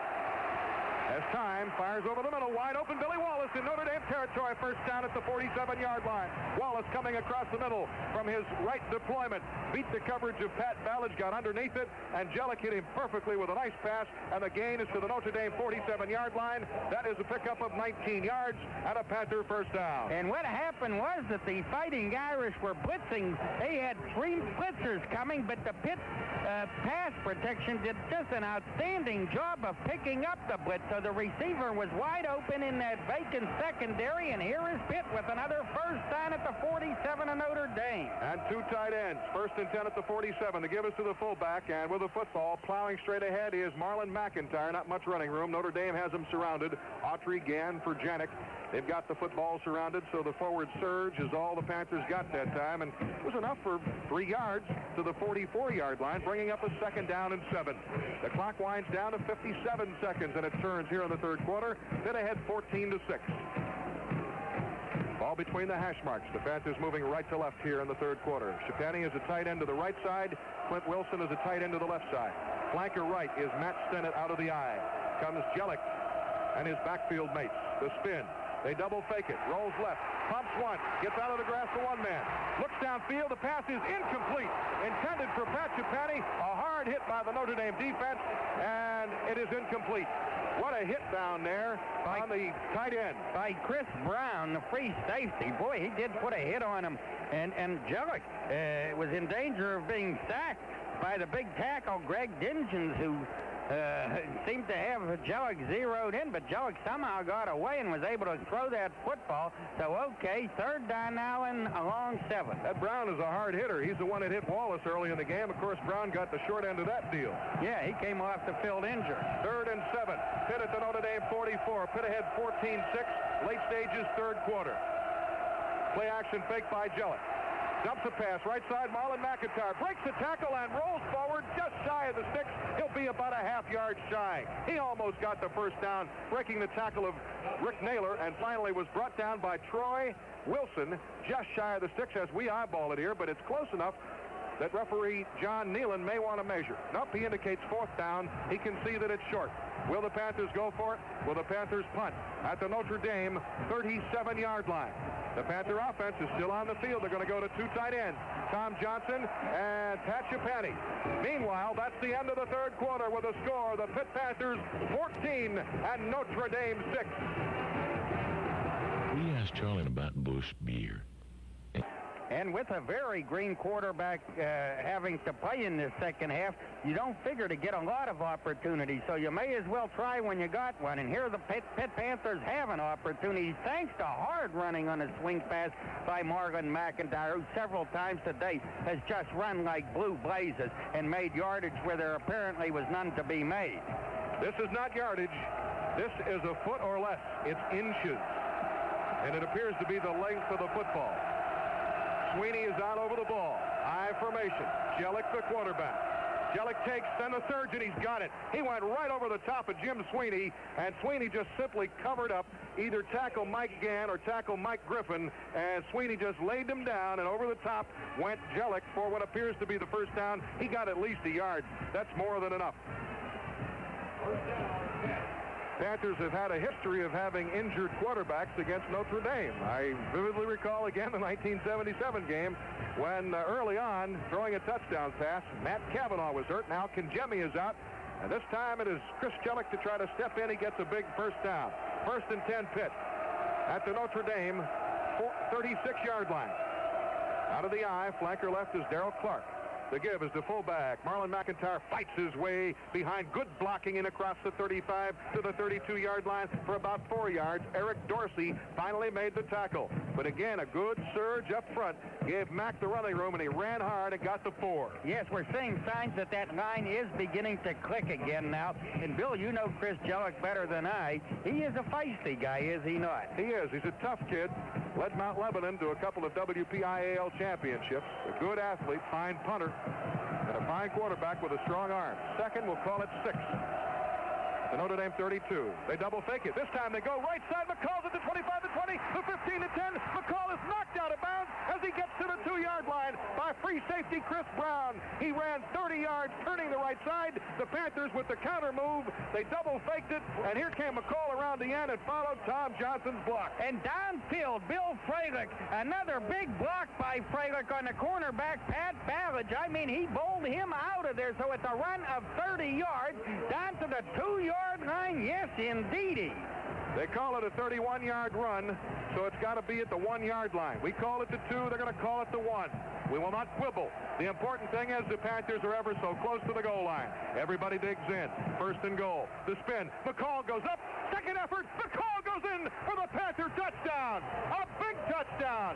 As time fires over the middle, wide open, Billy Wallace in Notre Dame territory. First down at the 47-yard line. Wallace coming across the middle from his right deployment. Beat the coverage of Pat Ballage, got underneath it, and Jellick hit him perfectly with a nice pass, and the gain is to the Notre Dame 47-yard line. That is a pickup of 19 yards and a Panther first down. And what happened was that the Fighting Irish were blitzing. They had 3 blitzers coming, but the Pitt pass protection did just an outstanding job of picking up the blitz. So the receiver was wide open in that vacant secondary, and here is Pitt with another first down at the 47 of Notre Dame. And 2 tight ends. 1st and 10 at the 47. The give is to the fullback, and with the football plowing straight ahead is Marlon McIntyre. Not much running room. Notre Dame has him surrounded. Autry, Gann, Perjanik. They've got the football surrounded, so the forward surge is all the Panthers got that time, and it was enough for 3 yards to the 44-yard line, bringing up a 2nd down and 7. The clock winds down to 57 seconds, and it turns here in the third quarter. Pitt ahead 14-6. Ball between the hash marks. The Panthers moving right to left here in the third quarter. Chapani is a tight end to the right side. Clint Wilson is a tight end to the left side. Flanker right is Matt Stennett out of the eye. Comes Jellick and his backfield mates. The spin. They double fake it. Rolls left. Pumps one. Gets out of the grass to one man. Looks downfield. The pass is incomplete. Intended for Pat Chapani. A hard hit by the Notre Dame defense, and it is incomplete. What a hit down there on the tight end. By Chris Brown, the free safety. Boy, he did put a hit on him. And Jellick was in danger of being sacked by the big tackle, Greg Dingens, who seemed to have Jellick zeroed in, but Jellick somehow got away and was able to throw that football. So, okay, third down now and along 7. That Brown is a hard hitter. He's the one that hit Wallace early in the game. Of course, Brown got the short end of that deal. Yeah, he came off the field injured. 3rd and 7. Pitt at the Notre Dame 44. Pitt ahead 14-6. Late stages, third quarter. Play action fake by Jellick. Dumps a pass, right side, Marlon McIntyre breaks the tackle and rolls forward just shy of the sticks. He'll be about a half yard shy. He almost got the first down, breaking the tackle of Rick Naylor, and finally was brought down by Troy Wilson, just shy of the sticks as we eyeball it here, but it's close enough that referee John Nealon may want to measure. Nope, he indicates 4th down. He can see that it's short. Will the Panthers go for it? Will the Panthers punt at the Notre Dame 37-yard line? The Panther offense is still on the field. They're going to go to 2 tight ends, Tom Johnson and Pat Chapani. Meanwhile, that's the end of the third quarter with a score. The Pitt Panthers 14 and Notre Dame 6. We asked Charlie about Busch Beer. And with a very green quarterback having to play in this second half, you don't figure to get a lot of opportunities. So you may as well try when you got one. And here the Pitt Panthers have an opportunity thanks to hard running on a swing pass by Marlon McIntyre, who several times today has just run like blue blazes and made yardage where there apparently was none to be made. This is not yardage. This is a foot or less. It's inches. And it appears to be the length of the football. Sweeney is out over the ball. I formation. Jellick, the quarterback. Jellick takes, then the surgeon. He's got it. He went right over the top of Jim Sweeney, and Sweeney just simply covered up either tackle Mike Gann or tackle Mike Griffin, and Sweeney just laid them down, and over the top went Jellick for what appears to be the first down. He got at least a yard. That's more than enough. Panthers have had a history of having injured quarterbacks against Notre Dame. I vividly recall again the 1977 game when early on, throwing a touchdown pass, Matt Cavanaugh was hurt. Now Kangemi is out. And this time it is Chris Jellick to try to step in. He gets a big first down. 1st and 10 Pitt at the Notre Dame 36-yard line. Out of the eye, flanker left is Darrell Clark. The give is the fullback. Marlon McIntyre fights his way behind good blocking in across the 35 to the 32-yard line for about 4 yards. Eric Dorsey finally made the tackle. But again, a good surge up front gave Mack the running room, and he ran hard and got the 4. Yes, we're seeing signs that that line is beginning to click again now. And, Bill, you know Chris Jellick better than I. He is a feisty guy, is he not? He is. He's a tough kid. Led Mount Lebanon to a couple of WPIAL championships. A good athlete, fine punter, and a fine quarterback with a strong arm. Second, we'll call it 6. The Notre Dame 32. They double fake it. This time they go right side. McCall's at the 25 to 20, the 15 to 10. McCall is knocked out of bounds as he gets to the 2-yard line by free safety Chris Brown. He ran 30 yards, turning the right side. The Panthers with the counter move. They double faked it, and here came McCall around the end and followed Tom Johnson's block. And downfield, Bill Freilich, another big block by Freilich on the cornerback, Pat Ballage. I mean, he bowled him out of there. So it's a run of 30 yards down to the 2-yard line. Yes, indeedy. They call it a 31-yard run, so it's got to be at the 1-yard line. We call it the 2. They're going to call it the 1. We will not quibble. The important thing is the Panthers are ever so close to the goal line. Everybody digs in. 1st and goal. The spin. McCall goes up. Second effort. McCall goes in for the Panther touchdown. A big touchdown.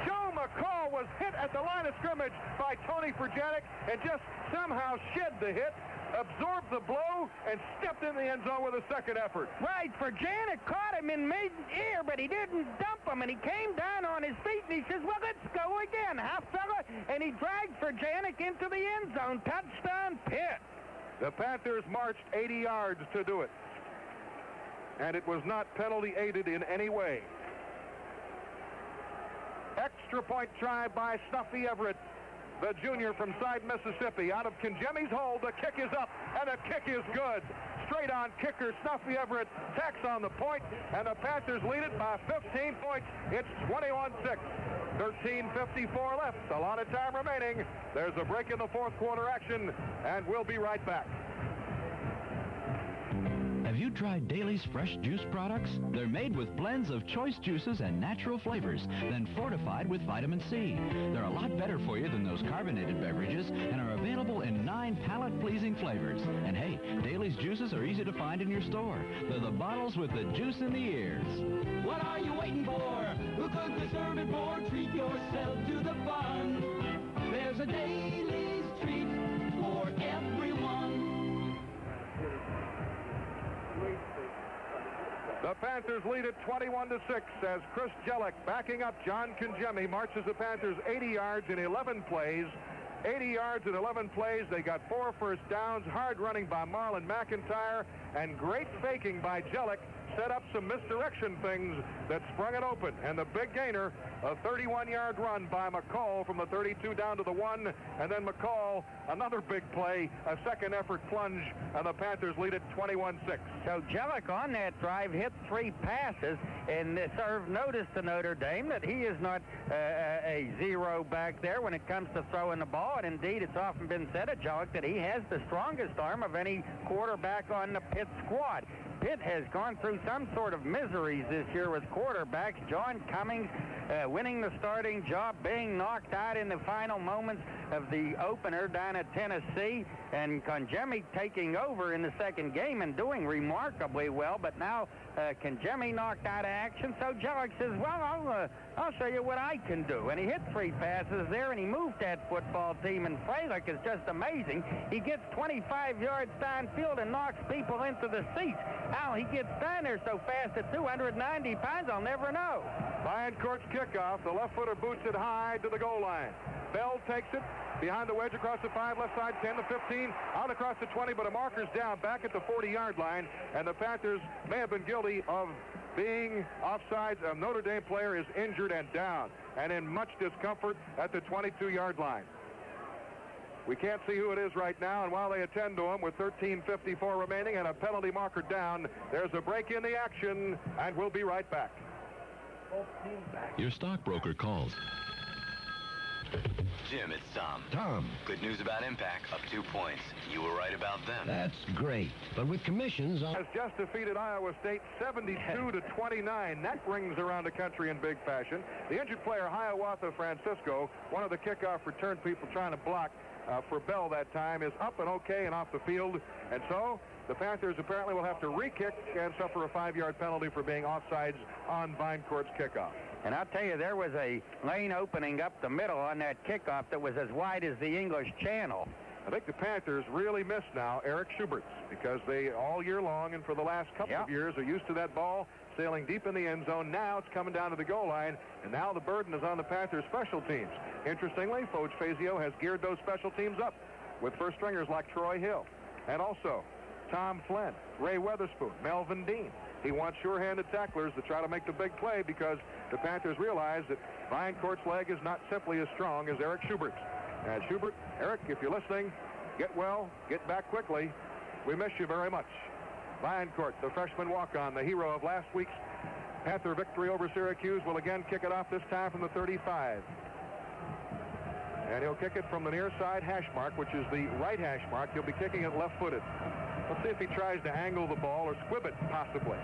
Joe McCall was hit at the line of scrimmage by Tony Furjanic and just somehow shed the hit, absorbed the blow, and stepped in the end zone with a second effort. Right, Furjanic caught him in mid-air, but he didn't dump him, and he came down on his feet, and he says, well, let's go again, huh, fella? And he dragged Furjanic into the end zone. Touchdown, Pitt. The Panthers marched 80 yards to do it, and it was not penalty-aided in any way. Extra point try by Snuffy Everett. the junior from Side, Mississippi. Out of Kinjemi's hold, the kick is up, and the kick is good. Straight on kicker Snuffy Everett tacks on the point, and the Panthers lead it by 15 points. It's 21-6. 13:54 left. A lot of time remaining. There's a break in the fourth quarter action, and we'll be right back. Have you tried Daly's fresh juice products? They're made with blends of choice juices and natural flavors, then fortified with vitamin C. They're a lot better for you than those carbonated beverages and are available in 9 palate-pleasing flavors. And hey, Daly's juices are easy to find in your store. They're the bottles with the juice in the ears. What are you waiting for? Who could the serving board? Treat yourself to the fun. There's a Daly's treat for everyone. The Panthers lead it 21-6 as Chris Jellick, backing up John Kinjemi, marches the Panthers 80 yards in 11 plays. 80 yards in 11 plays. They got 4 first downs. Hard running by Marlon McIntyre and great faking by Jellick set up some misdirection things that sprung it open. And the big gainer, a 31-yard run by McCall from the 32 down to the 1. And then McCall, another big play, a second effort plunge, and the Panthers lead it 21-6. So Jellick on that drive hit 3 passes and served notice to Notre Dame that he is not a zero back there when it comes to throwing the ball. And indeed, it's often been said of Jellick that he has the strongest arm of any quarterback on the Pitt squad. Pitt has gone through some sort of miseries this year with quarterbacks. John Cummings winning the starting job, being knocked out in the final moments of the opener down at Tennessee, and Kinjemi taking over in the second game and doing remarkably well. But now Kinjemi knocked out of action, so Jellick says, well, I'll show you what I can do. And he hit 3 passes there, and he moved that football team. And Fralick is just amazing. He gets 25 yards downfield and knocks people into the seats. How he gets down there so fast at 290 pounds, I'll never know. Biancourt's kickoff. The left-footer boots it high to the goal line. Bell takes it behind the wedge across the 5, left side 10 to 15, out across the 20, but a marker's down back at the 40-yard line, and the Panthers may have been guilty of being offside. A Notre Dame player is injured and down and in much discomfort at the 22-yard line. We can't see who it is right now, and while they attend to him with 13:54 remaining and a penalty marker down, there's a break in the action, and we'll be right back. Your stockbroker calls. Jim, it's Tom. Tom. Good news about Impact, up 2 points. You were right about them. That's great. But with commissions... Has just defeated Iowa State 72-29. That rings around the country in big fashion. The injured player, Hiawatha Francisco, one of the kickoff return people trying to block for Bell that time, is up and okay and off the field. And so the Panthers apparently will have to re-kick and suffer a 5-yard penalty for being offsides on Biancourt's kickoff. And I'll tell you, there was a lane opening up the middle on that kickoff that was as wide as the English Channel. I think the Panthers really miss now Eric Schubert's, because they all year long and for the last couple of years are used to that ball sailing deep in the end zone. Now it's coming down to the goal line, and now the burden is on the Panthers' special teams. Interestingly, Foge Fazio has geared those special teams up with first stringers like Troy Hill and also Tom Flynn, Ray Weatherspoon, Melvin Dean. He wants sure-handed tacklers to try to make the big play, because the Panthers realize that Biancourt's leg is not simply as strong as Eric Schubert's. And Schubert, Eric, if you're listening, get well, get back quickly. We miss you very much. Biancourt, the freshman walk-on, the hero of last week's Panther victory over Syracuse, will again kick it off, this time from the 35. And he'll kick it from the near side hash mark, which is the right hash mark. He'll be kicking it left-footed. Let's see if he tries to angle the ball or squib it, possibly.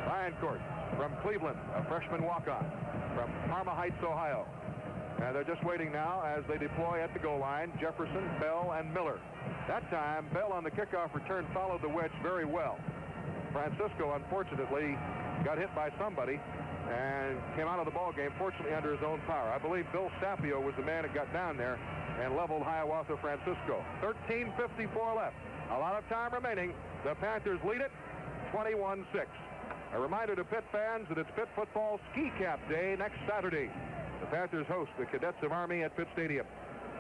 Biancourt from Cleveland, a freshman walk-on from Parma Heights, Ohio. And they're just waiting now as they deploy at the goal line, Jefferson, Bell, and Miller. That time, Bell on the kickoff return followed the wedge very well. Francisco, unfortunately, got hit by somebody and came out of the ball game, fortunately under his own power. I believe Bill Sapio was the man that got down there and leveled Hiawatha Francisco. 13:54 left. A lot of time remaining. The Panthers lead it 21-6. A reminder to Pitt fans that it's Pitt football ski cap day next Saturday. The Panthers host the Cadets of Army at Pitt Stadium.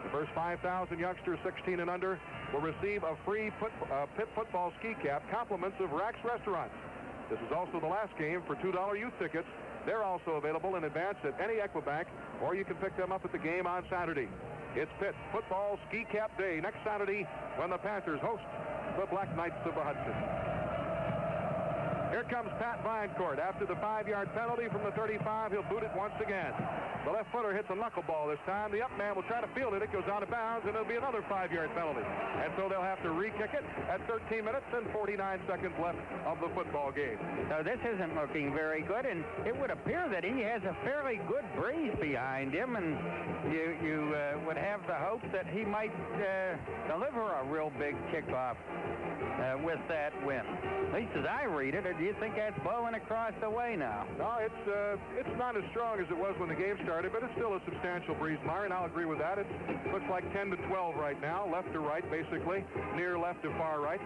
The first 5,000 youngsters 16 and under will receive a free Pitt football ski cap, compliments of Rack's Restaurants. This is also the last game for $2 youth tickets. They're also available in advance at any Equibank, or you can pick them up at the game on Saturday. It's Pitt football ski cap day next Saturday when the Panthers host the Black Knights of the Hudson. Here comes Pat Vinecourt. After the 5-yard penalty from the 35, he'll boot it once again. The left footer hits a knuckleball this time. The up man will try to field it. It goes out of bounds, and it'll be another 5-yard penalty. And so they'll have to re-kick it at 13 minutes and 49 seconds left of the football game. So this isn't looking very good, and it would appear that he has a fairly good breeze behind him, and you would have the hope that he might deliver a real big kickoff with that win. At least as I read it, or do you think that's blowing across the way now? No, it's not as strong as it was when the game started, but it's still a substantial breeze, Myron. I'll agree with that. It looks like 10 to 12 right now, left to right, basically, near left to far right.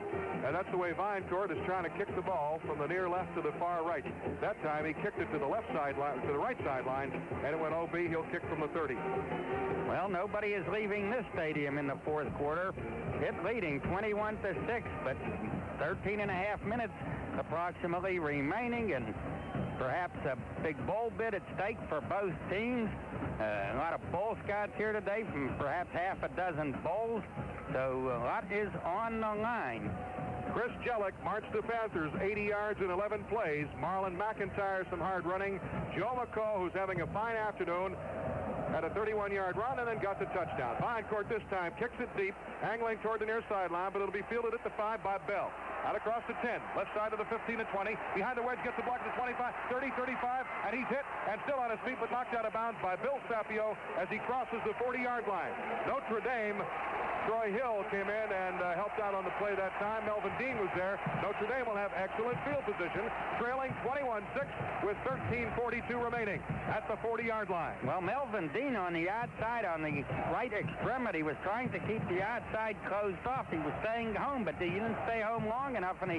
And that's the way Vinecourt is trying to kick the ball from the near left to the far right. That time he kicked it to the left sideline, to the right sideline, and it went OB. He'll kick from the 30. Well, nobody is leaving this stadium in the fourth quarter. Pitt leading 21 to 6, but 13 and a half minutes approximately remaining, and perhaps a big bowl bid at stake for both teams. A lot of bowl scouts here today from perhaps half a dozen bowls, so a lot is on the line. Chris Jellick marched the Panthers 80 yards in 11 plays. Marlon McIntyre, some hard running. Joe McCall, who's having a fine afternoon, had a 31-yard run and then got the touchdown. Vinecourt this time kicks it deep, angling toward the near sideline, but it'll be fielded at the 5 by Bell. Out across the 10, left side of the 15 and 20. Behind the wedge, gets the block to the 25, 30, 35, and he's hit and still on his feet, but knocked out of bounds by Bill Sapio as he crosses the 40-yard line. Notre Dame, Troy Hill came in and helped out on the play that time. Melvin Dean was there. Notre Dame will have excellent field position, trailing 21-6 with 13:42 remaining at the 40-yard line. Well, Melvin Dean on the outside, on the right extremity, was trying to keep the outside closed off. He was staying home, but he didn't stay home long enough, and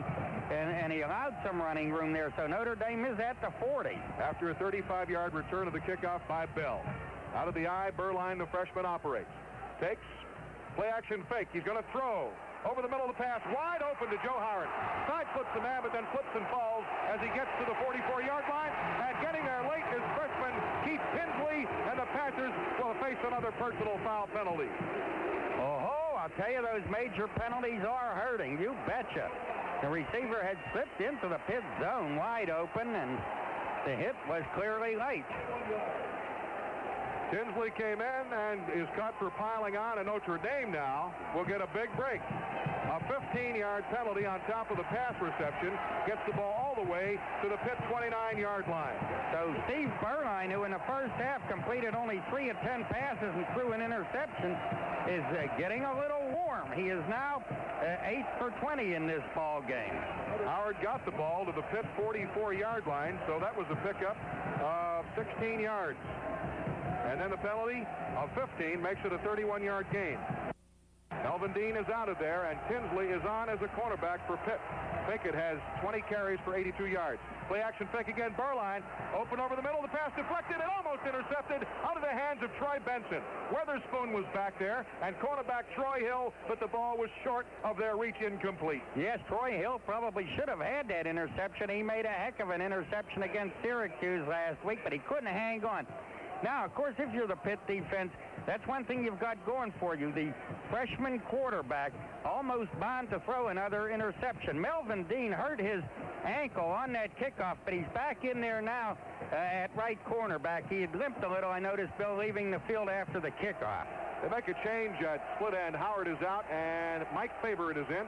he allowed some running room there. So Notre Dame is at the 40. After a 35-yard return of the kickoff by Bell. Out of the eye, Berline, the freshman, operates. Takes. Play action fake. He's going to throw. Over the middle of the pass. Wide open to Joe Howard. Side flips the man, but then flips and falls as he gets to the 44-yard line. And getting there late is freshman Keith Tinsley, and the Panthers will face another personal foul penalty. Oh, I'll tell you, those major penalties are hurting. You betcha. The receiver had slipped into the Pitt zone wide open, and the hit was clearly late. Tinsley came in and is caught for piling on, and Notre Dame now will get a big break. A 15-yard penalty on top of the pass reception gets the ball all the way to the Pitt 29-yard line. So Steve Berline, who in the first half completed only 3 of 10 passes and threw an interception, is getting a little warm. He is now 8 for 20 in this ball game. Howard got the ball to the Pitt 44-yard line, so that was a pickup of 16 yards. And then the penalty of 15 makes it a 31-yard gain. Melvin Dean is out of there, and Tinsley is on as a cornerback for Pitt. Pickett has 20 carries for 82 yards. Play action fake again. Berline open over the middle. The pass deflected and almost intercepted out of the hands of Troy Benson. Weatherspoon was back there, and cornerback Troy Hill, but the ball was short of their reach, incomplete. Yes, Troy Hill probably should have had that interception. He made a heck of an interception against Syracuse last week, but he couldn't hang on. Now, of course, if you're the Pitt defense, that's one thing you've got going for you. The freshman quarterback almost bound to throw another interception. Melvin Dean hurt his ankle on that kickoff, but he's back in there now at right cornerback. He had limped a little, I noticed, Bill, leaving the field after the kickoff. They make a change at split end. Howard is out, and Mike Favorite is in.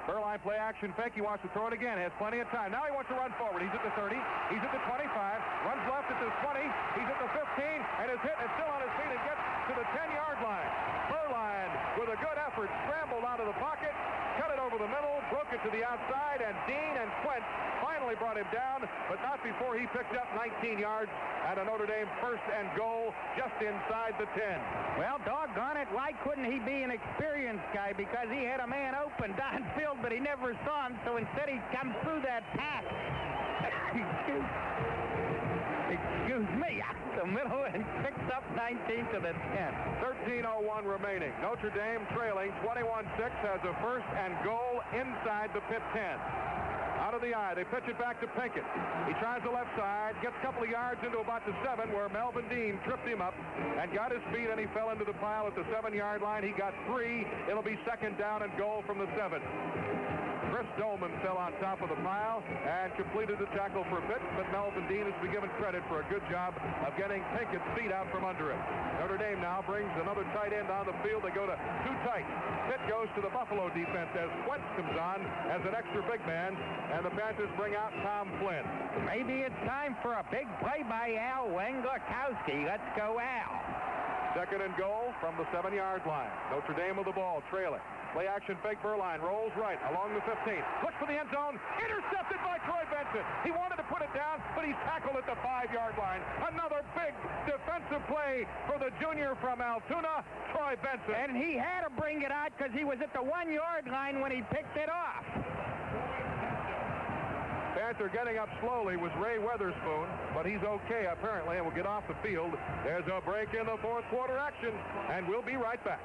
Berline play action fake. He wants to throw it again. Has plenty of time. Now he wants to run forward. He's at the 30. He's at the 25. Runs left at the 20. He's at the 15. And is hit and still on his feet and gets to the 10-yard line. Berline, with a good effort, scrambled out of the pocket, cut it over the middle, broke it to the outside, and Dean and Quent finally brought him down, but not before he picked up 19 yards and a Notre Dame first and goal just inside the 10. Well, doggone it, why couldn't he be an experienced guy? Because he had a man open downfield, but he never saw him, so instead he comes through that pass. Excuse me, out the middle, and picks up 19 to the 10. 13:01 remaining. Notre Dame trailing 21-6 has a first and goal inside the Pitt 10. Out of the eye, they pitch it back to Pinkett. He tries the left side, gets a couple of yards into about the 7, where Melvin Dean tripped him up and got his feet, and he fell into the pile at the 7-yard line. He got 3. It'll be second down and goal from the 7. Chris Dolman fell on top of the pile and completed the tackle for Pitt, but Melvin Dean has been given credit for a good job of getting Pinkett's feet out from under him. Notre Dame now brings another tight end on the field. They go to 2 tight. Pitt goes to the Buffalo defense as Wentz comes on as an extra big man, and the Panthers bring out Tom Flynn. Maybe it's time for a big play by Al Wenglikowski. Let's go, Al. Second and goal from the 7-yard line. Notre Dame with the ball, trailing. Play action fake. Burline rolls right along the 15. Looks for the end zone. Intercepted by Troy Benson. He wanted to put it down, but he's tackled at the 5-yard line. Another big defensive play for the junior from Altoona, Troy Benson. And he had to bring it out because he was at the 1-yard line when he picked it off. Panther getting up slowly was Ray Weatherspoon, but he's okay apparently and will get off the field. There's a break in the fourth quarter action, and we'll be right back.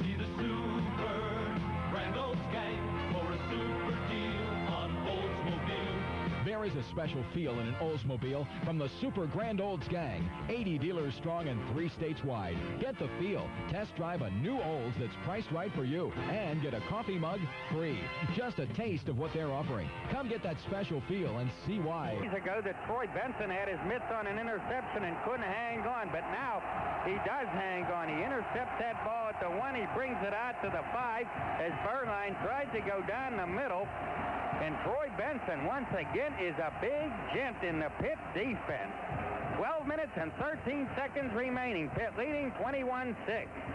See the Super Grand Olds gang for a super deal on Oldsmobile. There is a special feel in an Oldsmobile from the Super Grand Olds gang. 80 dealers strong and 3 states wide. Get the feel. Test drive a new Olds that's priced right for you and get a coffee mug free. Just a taste of what they're offering. Come get that special feel and see why. Days ago that Troy Benson had his mitts on an interception and couldn't hang on, but now he does hang on. He intercepts that ball at the 1. He brings it out to the 5 as Burline tries to go down the middle. And Troy Benson, once again, is a big gent in the Pitt defense. 12 minutes and 13 seconds remaining. Pitt leading 21-6.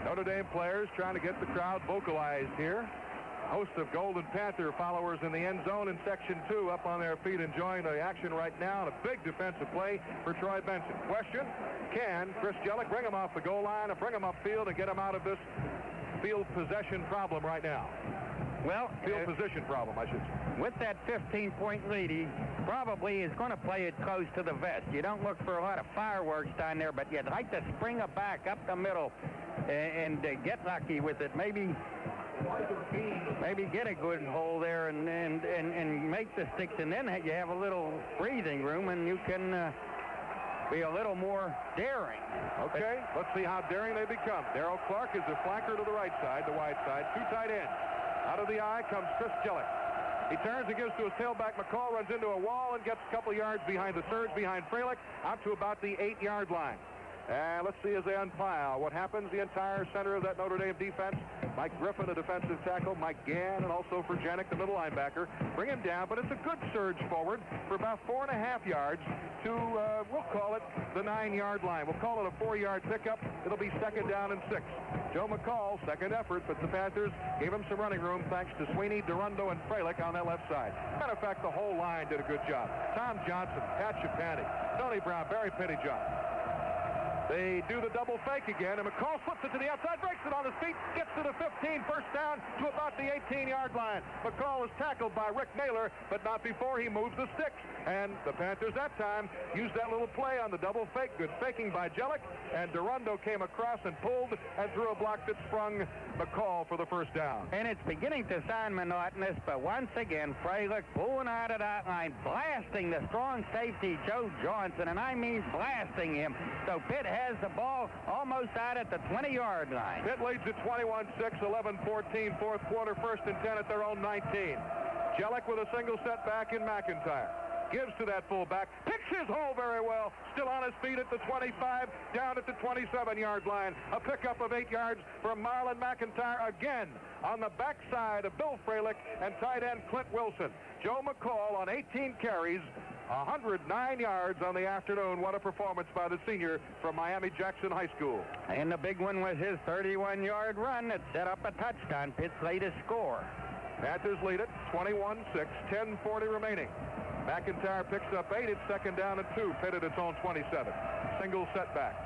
Notre Dame players trying to get the crowd vocalized here. Host of Golden Panther followers in the end zone in Section 2 up on their feet enjoying the action right now. And a big defensive play for Troy Benson. Question, can Chris Jellick bring him off the goal line and bring him upfield and get him out of this field possession problem right now? Well, field position problem, I should say. With that 15-point lead, he probably is going to play it close to the vest. You don't look for a lot of fireworks down there, but you'd like to spring it back up the middle and get lucky with it. Maybe get a good hole there and make the sticks, and then you have a little breathing room, and you can be a little more daring. Okay, let's see how daring they become. Darrell Clark is the flanker to the right side, the wide side. 2 tight ends. Out of the eye comes Chris Jellick. He turns and gives to his tailback. McCall runs into a wall and gets a couple of yards behind the surge, behind Freilich, out to about the 8-yard line. And let's see as they unpile what happens. The entire center of that Notre Dame defense, Mike Griffin, a defensive tackle, Mike Gann, and also for Janik, the middle linebacker, bring him down. But it's a good surge forward for about 4.5 yards to, we'll call it the 9-yard line. We'll call it a 4-yard pickup. It'll be second down and 6. Joe McCall, second effort, but the Panthers gave him some running room thanks to Sweeney, Durundo, and Freilich on that left side. Matter of fact, the whole line did a good job. Tom Johnson, Pat Chapani, Tony Brown, Barry Pettyjohn. They do the double fake again, and McCall flips it to the outside, breaks it on his feet, gets to the 15, first down to about the 18-yard line. McCall is tackled by Rick Naylor, but not before he moves the sticks. And the Panthers that time used that little play on the double fake. Good faking by Jellick, and Durundo came across and pulled and threw a block that sprung McCall for the first down. And it's beginning to sound monotonous, but once again, Freilich pulling out of that line, blasting the strong safety Joe Johnson, and I mean blasting him. So Pitt has the ball almost out at the 20-yard line. Pitt leads at 21-6, 11-14, fourth quarter, 1st and 10 at their own 19. Jellick with a single setback in McIntyre. Gives to that fullback, picks his hole very well, still on his feet at the 25, down at the 27-yard line. A pickup of 8 yards from Marlon McIntyre again on the backside of Bill Freilich and tight end Clint Wilson. Joe McCall on 18 carries, 109 yards on the afternoon. What a performance by the senior from Miami-Jackson High School. And the big one was his 31-yard run that set up a touchdown, Pitt's latest score. Panthers lead it 21-6, 10:40 remaining. McIntyre picks up 8. It's second down and 2. Pitt at its own 27. Single setback.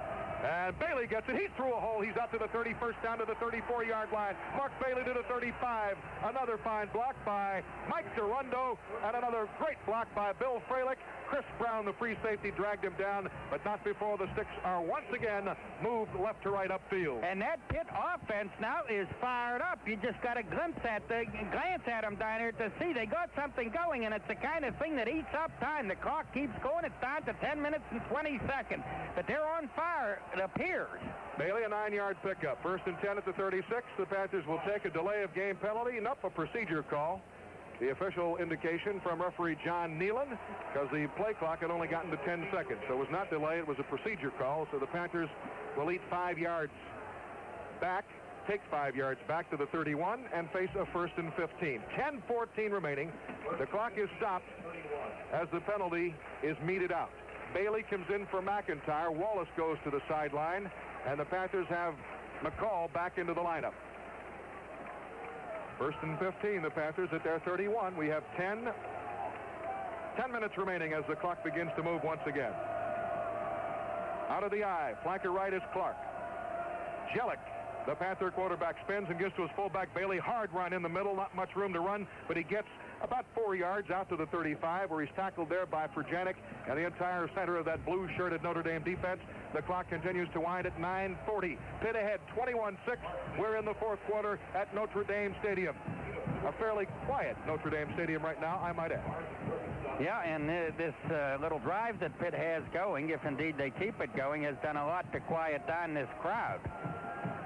And Bailey gets it. He's through a hole. He's out to the 31st, down to the 34-yard line. Mark Bailey to the 35. Another fine block by Mike Durundo. And another great block by Bill Freilich. Chris Brown, the free safety, dragged him down, but not before the sticks are once again moved left to right upfield. And that Pitt offense now is fired up. You just got a glance at them down here to see they got something going, and it's the kind of thing that eats up time. The clock keeps going. It's down to 10 minutes and 20 seconds. But they're on fire, it appears. Bailey, a 9-yard pickup. 1st and 10 at the 36. The Panthers will take a delay of game penalty, not a procedure call. The official indication from referee John Nealon, because the play clock had only gotten to 10 seconds. So it was not delay, it was a procedure call. So the Panthers will eat 5 yards back, take 5 yards back to the 31, and face a 1st and 15. 10:14 remaining. The clock is stopped as the penalty is meted out. Bailey comes in for McIntyre. Wallace goes to the sideline, and the Panthers have McCall back into the lineup. 1st and 15, the Panthers at their 31. We have 10 minutes remaining as the clock begins to move once again. Out of the eye, flanker right is Clark. Jellick, the Panther quarterback, spins and gives to his fullback Bailey. Hard run in the middle, not much room to run, but he gets about 4 yards out to the 35, where he's tackled there by Furjanic and the entire center of that blue-shirted Notre Dame defense. The clock continues to wind at 9:40. Pitt ahead 21-6. We're in the 4th quarter at Notre Dame Stadium. A fairly quiet Notre Dame Stadium right now, I might add. Yeah, and this little drive that Pitt has going, if indeed they keep it going, has done a lot to quiet down this crowd.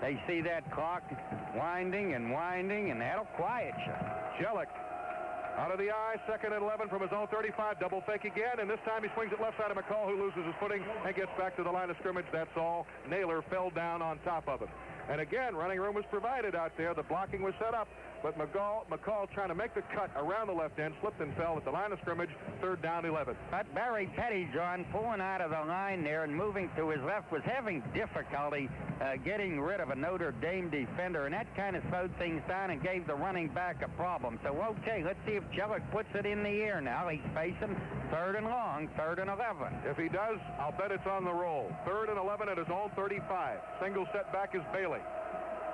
They see that clock winding, and that'll quiet you. Jellick out of the eye, 2nd and 11 from his own 35. Double fake again, and this time he swings it left side of McCall, who loses his footing and gets back to the line of scrimmage. That's all. Naylor fell down on top of him. And again, running room was provided out there. The blocking was set up, but McCall trying to make the cut around the left end, slipped and fell at the line of scrimmage. 3rd down, 11. But Barry Pettyjohn, pulling out of the line there and moving to his left, was having difficulty getting rid of a Notre Dame defender, and that kind of slowed things down and gave the running back a problem. So, okay, let's see if Jellick puts it in the air now. He's facing 3rd and long, 3rd and 11. If he does, I'll bet it's on the roll. 3rd and 11 at his own 35. Single setback is Bailey.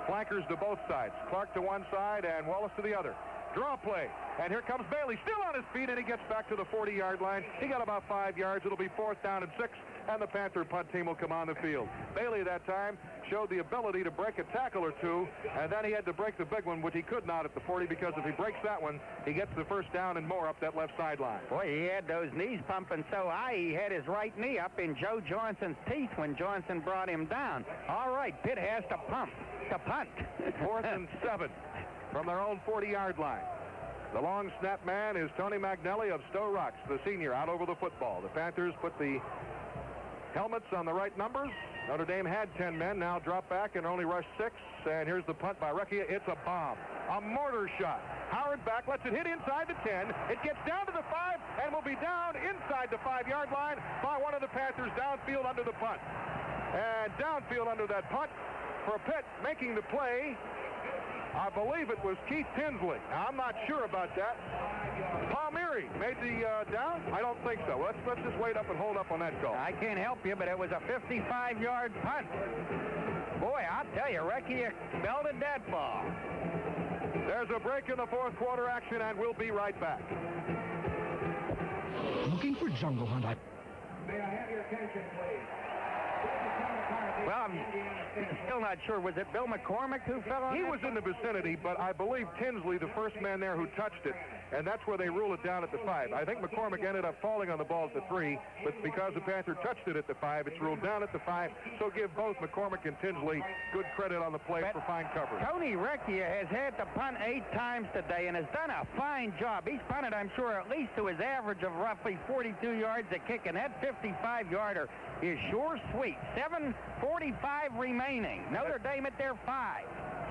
Flankers to both sides. Clark to one side and Wallace to the other. Draw play. And here comes Bailey, still on his feet, and he gets back to the 40-yard line. He got about 5 yards. It'll be 4th down and 6, and the Panther punt team will come on the field. Bailey that time showed the ability to break a tackle or two, and then he had to break the big one, which he could not at the 40, because if he breaks that one, he gets the 1st down and more up that left sideline. Boy, he had those knees pumping so high, he had his right knee up in Joe Johnson's teeth when Johnson brought him down. All right, Pitt has to punt. 4th and 7 from their own 40-yard line. The long snap man is Tony Magnelli of Stowe Rocks, the senior, out over the football. The Panthers put the helmets on the right numbers. Notre Dame had 10 men, now drop back and only rush 6. And here's the punt by Recchia. It's a bomb. A mortar shot. Howard back, lets it hit inside the 10. It gets down to the 5 and will be down inside the 5-yard line by one of the Panthers downfield under the punt. And downfield under that punt for Pitt, making the play, I believe it was Keith Tinsley. Now, I'm not sure about that. Palmieri made the down? I don't think so. Let's just wait up and hold up on that call. I can't help you, but it was a 55-yard punt. Boy, I'll tell you, Recchia belted that ball. There's a break in the 4th quarter action, and we'll be right back. Looking for Jungle Hunt. May I have your attention, please? Well, I'm still not sure. Was it Bill McCormick who fell on it? He was in the vicinity, but I believe Tinsley, the first man there who touched it, and that's where they rule it down at the 5. I think McCormick ended up falling on the ball at the 3, but because the Panther touched it at the 5, it's ruled down at the 5. So give both McCormick and Tinsley good credit on the play for fine coverage. Tony Recchia has had to punt 8 times today and has done a fine job. He's punted, I'm sure, at least to his average of roughly 42 yards a kick, and that 55-yarder is sure sweet. 7:45 remaining. Notre Dame at their 5.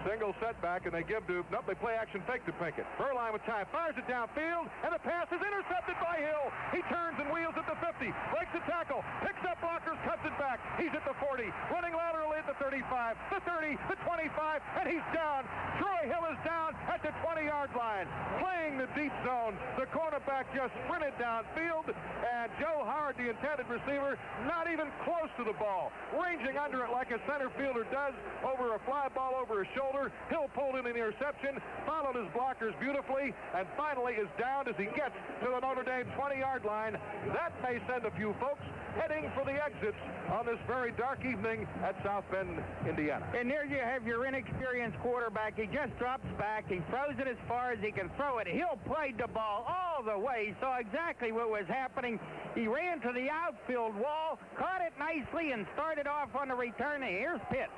Single setback, and they give to, nope, they play action fake to Pinkett. Furline with time, fires it downfield, and the pass is intercepted by Hill. He turns and wheels at the 50, breaks the tackle, picks up blockers, cuts it back. He's at the 40, running laterally at the 35, the 30, the 25, and he's down. Troy Hill is down at the 20. 20-yard line, playing the deep zone. The cornerback just sprinted downfield, and Joe Howard, the intended receiver, not even close to the ball, ranging under it like a center fielder does over a fly ball over his shoulder. Hill pulled in the interception, followed his blockers beautifully, and finally is down as he gets to the Notre Dame 20-yard line. That may send a few folks heading for the exits on this very dark evening at South Bend, Indiana. And there you have your inexperienced quarterback. He just drops back. He throws it as far as he can throw it. Hill played the ball all the way, saw exactly what was happening. He ran to the outfield wall, caught it nicely, and started off on the return. Here's Pitt.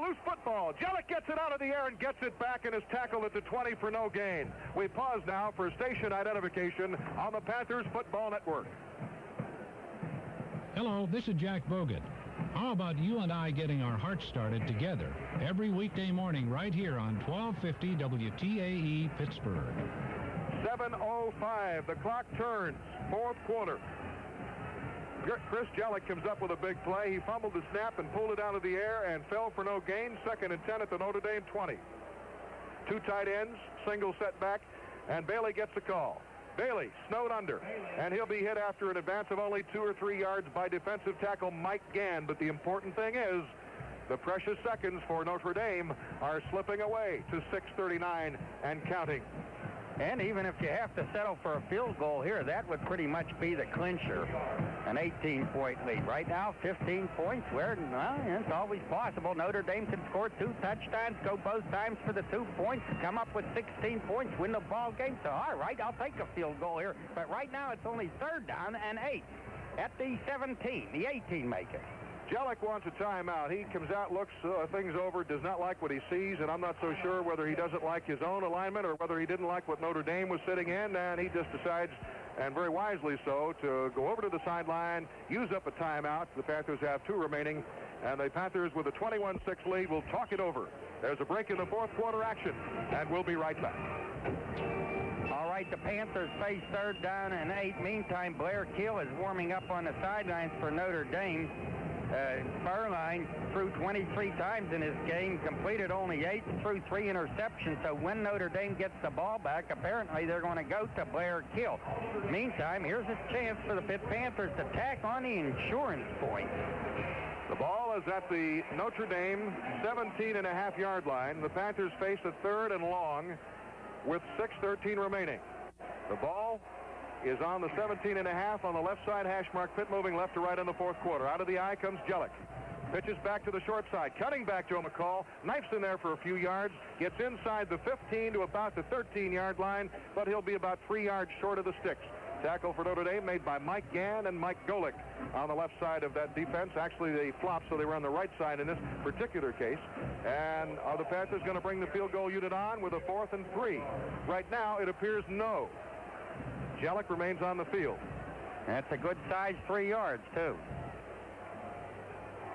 Loose football. Jellick gets it out of the air and gets it back and is tackled at the 20 for no gain. We pause now for station identification on the Panthers Football Network. Hello, this is Jack Bogut. How about you and I getting our hearts started together every weekday morning right here on 1250 WTAE Pittsburgh. 7:05. The clock turns. Fourth quarter. Chris Jellick comes up with a big play. He fumbled the snap and pulled it out of the air and fell for no gain. 2nd and 10 at the Notre Dame 20. Two tight ends, single setback, and Bailey gets the call. Bailey snowed under, and he'll be hit after an advance of only 2 or 3 yards by defensive tackle Mike Gann. But the important thing is the precious seconds for Notre Dame are slipping away to 6:39 and counting. And even if you have to settle for a field goal here, that would pretty much be the clincher. An 18-point lead. Right now, 15 points. Well, it's always possible. Notre Dame can score 2 touchdowns, go both times for the 2 points, come up with 16 points, win the ball game. So, all right, I'll take a field goal here. But right now, it's only 3rd down and 8 at the 17. The 18 make it. Jellick wants a timeout. He comes out, looks things over, does not like what he sees, and I'm not so sure whether he doesn't like his own alignment or whether he didn't like what Notre Dame was sitting in, and he just decides, and very wisely so, to go over to the sideline, use up a timeout. The Panthers have 2 remaining, and the Panthers with a 21-6 lead will talk it over. There's a break in the fourth quarter action, and we'll be right back. All right, the Panthers face 3rd down and 8. Meantime, Blair Kill is warming up on the sidelines for Notre Dame. Spurline threw 23 times in his game, completed only 8, threw 3 interceptions. So when Notre Dame gets the ball back, apparently they're going to go to Blair Kill. Meantime, here's a chance for the Pitt Panthers to tack on the insurance point. The ball is at the Notre Dame 17.5-yard line. The Panthers face a 3rd and long with 6:13 remaining. The ball is on the 17.5 on the left side hash mark. Pitt moving left to right in the fourth quarter. Out of the eye comes Jellick. Pitches back to the short side. Cutting back Joe McCall. Knifes in there for a few yards. Gets inside the 15 to about the 13-yard line, but he'll be about 3 yards short of the sticks. Tackle for Notre Dame made by Mike Gann and Mike Golick on the left side of that defense. Actually, they flopped, so they were on the right side in this particular case. And are the Panthers going to bring the field goal unit on with a 4th and 3? Right now, it appears no. Jellick remains on the field. That's a good size 3 yards, too.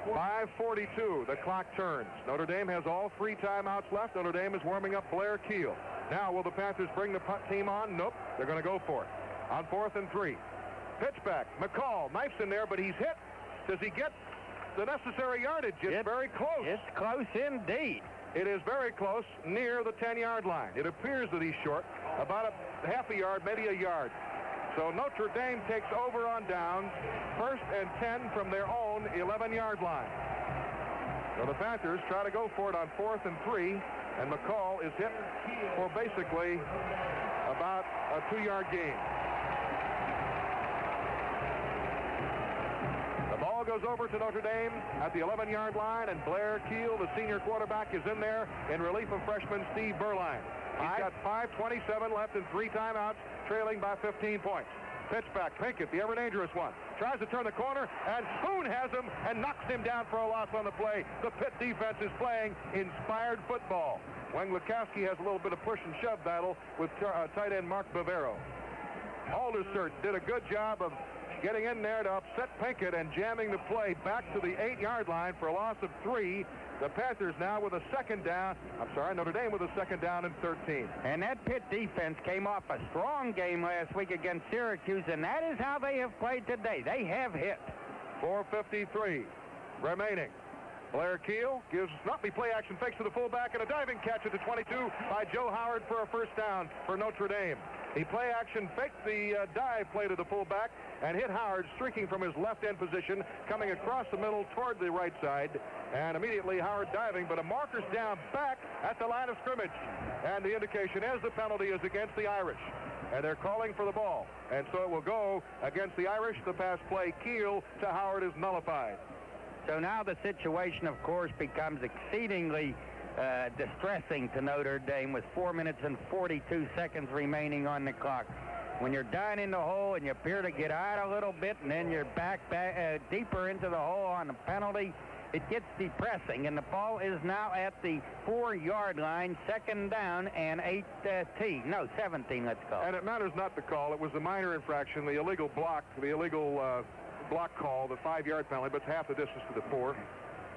5:42. The clock turns. Notre Dame has all 3 timeouts left. Notre Dame is warming up Blair Kiel. Now, will the Panthers bring the punt team on? Nope. They're going to go for it. On 4th and 3. Pitch back. McCall knifes in there, but he's hit. Does he get the necessary yardage? It's very close. It's close indeed. It is very close, near the 10-yard line. It appears that he's short, about a half a yard, maybe a yard. So Notre Dame takes over on downs, 1st and 10 from their own 11-yard line. So the Panthers try to go for it on 4th and 3, and McCall is hit for basically about a 2-yard gain. The ball goes over to Notre Dame at the 11-yard line, and Blair Kiel, the senior quarterback, is in there in relief of freshman Steve Berline. He's got 5:27 left and 3 timeouts, trailing by 15 points. Pitch back, Pinkett, the ever-dangerous one, tries to turn the corner, and Spoon has him and knocks him down for a loss on the play. The Pitt defense is playing inspired football. Wang Lukowski has a little bit of push and shove battle with tight end Mark Bavero. Alderstert did a good job of getting in there to upset Pinkett and jamming the play back to the 8-yard line for a loss of 3. The Panthers now with a 2nd down. Notre Dame with a 2nd down and 13. And that Pitt defense came off a strong game last week against Syracuse, and that is how they have played today. They have hit. 4:53 remaining. Blair Keel gives Nutley play action fakes to the fullback and a diving catch at the 22 by Joe Howard for a first down for Notre Dame. He play action faked the dive play to the fullback and hit Howard streaking from his left end position, coming across the middle toward the right side. And immediately Howard diving, but a marker's down back at the line of scrimmage. And the indication is the penalty is against the Irish. And they're calling for the ball. And so it will go against the Irish. The pass play Keel to Howard is nullified. So now the situation, of course, becomes exceedingly distressing to Notre Dame with 4 minutes and 42 seconds remaining on the clock. When you're down in the hole and you appear to get out a little bit and then you're back deeper into the hole on the penalty, it gets depressing, and the ball is now at the 4-yard line, second down and 17, let's go. And it matters not the call. It was the minor infraction, the illegal block, block call, the 5-yard penalty, but it's half the distance to the 4.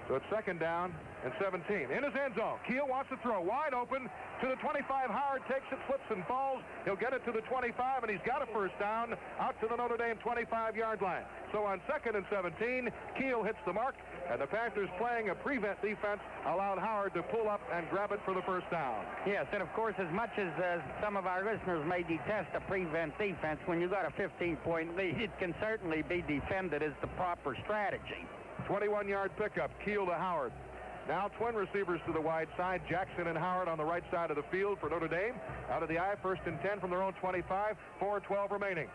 So it's second down and 17. In his end zone, Keel wants to throw wide open to the 25. Howard takes it, slips and falls. He'll get it to the 25, and he's got a first down out to the Notre Dame 25-yard line. So on second and 17, Keel hits the mark, and the Panthers, playing a prevent defense, allowed Howard to pull up and grab it for the first down. Yes, and of course, as much as some of our listeners may detest a prevent defense, when you got a 15-point lead, it can certainly be defended as the proper strategy. 21-yard pickup, Keel to Howard. Now twin receivers to the wide side, Jackson and Howard on the right side of the field for Notre Dame. Out of the eye, first and 10 from their own 25, 4:12 remaining.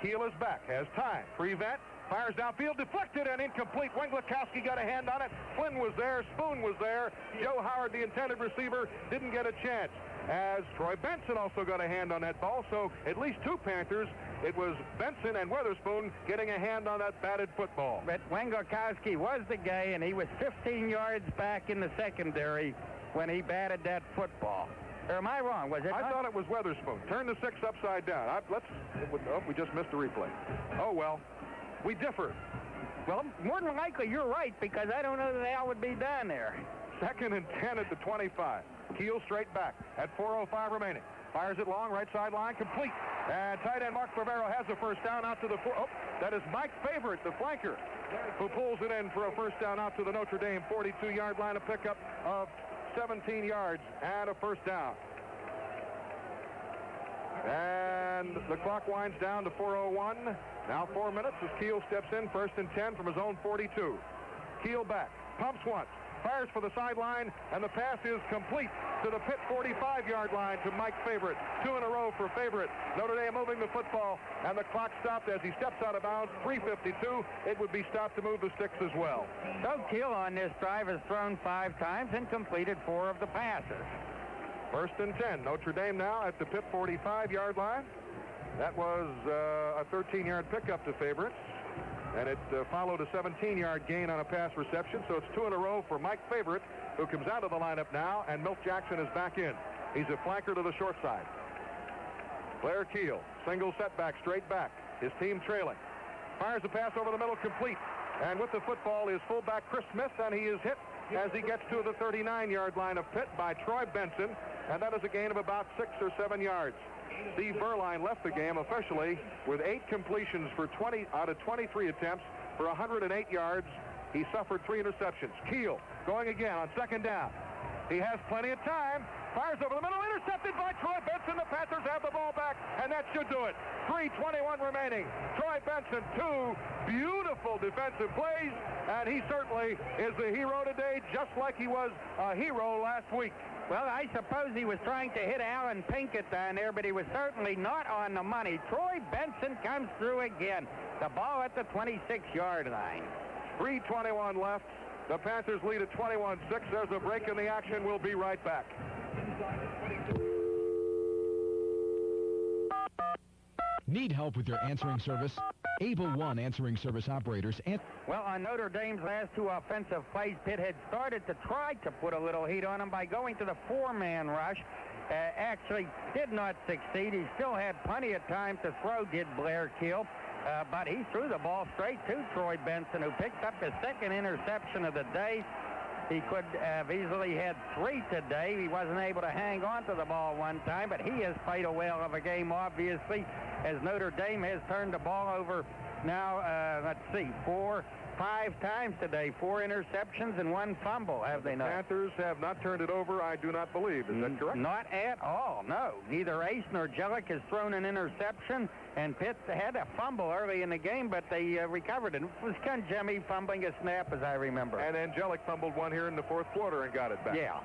Keel is back, has time, prevent, fires downfield, deflected and incomplete. Wenglakowski got a hand on it. Flynn was there, Spoon was there. Joe Howard, the intended receiver, didn't get a chance. As Troy Benson also got a hand on that ball, so at least two Panthers. It was Benson and Witherspoon getting a hand on that batted football. But Wenglakowski was the guy, and he was 15 yards back in the secondary when he batted that football. Or am I wrong? Was it? I thought it was Witherspoon. Turn the 6 upside down. We just missed the replay. Oh, well, we differ. Well, more than likely you're right, because I don't know that Al would be down there. Second and 10 at the 25. Keel straight back at 4:05 remaining. Fires it long, right sideline, complete. And tight end Mark Bavaro has a first down out to the 4. Oh, that is Mike Favorite, the flanker, who pulls it in for a first down out to the Notre Dame 42-yard line, a pickup of 17 yards and a first down. And the clock winds down to 4:01. Now 4 minutes as Keel steps in, first and 10 from his own 42. Keel back, pumps once, fires for the sideline, and the pass is complete to the Pitt 45-yard line to Mike Favorite. 2 in a row for Favorite. Notre Dame moving the football, and the clock stopped as he steps out of bounds. 3:52. It would be stopped to move the sticks as well. So Keel on this drive has thrown 5 times and completed 4 of the passes. First and 10. Notre Dame now at the Pitt 45-yard line. That was a 13-yard pickup to Favorite. And it followed a 17-yard gain on a pass reception. So it's 2 in a row for Mike Favorite, who comes out of the lineup now, and Milt Jackson is back in. He's a flanker to the short side. Blair Keel, single setback, straight back. His team trailing. Fires a pass over the middle, complete. And with the football is fullback Chris Smith, and he is hit as he gets to the 39-yard line of Pitt by Troy Benson, and that is a gain of about 6 or 7 yards. Steve Berline left the game officially with 8 completions for 20 out of 23 attempts for 108 yards. He suffered 3 interceptions. Keel going again on second down. He has plenty of time. Fires over the middle, intercepted by Troy Benson. The Panthers have the ball back, and that should do it. 3:21 remaining. Troy Benson, 2 beautiful defensive plays, and he certainly is the hero today, just like he was a hero last week. Well, I suppose he was trying to hit Alan Pinkett down there, but he was certainly not on the money. Troy Benson comes through again. The ball at the 26-yard line. 3:21 left. The Panthers lead at 21-6. There's a break in the action. We'll be right back. Need help with your answering service? Able One answering service operators and... Well, on Notre Dame's last 2 offensive plays, Pitt had started to try to put a little heat on him by going to the 4-man rush. Actually did not succeed. He still had plenty of time to throw, did Blair Keel. But he threw the ball straight to Troy Benson, who picked up his 2nd interception of the day. He could have easily had 3 today. He wasn't able to hang on to the ball one time, but he has played a whale of a game, obviously, as Notre Dame has turned the ball over now, let's see, 5 times today, 4 interceptions and 1 fumble, have they not? Panthers have not turned it over, I do not believe. Is that correct? Not at all, no. Neither Ace nor Jellick has thrown an interception, and Pitt had a fumble early in the game, but they recovered it. It was Jimmy fumbling a snap, as I remember. And then Jellick fumbled one here in the 4th quarter and got it back. Yeah.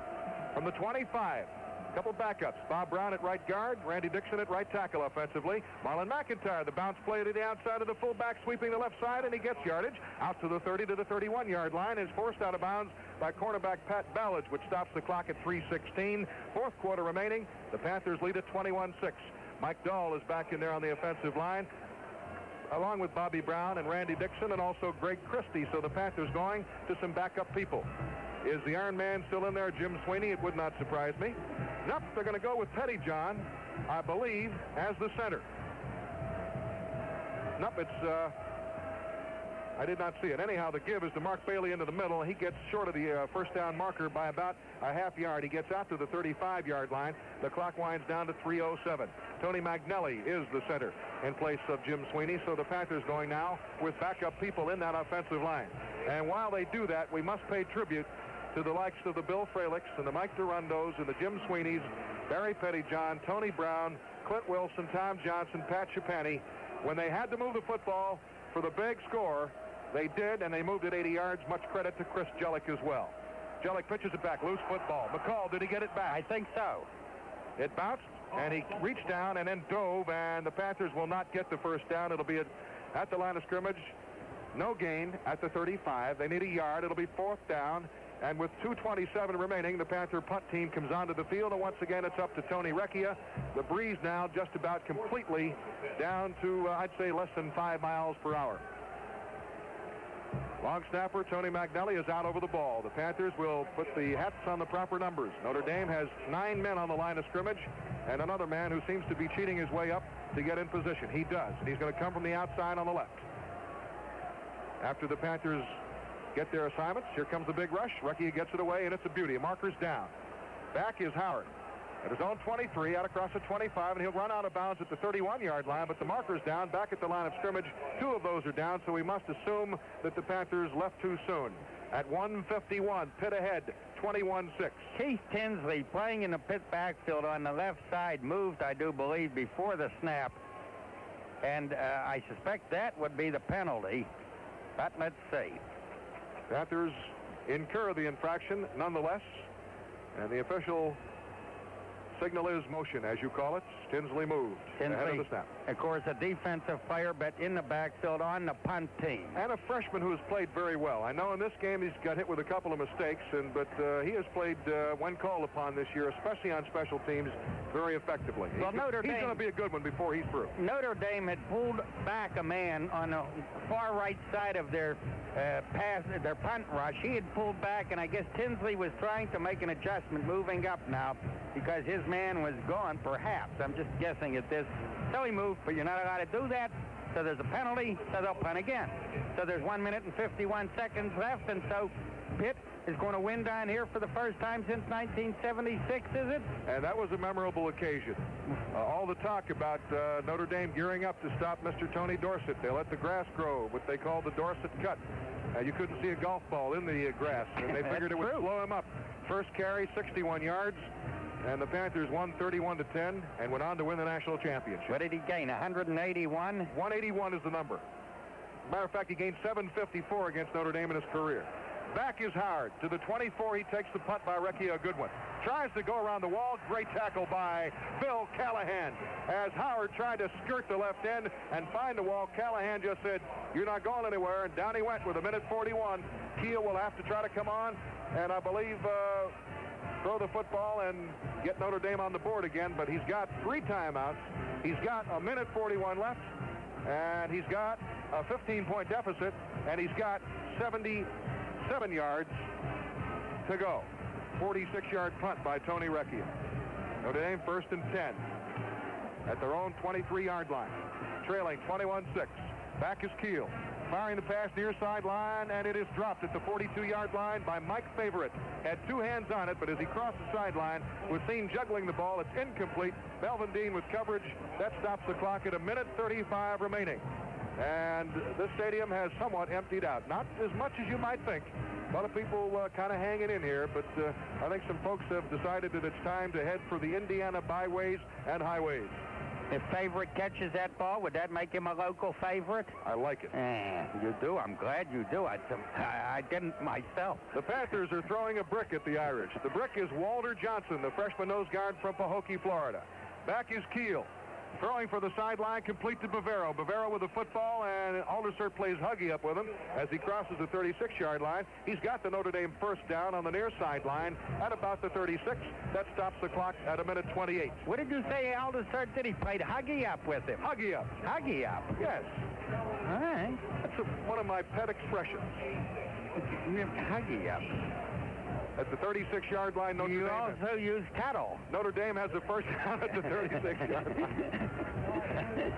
From the 25. Couple backups. Bob Brown at right guard, Randy Dixon at right tackle offensively. Marlon McIntyre, the bounce play to the outside of the fullback, sweeping the left side, and he gets yardage. Out to the 30 to the 31-yard line, is forced out of bounds by cornerback Pat Ballage, which stops the clock at 3:16. 4th quarter remaining. The Panthers lead at 21-6. Mike Dahl is back in there on the offensive line, along with Bobby Brown and Randy Dixon and also Greg Christie. So the Panthers going to some backup people. Is the Iron Man still in there, Jim Sweeney? It would not surprise me. Nope, they're going to go with Pettyjohn, I believe, as the center. Nope, it's, I did not see it. Anyhow, the give is to Mark Bailey into the middle. He gets short of the first down marker by about a half yard. He gets out to the 35-yard line. The clock winds down to 3:07. Tony Magnelli is the center in place of Jim Sweeney. So the Panthers going now with backup people in that offensive line. And while they do that, we must pay tribute to the likes of the Bill Fralics and the Mike Durandos and the Jim Sweeneys, Barry Pettyjohn, Tony Brown, Clint Wilson, Tom Johnson, Pat Chapani. When they had to move the football for the big score, they did, and they moved it 80 yards. Much credit to Chris Jellick as well. Jellick pitches it back, loose football. McCall, did he get it back? I think so. It bounced, and he reached down and then dove, and the Panthers will not get the first down. It'll be at the line of scrimmage. No gain at the 35. They need a yard. It'll be 4th down. And with 2:27 remaining, the Panther punt team comes onto the field, and once again it's up to Tony Recchia. The breeze now just about completely down to, I'd say, less than 5 miles per hour. Long snapper Tony Magnelli is out over the ball. The Panthers will put the hats on the proper numbers. Notre Dame has 9 men on the line of scrimmage, and another man who seems to be cheating his way up to get in position. He does, and he's going to come from the outside on the left. After the Panthers get their assignments, here comes the big rush. Recchia gets it away, and it's a beauty. A marker's down. Back is Howard at his own 23, out across the 25, and he'll run out of bounds at the 31-yard line, but the marker's down. Back at the line of scrimmage, 2 of those are down, so we must assume that the Panthers left too soon. At 1:51, Pitt ahead, 21-6. Keith Tinsley, playing in the Pitt backfield on the left side, moved, I do believe, before the snap, and I suspect that would be the penalty, but let's see. Panthers incur the infraction nonetheless, and the official signal is motion, as you call it. Tinsley moved ahead of the snap. Of course, a defensive player, but in the backfield on the punt team. And a freshman who has played very well. I know in this game he's got hit with a couple of mistakes, but he has played, when called upon this year, especially on special teams, very effectively. Well, he's going to be a good one before he's through. Notre Dame had pulled back a man on the far right side of their their punt rush. He had pulled back, and I guess Tinsley was trying to make an adjustment, moving up now, because his man was gone, perhaps. I'm just guessing at this. So he moved, but you're not allowed to do that. So there's a penalty, so they'll punt again. So there's 1 minute and 51 seconds left, and so Pitt is going to win down here for the first time since 1976, is it? And that was a memorable occasion. All the talk about Notre Dame gearing up to stop Mr. Tony Dorsett. They let the grass grow, what they call the Dorsett cut. You couldn't see a golf ball in the grass, and they figured it would slow him up. First carry, 61 yards. And the Panthers won 31-10 and went on to win the national championship. What did he gain, 181? 181 is the number. Matter of fact, he gained 754 against Notre Dame in his career. Back is Howard. To the 24, he takes the punt by Recchia, a good one. Tries to go around the wall. Great tackle by Bill Callahan. As Howard tried to skirt the left end and find the wall, Callahan just said, "You're not going anywhere," and down he went with 1:41. Keel will have to try to come on, and I believe throw the football and get Notre Dame on the board again, but he's got 3 timeouts. He's got 1:41 left, and he's got a 15-point deficit, and he's got 77 yards to go. 46-yard punt by Tony Recchia. Notre Dame 1st and 10 at their own 23-yard line, trailing 21-6. Back is Keel, firing the pass near sideline, and it is dropped at the 42-yard line by Mike Favorite. Had 2 hands on it, but as he crossed the sideline, was seen juggling the ball. It's incomplete. Melvin Dean with coverage. That stops the clock at 1:35 remaining. And this stadium has somewhat emptied out. Not as much as you might think. A lot of people kind of hanging in here, but I think some folks have decided that it's time to head for the Indiana byways and highways. If favorite catches that ball, would that make him a local favorite? I like it. You do? I'm glad you do. I didn't myself. The Panthers are throwing a brick at the Irish. The brick is Walter Johnson, the freshman nose guard from Pahokee, Florida. Back is Keel. Throwing for the sideline, complete to Bavero. Bavero with the football, and Aldershot plays Huggy up with him as he crosses the 36-yard line. He's got the Notre Dame first down on the near sideline at about the 36. That stops the clock at a minute 28. What did you say Aldershot did? He played Huggy up with him. Huggy up. Huggy up? Yes. All right. That's one of my pet expressions. Huggy up. At the 36-yard line, Notre Dame. You also use cattle. Notre Dame has the first down at the 36-yard line.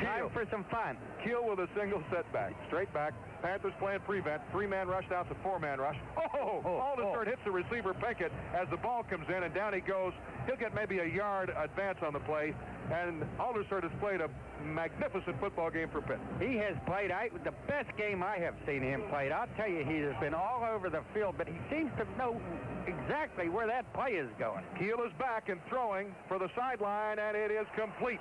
Time for some fun. Keel with a single setback. Straight back. Panthers playing prevent. 3-man rush out to 4-man rush. Aldershot hits the receiver Pinkett as the ball comes in, and down he goes. He'll get maybe a yard advance on the play. And Aldershot has played a magnificent football game for Pitt. He has played the best game I have seen him play. I'll tell you, he has been all over the field, but he seems to know exactly where that play is going. Keel is back and throwing for the sideline, and it is complete.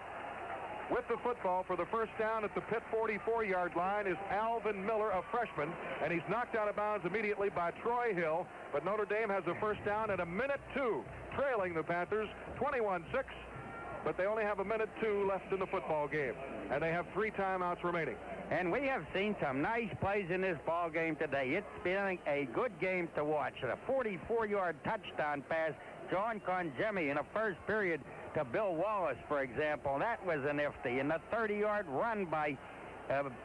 With the football for the first down at the Pitt 44-yard line is Alvin Miller, a freshman, and he's knocked out of bounds immediately by Troy Hill. But Notre Dame has a first down at a minute 2, trailing the Panthers 21-6. But they only have a minute 2 left in the football game, and they have 3 timeouts remaining. And we have seen some nice plays in this ball game today. It's been a good game to watch. A 44-yard touchdown pass, John Conjemi in the first period to Bill Wallace, for example. That was a nifty. And the 30-yard run by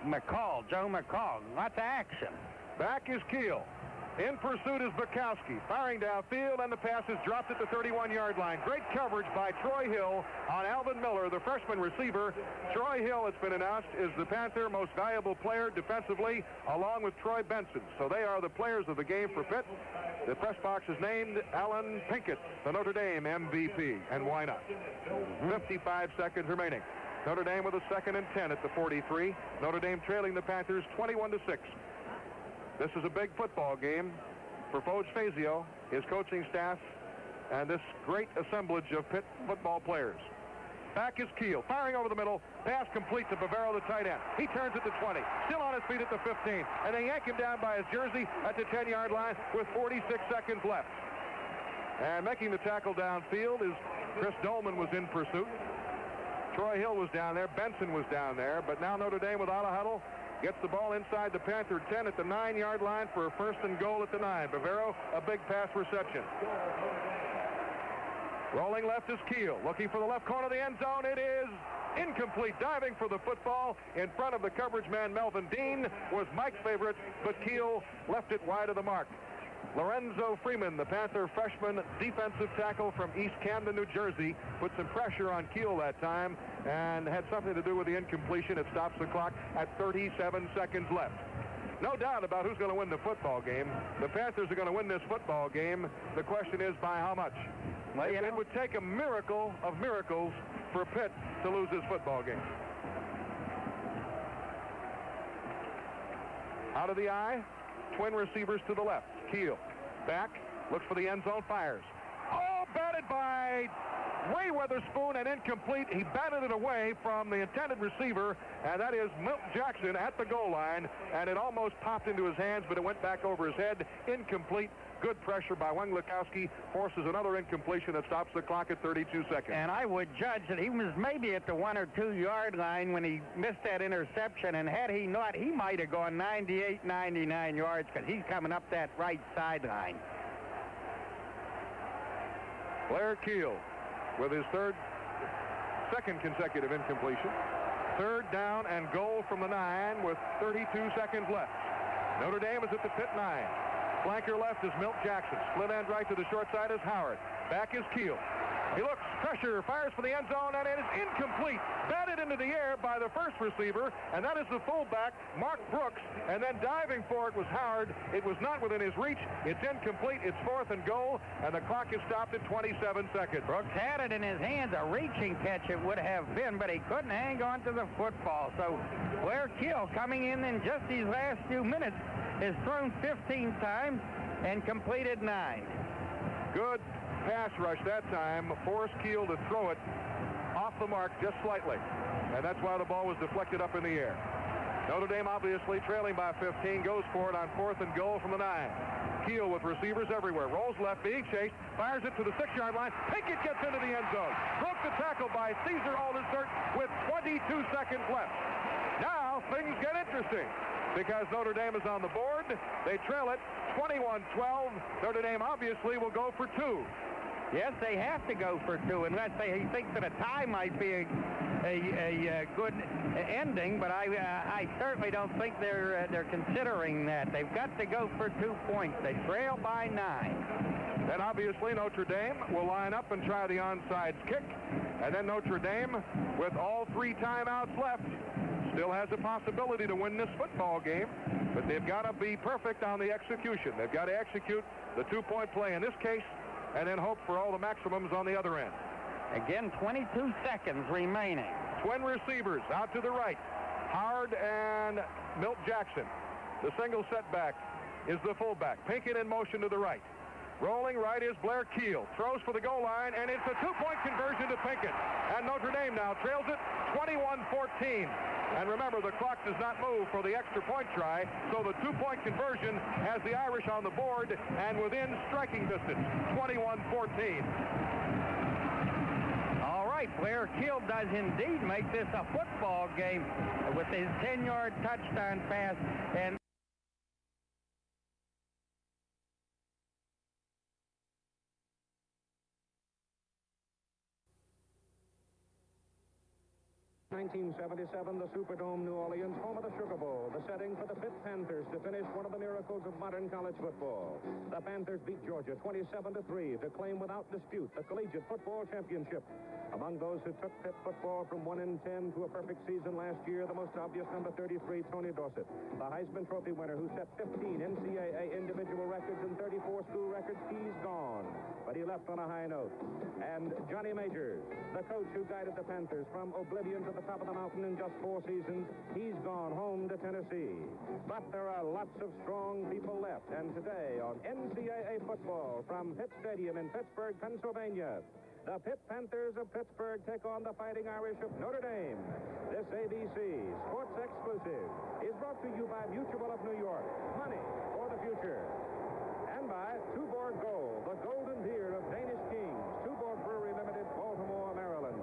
McCall, Joe McCall. Lots of action. Back is Keel. In pursuit is Bukowski, firing downfield, and the pass is dropped at the 31-yard line. Great coverage by Troy Hill on Alvin Miller, the freshman receiver. Troy Hill, it's been announced, is the Panther most valuable player defensively, along with Troy Benson. So they are the players of the game for Pitt. The press box is named Alan Pinkett, the Notre Dame MVP, and why not? 55 seconds remaining. Notre Dame with a 2nd and 10 at the 43. Notre Dame trailing the Panthers 21-6. This is a big football game for Foge Fazio, his coaching staff, and this great assemblage of Pitt football players. Back is Keel, firing over the middle, pass complete to Bavero, the tight end. He turns at the 20, still on his feet at the 15, and they yank him down by his jersey at the 10-yard line with 46 seconds left. And making the tackle downfield is Chris Dolman was in pursuit. Troy Hill was down there, Benson was down there, but now Notre Dame without a huddle gets the ball inside the Panther 10 at the 9-yard line for a 1st and goal at the 9. Bavero, a big pass reception. Rolling left is Keel, looking for the left corner of the end zone. It is incomplete. Diving for the football in front of the coverage man Melvin Dean was Mike's favorite, but Keel left it wide of the mark. Lorenzo Freeman, the Panther freshman defensive tackle from East Camden, New Jersey, put some pressure on Keel that time and had something to do with the incompletion. It stops the clock at 37 seconds left. No doubt about who's going to win the football game. The Panthers are going to win this football game. The question is by how much? Well, it would take a miracle of miracles for Pitt to lose this football game. Out of the eye, twin receivers to the left. Keel back, looks for the end zone, fires. Oh, batted by Ray Weatherspoon and incomplete. He batted it away from the intended receiver, and that is Milt Jackson at the goal line, and it almost popped into his hands, but it went back over his head. Incomplete. Good pressure by Weng Lukowski, forces another incompletion that stops the clock at 32 seconds. And I would judge that he was maybe at the 1 or 2 yard line when he missed that interception, and had he not, he might have gone 98, 99 yards because he's coming up that right sideline. Blair Keel with his second consecutive incompletion. 3rd down and goal from the 9 with 32 seconds left. Notre Dame is at the Pitt 9. Flanker left is Milt Jackson. Split end right to the short side is Howard. Back is Keel. He looks, Pressure, fires for the end zone, and it is incomplete. Batted into the air by the first receiver, and that is the fullback, Mark Brooks. And then diving for it was Howard. It was not within his reach. It's incomplete. It's 4th and goal, and the clock is stopped at 27 seconds. Brooks had it in his hands. A reaching catch it would have been, but he couldn't hang on to the football. So Blair Kill, coming in just these last few minutes, has thrown 15 times and completed 9. Good pass rush that time. Forced Keel to throw it off the mark just slightly. And that's why the ball was deflected up in the air. Notre Dame obviously trailing by 15, goes for it on 4th and goal from the 9. Keel with receivers everywhere. Rolls left, being chased, fires it to the 6-yard line. Pinkett gets into the end zone. Broke the tackle by Caesar Aldersert with 22 seconds left. Now things get interesting because Notre Dame is on the board. They trail it 21-12. Notre Dame obviously will go for 2. Yes, they have to go for 2 unless he thinks that a tie might be a good ending, but I certainly don't think they're considering that. They've got to go for 2 points. They trail by 9. Then obviously Notre Dame will line up and try the onside kick, and then Notre Dame, with all 3 timeouts left, still has a possibility to win this football game, but they've got to be perfect on the execution. They've got to execute the 2-point play in this case, and then hope for all the maximums on the other end. Again, 22 seconds remaining. Twin receivers out to the right. Howard and Milt Jackson. The single setback is the fullback. Pinkett in motion to the right. Rolling right is Blair Keel. Throws for the goal line, and it's a 2-point conversion to Pinkett. And Notre Dame now trails it 21-14. And remember, the clock does not move for the extra point try, so the 2-point conversion has the Irish on the board and within striking distance, 21-14. All right, Blair Keel does indeed make this a football game with his 10-yard touchdown pass. And 1977, the Superdome, New Orleans, home of the Sugar Bowl, the setting for the Pitt Panthers to finish one of the miracles of modern college football. The Panthers beat Georgia 27-3 to claim without dispute the collegiate football championship. Among those who took Pitt football from 1-10 to a perfect season last year, the most obvious number 33, Tony Dorsett, the Heisman Trophy winner who set 15 NCAA individual records and 34 school records. He's gone, but he left on a high note. And Johnny Majors, the coach who guided the Panthers from oblivion to the top of the mountain in just 4 seasons, he's gone home to Tennessee. But there are lots of strong people left, and today on NCAA football from Pitt Stadium in Pittsburgh, Pennsylvania, the Pitt Panthers of Pittsburgh take on the Fighting Irish of Notre Dame. This ABC Sports Exclusive is brought to you by Mutual of New York, money for the future, and by Tuborg Gold, the golden beer of Danish kings, Tuborg Brewery Limited, Baltimore, Maryland.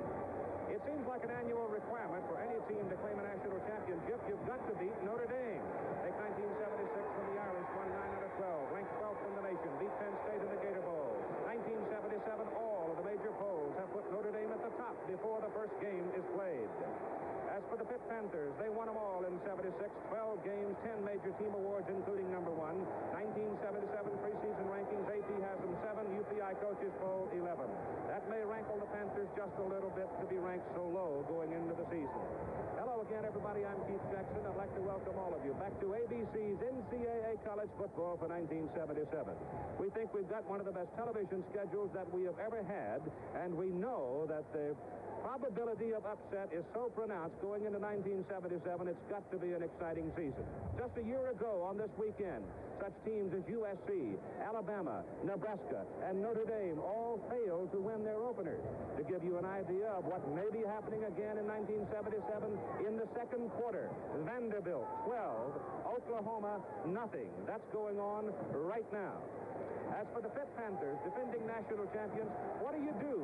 It seems like an annual requirement for any team to claim a national championship. You've got to beat Notre Dame. Take 1976 when the Irish won 9 out of 12, ranked 12th in the nation, beat Penn State in the Gator Bowl. 1977, all of the major polls have put Notre Dame at the top before the first game is played. As for the Pitt Panthers, they won them all in 76, 12 games, 10 major team awards, including number 1. 1977 preseason rankings, AP has them 7, UPI coaches poll 11. That may rankle the Panthers just a little bit to be ranked so low going into the season. Hello again, everybody. I'm Keith Jackson. I'd like to welcome all of you back to ABC's NCAA College Football for 1977. We think we've got one of the best television schedules that we have ever had, and we know that the probability of upset is so pronounced going into 1977, it's got to be an exciting season. Just a year ago on this weekend, such teams as USC, Alabama, Nebraska, and Notre Dame all failed to win their openers. To give you an idea of what may be happening again in 1977, in the second quarter, Vanderbilt 12, Oklahoma nothing. That's going on right now. As for the Pitt Panthers, defending national champions, what do you do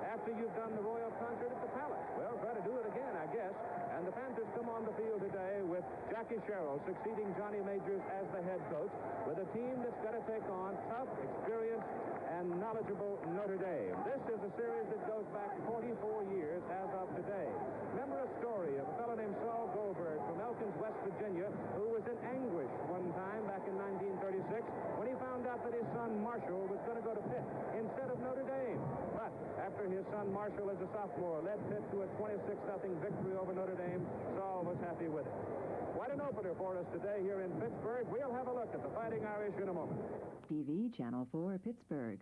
after you've done the Royal Concert at the Palace? Well, try to do it again, I guess. And the Panthers come on the field today with Jackie Sherrill succeeding Johnny Majors as the head coach, with a team that's got to take on tough, experienced, and knowledgeable Notre Dame. This is a series that goes back 44 years as of today. Remember a story of a fellow named Saul Goldberg from Elkins, West Virginia, who was in anguish one time back in 1936 when he found out that his son Marshall was going to go to Pitt instead of Notre Dame. But after his son Marshall is a sophomore, led Pitt to a 26-0 victory over Notre Dame. Saul was happy with it. What an opener for us today here in Pittsburgh. We'll have a look at the Fighting Irish in a moment. TV Channel 4, Pittsburgh.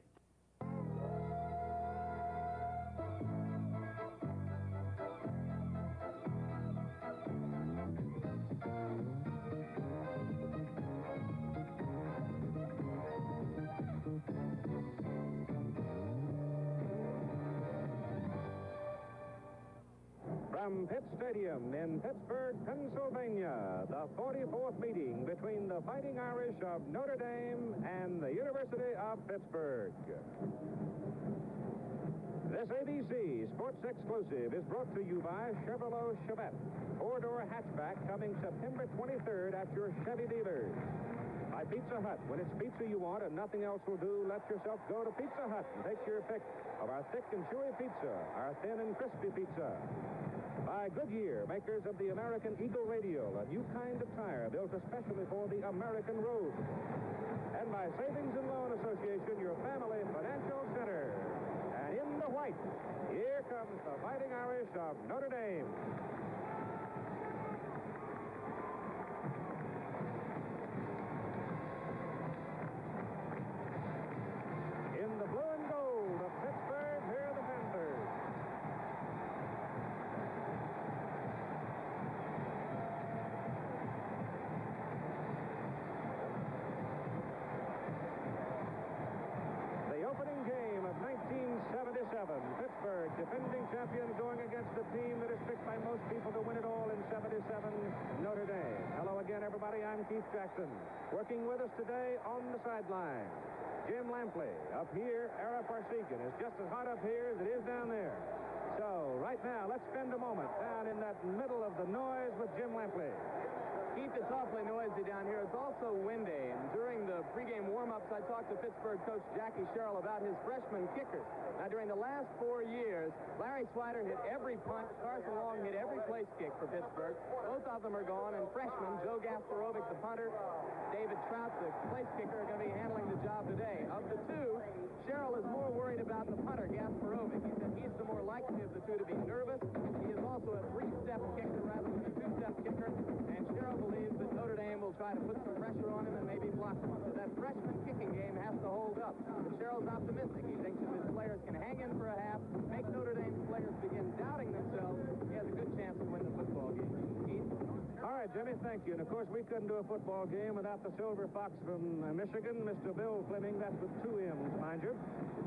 From Pitt Stadium in Pittsburgh, Pennsylvania, the 44th meeting between the Fighting Irish of Notre Dame and the University of Pittsburgh. This ABC Sports Exclusive is brought to you by Chevrolet Chevette, four-door hatchback coming September 23rd at your Chevy dealers. By Pizza Hut, when it's pizza you want and nothing else will do, let yourself go to Pizza Hut and take your pick of our thick and chewy pizza, our thin and crispy pizza. By Goodyear, makers of the American Eagle Radial, a new kind of tire built especially for the American road. And by Savings and Loan Association, your family financial center. And in the white, here comes the Fighting Irish of Notre Dame. In the blue and gold of Pittsburgh, here are the Panthers. Opening game of 1977. Pittsburgh, defending champions, going against the team that is picked by most people to win it all in 77, Notre Dame. Hello again, everybody. I'm Keith Jackson. Working with us today on the sideline, Jim Lampley. Up here, Ara Parsegian is just as hot up here as it is down there. So, right now, let's spend a moment down in that middle of the noise with Jim Lampley. Keith, it's awfully noisy down here. It's also windy. And during the pregame warm-ups, I talked to Pittsburgh coach Jackie Sherrill about his freshman kickers. Now, during the last 4 years, Larry Swider hit every punt. Carson Long hit every place kick for Pittsburgh. Both of them are gone. And freshman Joe Gasparovic, the punter, David Trout, the place kicker, are going to be handling the job today. Of the two, Sherrill is more worried about the punter, Gasparovic. He said he's the more likely of the two to be nervous. He is also a three-step kicker rather than a two-step kicker. And Sherrill believes that Notre Dame will try to put some pressure on him and maybe block him. So that freshman kicking game has to hold up. But Sherrill's optimistic. He thinks if his players can hang in for a half, make Notre Dame's players begin doubting themselves, he has a good chance to win the football game. Keith? All right, Jimmy, thank you. And, of course, we couldn't do a football game without the Silver Fox from Michigan, Mr. Bill Fleming. That's with 2 M's, mind you.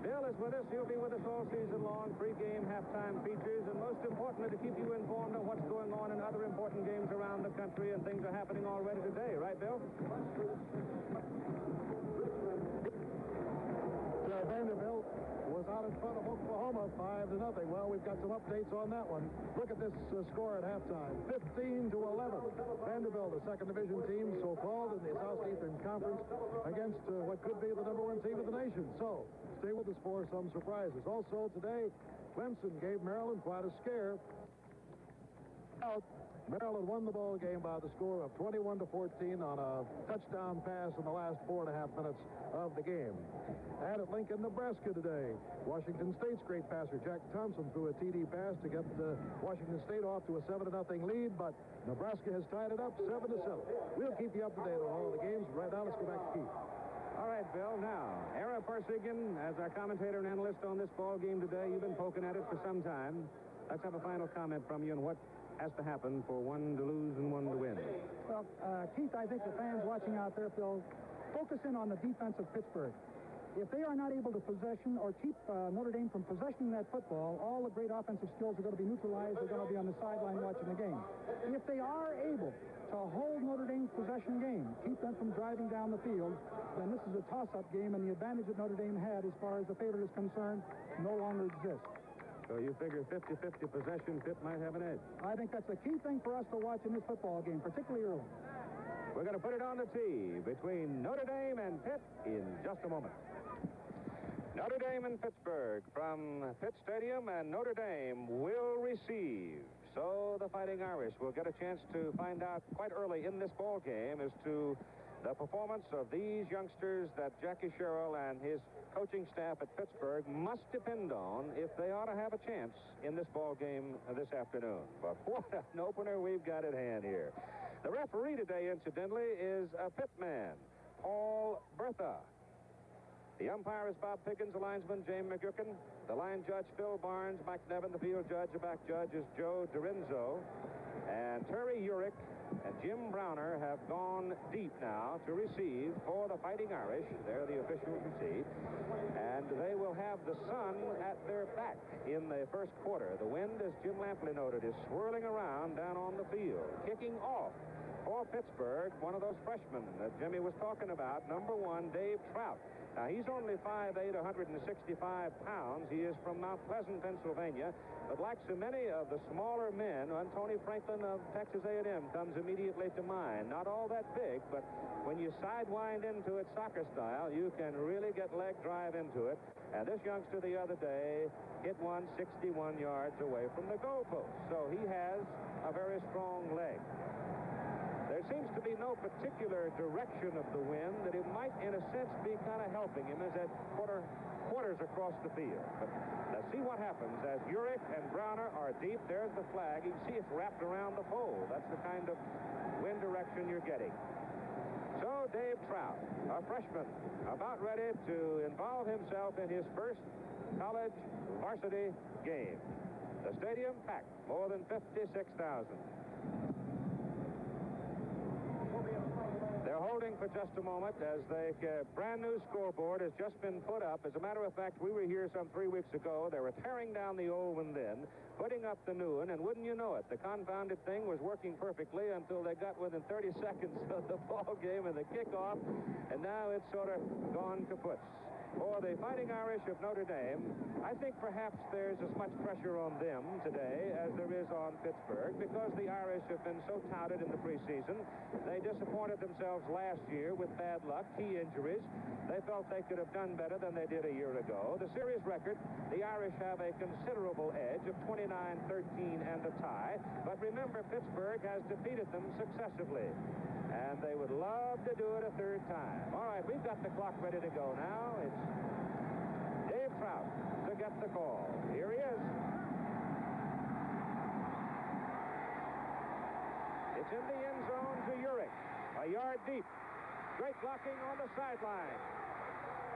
Bill is with us. He'll be with us all season long. Pre-game, halftime features, and most importantly, to keep you informed of what's going on in other important games around the country, and things are happening already today. Right, Bill? Vanderbilt was out in front of Oklahoma 5-0. Well, we've got some updates on that one. Look at this score at halftime, 15-11. Vanderbilt, the second division team, so-called in the Southeastern Conference, against what could be the #1 team of the nation. So, stay with us for some surprises. Also today, Clemson gave Maryland quite a scare. Maryland won the ball game by the score of 21-14 on a touchdown pass in the last 4.5 minutes of the game. And at Lincoln, Nebraska today, Washington State's great passer Jack Thompson threw a TD pass to get Washington State off to a 7-0 lead, but Nebraska has tied it up 7-7. We'll keep you up to date on all the games. Right now, let's go back to Keith. All right, Bill. Now, Ara Parsegian, as our commentator and analyst on this ball game today, you've been poking at it for some time. Let's have a final comment from you on what has to happen for one to lose and one to win. Well, Keith, I think the fans watching out there, Phil, focus in on the defense of Pittsburgh. If they are not able to possession or keep Notre Dame from possessioning that football, all the great offensive skills are going to be neutralized. They're going to be on the sideline watching the game. If they are able to hold Notre Dame's possession game, keep them from driving down the field, then this is a toss-up game, and the advantage that Notre Dame had as far as the favorite is concerned no longer exists. So you figure 50-50 possession, Pitt might have an edge. I think that's the key thing for us to watch in this football game, particularly early. We're going to put it on the tee between Notre Dame and Pitt in just a moment. Notre Dame and Pittsburgh from Pitt Stadium, and Notre Dame will receive. So the Fighting Irish will get a chance to find out quite early in this ball game as to The performance of these youngsters that Jackie Sherrill and his coaching staff at Pittsburgh must depend on if they ought to have a chance in this ball game this afternoon. But what an opener we've got at hand here. The referee today, incidentally, is a Pitt man, Paul Bertha. The umpire is Bob Pickens, the linesman, James McGuckin. The line judge, Phil Barnes. Mike Nevin, the field judge. The back judge is Joe Dorinzo. And Terry Urick and Jim Browner have gone deep now to receive for the Fighting Irish. They're the officials, you see. And they will have the sun at their back in the first quarter. The wind, as Jim Lampley noted, is swirling around down on the field. Kicking off for Pittsburgh, one of those freshmen that Jimmy was talking about, number 1, Dave Trout. Now, he's only 5'8", 165 pounds. He is from Mount Pleasant, Pennsylvania. But like so many of the smaller men, and Tony Franklin of Texas A&M comes immediately to mind. Not all that big, but when you sidewind into it soccer style, you can really get leg drive into it. And this youngster the other day hit one 61 yards away from the goalpost. So he has a very strong leg. There seems to be no particular direction of the wind that it might, in a sense, be kind of helping him as it quarters across the field. But let's see what happens as Urick and Browner are deep. There's the flag. You can see it's wrapped around the pole. That's the kind of wind direction you're getting. So Dave Trout, a freshman, about ready to involve himself in his first college varsity game. The stadium packed, more than 56,000. They're holding for just a moment as the brand new scoreboard has just been put up. As a matter of fact, we were here some 3 weeks ago. They were tearing down the old one then, putting up the new one, and wouldn't you know it, the confounded thing was working perfectly until they got within 30 seconds of the ball game and the kickoff, and now it's sort of gone kaput. For the Fighting Irish of Notre Dame, I think perhaps there's as much pressure on them today as there is on Pittsburgh because the Irish have been so touted in the preseason. They disappointed themselves last year with bad luck, key injuries. They felt they could have done better than they did a year ago. The series record, the Irish have a considerable edge of 29-13 and a tie. But remember, Pittsburgh has defeated them successively. And they would love to do it a third time. All right, we've got the clock ready to go now. It's Dave Trout to get the call. Here he is. It's in the end zone to Urick. A yard deep. Great blocking on the sideline.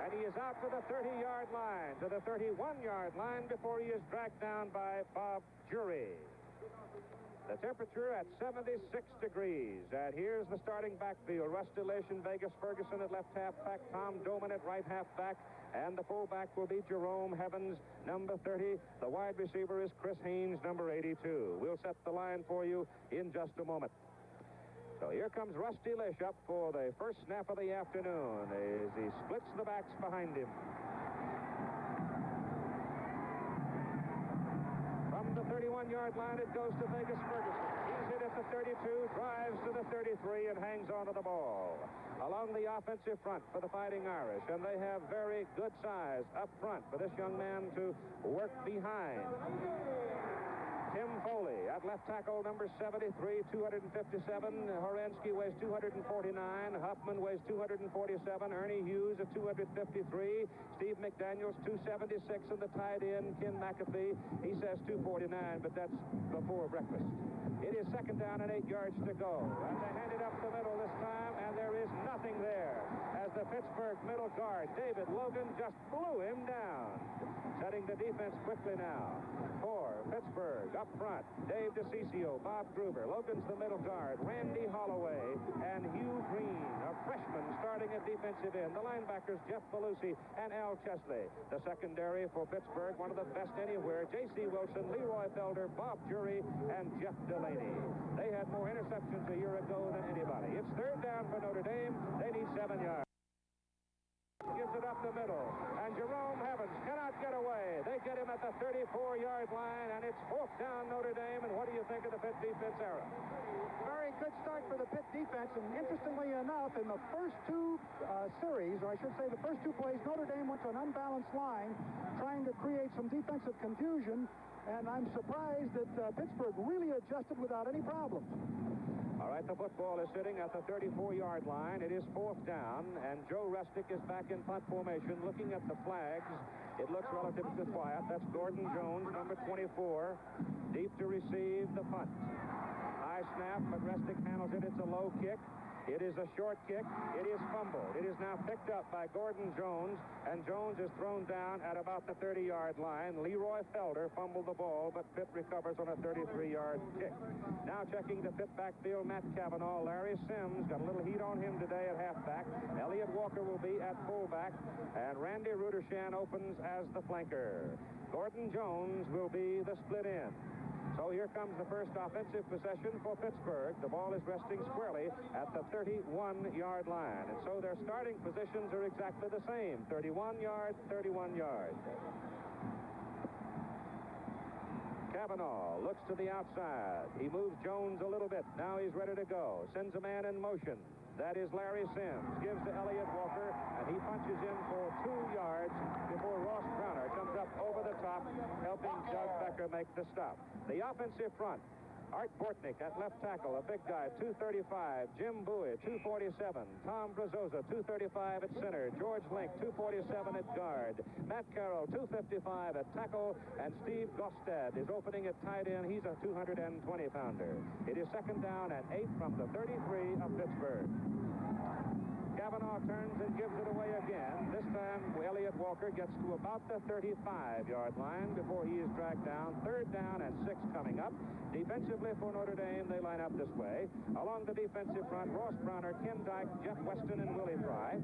And he is out to the 30-yard line, to the 31-yard line before he is dragged down by Bob Jury. The temperature at 76 degrees. And here's the starting backfield. Russ Delation, Vegas Ferguson at left halfback, Tom Doman at right halfback, and the fullback will be Jerome Heavens, number 30. The wide receiver is Chris Haynes, number 82. We'll set the line for you in just a moment. So here comes Rusty Lish up for the first snap of the afternoon as he splits the backs behind him. From the 31-yard line, it goes to Vegas Ferguson. He's hit at the 32, drives to the 33, and hangs onto the ball. Along the offensive front for the Fighting Irish, and they have very good size up front for this young man to work behind. Tim Foley at left tackle, number 73, 257. Horensky weighs 249. Huffman weighs 247. Ernie Hughes at 253. Steve McDaniels, 276. And the tight end, Ken McAfee, he says 249, but that's before breakfast. It is second down and 8 yards to go. And they hand it up the middle this time, and there is nothing there as the Pittsburgh middle guard, David Logan, just blew him down. Setting the defense quickly now. For Pittsburgh, up front, Dave DeCiccio, Bob Gruber. Logan's the middle guard, Randy Holloway, and Hugh Green, a freshman starting at defensive end. The linebackers, Jeff Belushi and Al Chesley. The secondary for Pittsburgh, one of the best anywhere, J.C. Wilson, Leroy Felder, Bob Jury, and Jeff Delaney. They had more interceptions a year ago than anybody. It's third down for Notre Dame. They need 7 yards. Gives it up the middle, and Jerome Heavens cannot get away. They get him at the 34-yard line, and it's fourth down Notre Dame. And what do you think of the Pitt defense, Aaron? Very good start for the Pitt defense, and interestingly enough, in the first two series, or I should say the first two plays, Notre Dame went to an unbalanced line, trying to create some defensive confusion, and I'm surprised that Pittsburgh really adjusted without any problems. All right, the football is sitting at the 34-yard line. It is 4th down, and Joe Resnick is back in punt formation looking at the flags. It looks relatively quiet. That's Gordon Jones, number 24, deep to receive the punt. High snap, but Resnick handles it. It's a low kick. It is a short kick. It is fumbled. It is now picked up by Gordon Jones, and Jones is thrown down at about the 30-yard line. Leroy Felder fumbled the ball, but Pitt recovers on a 33-yard kick. Now checking the Pitt backfield, Matt Cavanaugh. Larry Sims got a little heat on him today at halfback. Elliott Walker will be at fullback, and Randy Rudershan opens as the flanker. Gordon Jones will be the split end. So here comes the first offensive possession for Pittsburgh. The ball is resting squarely at the 31-yard line. And so their starting positions are exactly the same. 31 yards, 31 yards. Cavanaugh looks to the outside. He moves Jones a little bit. Now he's ready to go. Sends a man in motion. That is Larry Sims. Gives to Elliott Walker, and he punches in for 2 yards before Ross Browner comes up over the top, helping Doug Becker make the stop. The offensive front, Art Bortnick at left tackle, a big guy, 235. Jim Bowie, 247. Tom Brazosa, 235 at center. George Link, 247 at guard. Matt Carroll, 255 at tackle. And Steve Gostad is opening at tight end. He's a 220-pounder. It is 2nd down and 8 from the 33 of Pittsburgh. Cavanaugh turns and gives it away again. This time, Elliott Walker gets to about the 35-yard line before he is dragged down. 3rd down and 6 coming up. Defensively for Notre Dame, they line up this way. Along the defensive front, Ross Browner, Ken Dyke, Jeff Weston, and Willie Fry.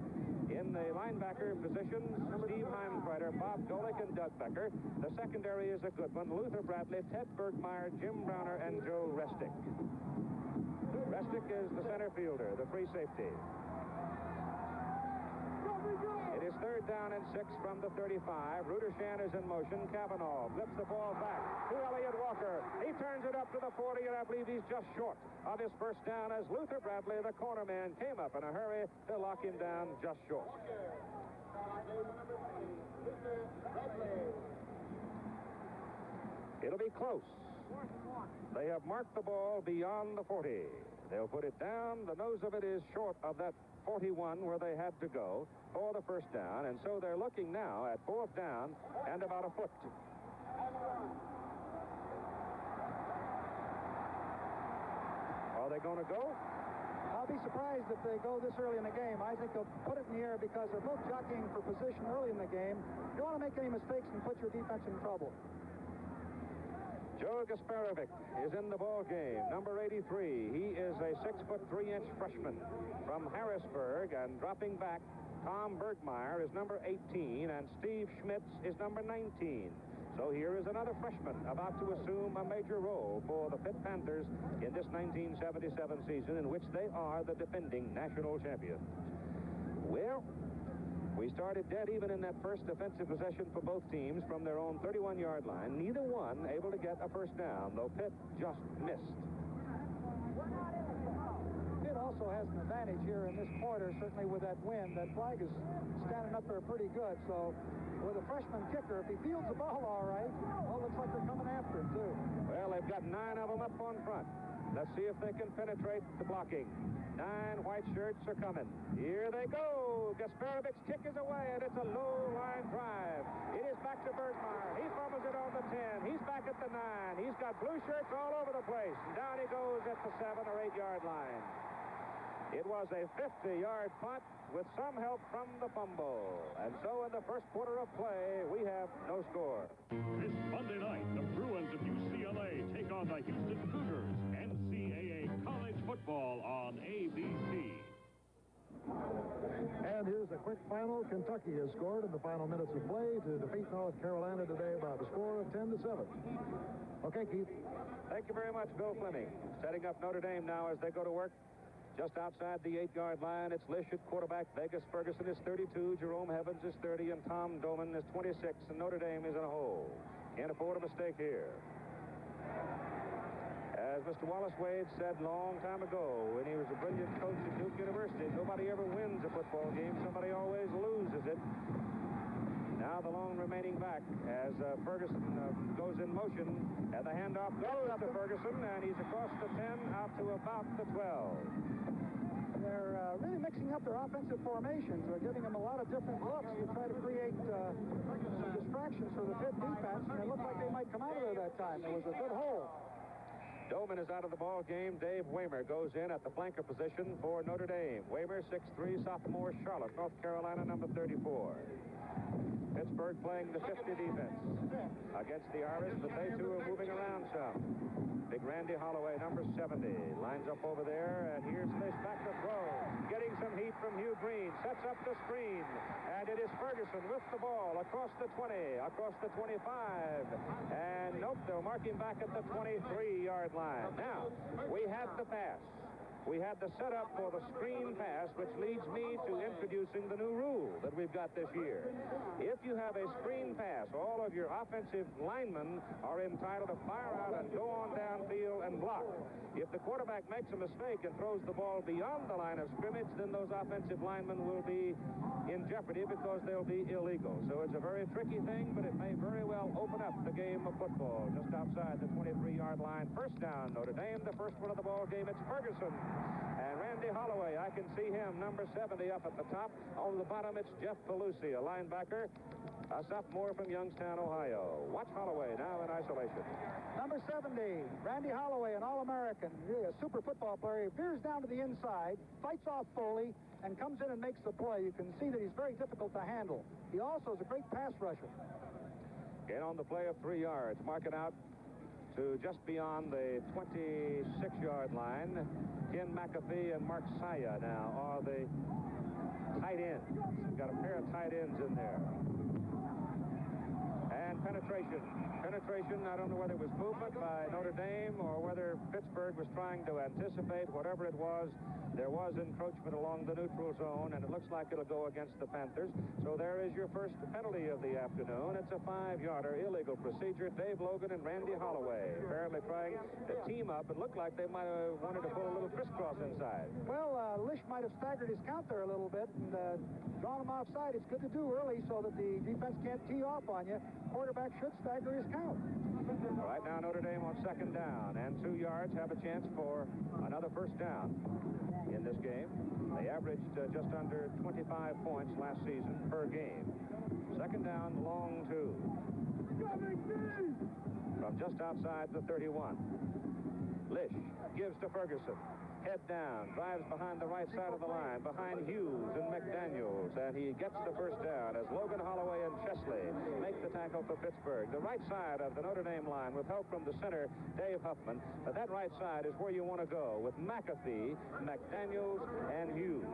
In the linebacker positions, Steve Heimsreiter, Bob Golick, and Doug Becker. The secondary is a good one. Luther Bradley, Ted Bergmeyer, Jim Browner, and Joe Resnick. Resnick is the center fielder, the free safety. It is 3rd down and 6 from the 35. Rudershan is in motion. Cavanaugh flips the ball back to Elliott Walker. He turns it up to the 40, and I believe he's just short of his first down as Luther Bradley, the corner man, came up in a hurry to lock him down just short. It'll be close. They have marked the ball beyond the 40. They'll put it down. The nose of it is short of that 41 where they had to go for the first down, and so they're looking now at 4th down and about a foot. Are they going to go? I'll be surprised if they go this early in the game. I think they'll put it in the air because they're both jockeying for position early in the game. You don't want to make any mistakes and put your defense in trouble. Joe Gasparovic is in the ball game, number 83. He is a 6'3" freshman from Harrisburg, and dropping back, Tom Bergmeyer is number 18, and Steve Schmitz is number 19. So here is another freshman about to assume a major role for the Pitt Panthers in this 1977 season, in which they are the defending national champions. Well, we started dead even in that first defensive possession for both teams from their own 31-yard line. Neither one able to get a first down, though Pitt just missed. Pitt also has an advantage here in this quarter, certainly with that wind. That flag is standing up there pretty good, so with a freshman kicker, if he fields the ball all right, well, looks like they're coming after him, too. Well, they've got 9 of them up on front. Let's see if they can penetrate the blocking. 9 white shirts are coming. Here they go. Gasparovic's kick is away, and it's a low-line drive. It is back to Bergmeyer. He fumbles it on the 10. He's back at the 9. He's got blue shirts all over the place. And down he goes at the 7 or 8-yard line. It was a 50-yard punt with some help from the fumble. And so in the first quarter of play, we have no score. This Monday night, the Bruins of UCLA take on the Houston Cougars. NCAA college football on ABC. And here's a quick final. Kentucky has scored in the final minutes of play to defeat North Carolina today by the score of 10-7. Okay, Keith. Thank you very much, Bill Fleming. Setting up Notre Dame now as they go to work. Just outside the 8-yard line, it's Lish at quarterback. Vegas Ferguson is 32. Jerome Evans is 30. And Tom Doman is 26. And Notre Dame is in a hole. Can't afford a mistake here. As Mr. Wallace Wade said a long time ago when he was a brilliant coach at Duke University, nobody ever wins a football game. Somebody always loses it. Now now the lone remaining back as Ferguson goes in motion. And the handoff goes to Ferguson, and he's across the 10 out to about the 12. They're really mixing up their offensive formations. They're giving them a lot of different looks to try to create some distractions for the Pitt defense, and it looked like they might come out of there that time. There was a good hole. Doman is out of the ball game. Dave Waymer goes in at the flanker position for Notre Dame. Waymer, 6'3", sophomore, Charlotte, North Carolina, number 34. Pittsburgh playing the 50 defense against the Irish, but they too are moving around some. Big Randy Holloway, number 70, lines up over there, and here's Fish back to throw. Getting some heat from Hugh Green, sets up the screen, and it is Ferguson with the ball across the 20, across the 25, and nope, they'll mark him back at the 23-yard line. Now, we had the pass. We had the setup for the screen pass, which leads me to introducing the new rule that we've got this year. If you have a screen pass, all of your offensive linemen are entitled to fire out and go on downfield and block. If the quarterback makes a mistake and throws the ball beyond the line of scrimmage, then those offensive linemen will be in jeopardy because they'll be illegal. So it's a very tricky thing, but it may very well open up the game of football just outside the 23-yard line. First down, Notre Dame, the first one of the ball game. It's Ferguson. And Randy Holloway, I can see him, number 70 up at the top. On the bottom, it's Jeff Pelusi, a linebacker, a sophomore from Youngstown, Ohio. Watch Holloway now in isolation. Number 70, Randy Holloway, an All-American, really a super football player. He veers down to the inside, fights off Foley, and comes in and makes the play. You can see that he's very difficult to handle. He also is a great pass rusher. Gain on the play of 3 yards. Mark it out to just beyond the 26-yard line. Ken McAfee and Mark Saya now are the tight ends. We've got a pair of tight ends in there. And penetration. Penetration, I don't know whether it was movement by Notre Dame or whether Pittsburgh was trying to anticipate. Whatever it was, there was encroachment along the neutral zone, and it looks like it'll go against the Panthers. So there is your first penalty of the afternoon. It's a 5-yarder illegal procedure. Dave Logan and Randy Holloway apparently trying to team up. It looked like they might have wanted to pull a little crisscross inside. Well, Lish might have staggered his count there a little bit and drawn him offside. It's good to do early so that the defense can't tee off on you. Quarterback should stagger his count. Right now, Notre Dame on second down, and 2 yards have a chance for another first down in this game. They averaged just under 25 points last season per game. Second down, long 2. From just outside the 31. Lish gives to Ferguson. Head down, drives behind the right side of the line, behind Hughes and McDaniels, and he gets the first down as Logan Holloway and Chesley make the tackle for Pittsburgh. The right side of the Notre Dame line with help from the center, Dave Huffman. But that right side is where you want to go with McAfee, McDaniels, and Hughes.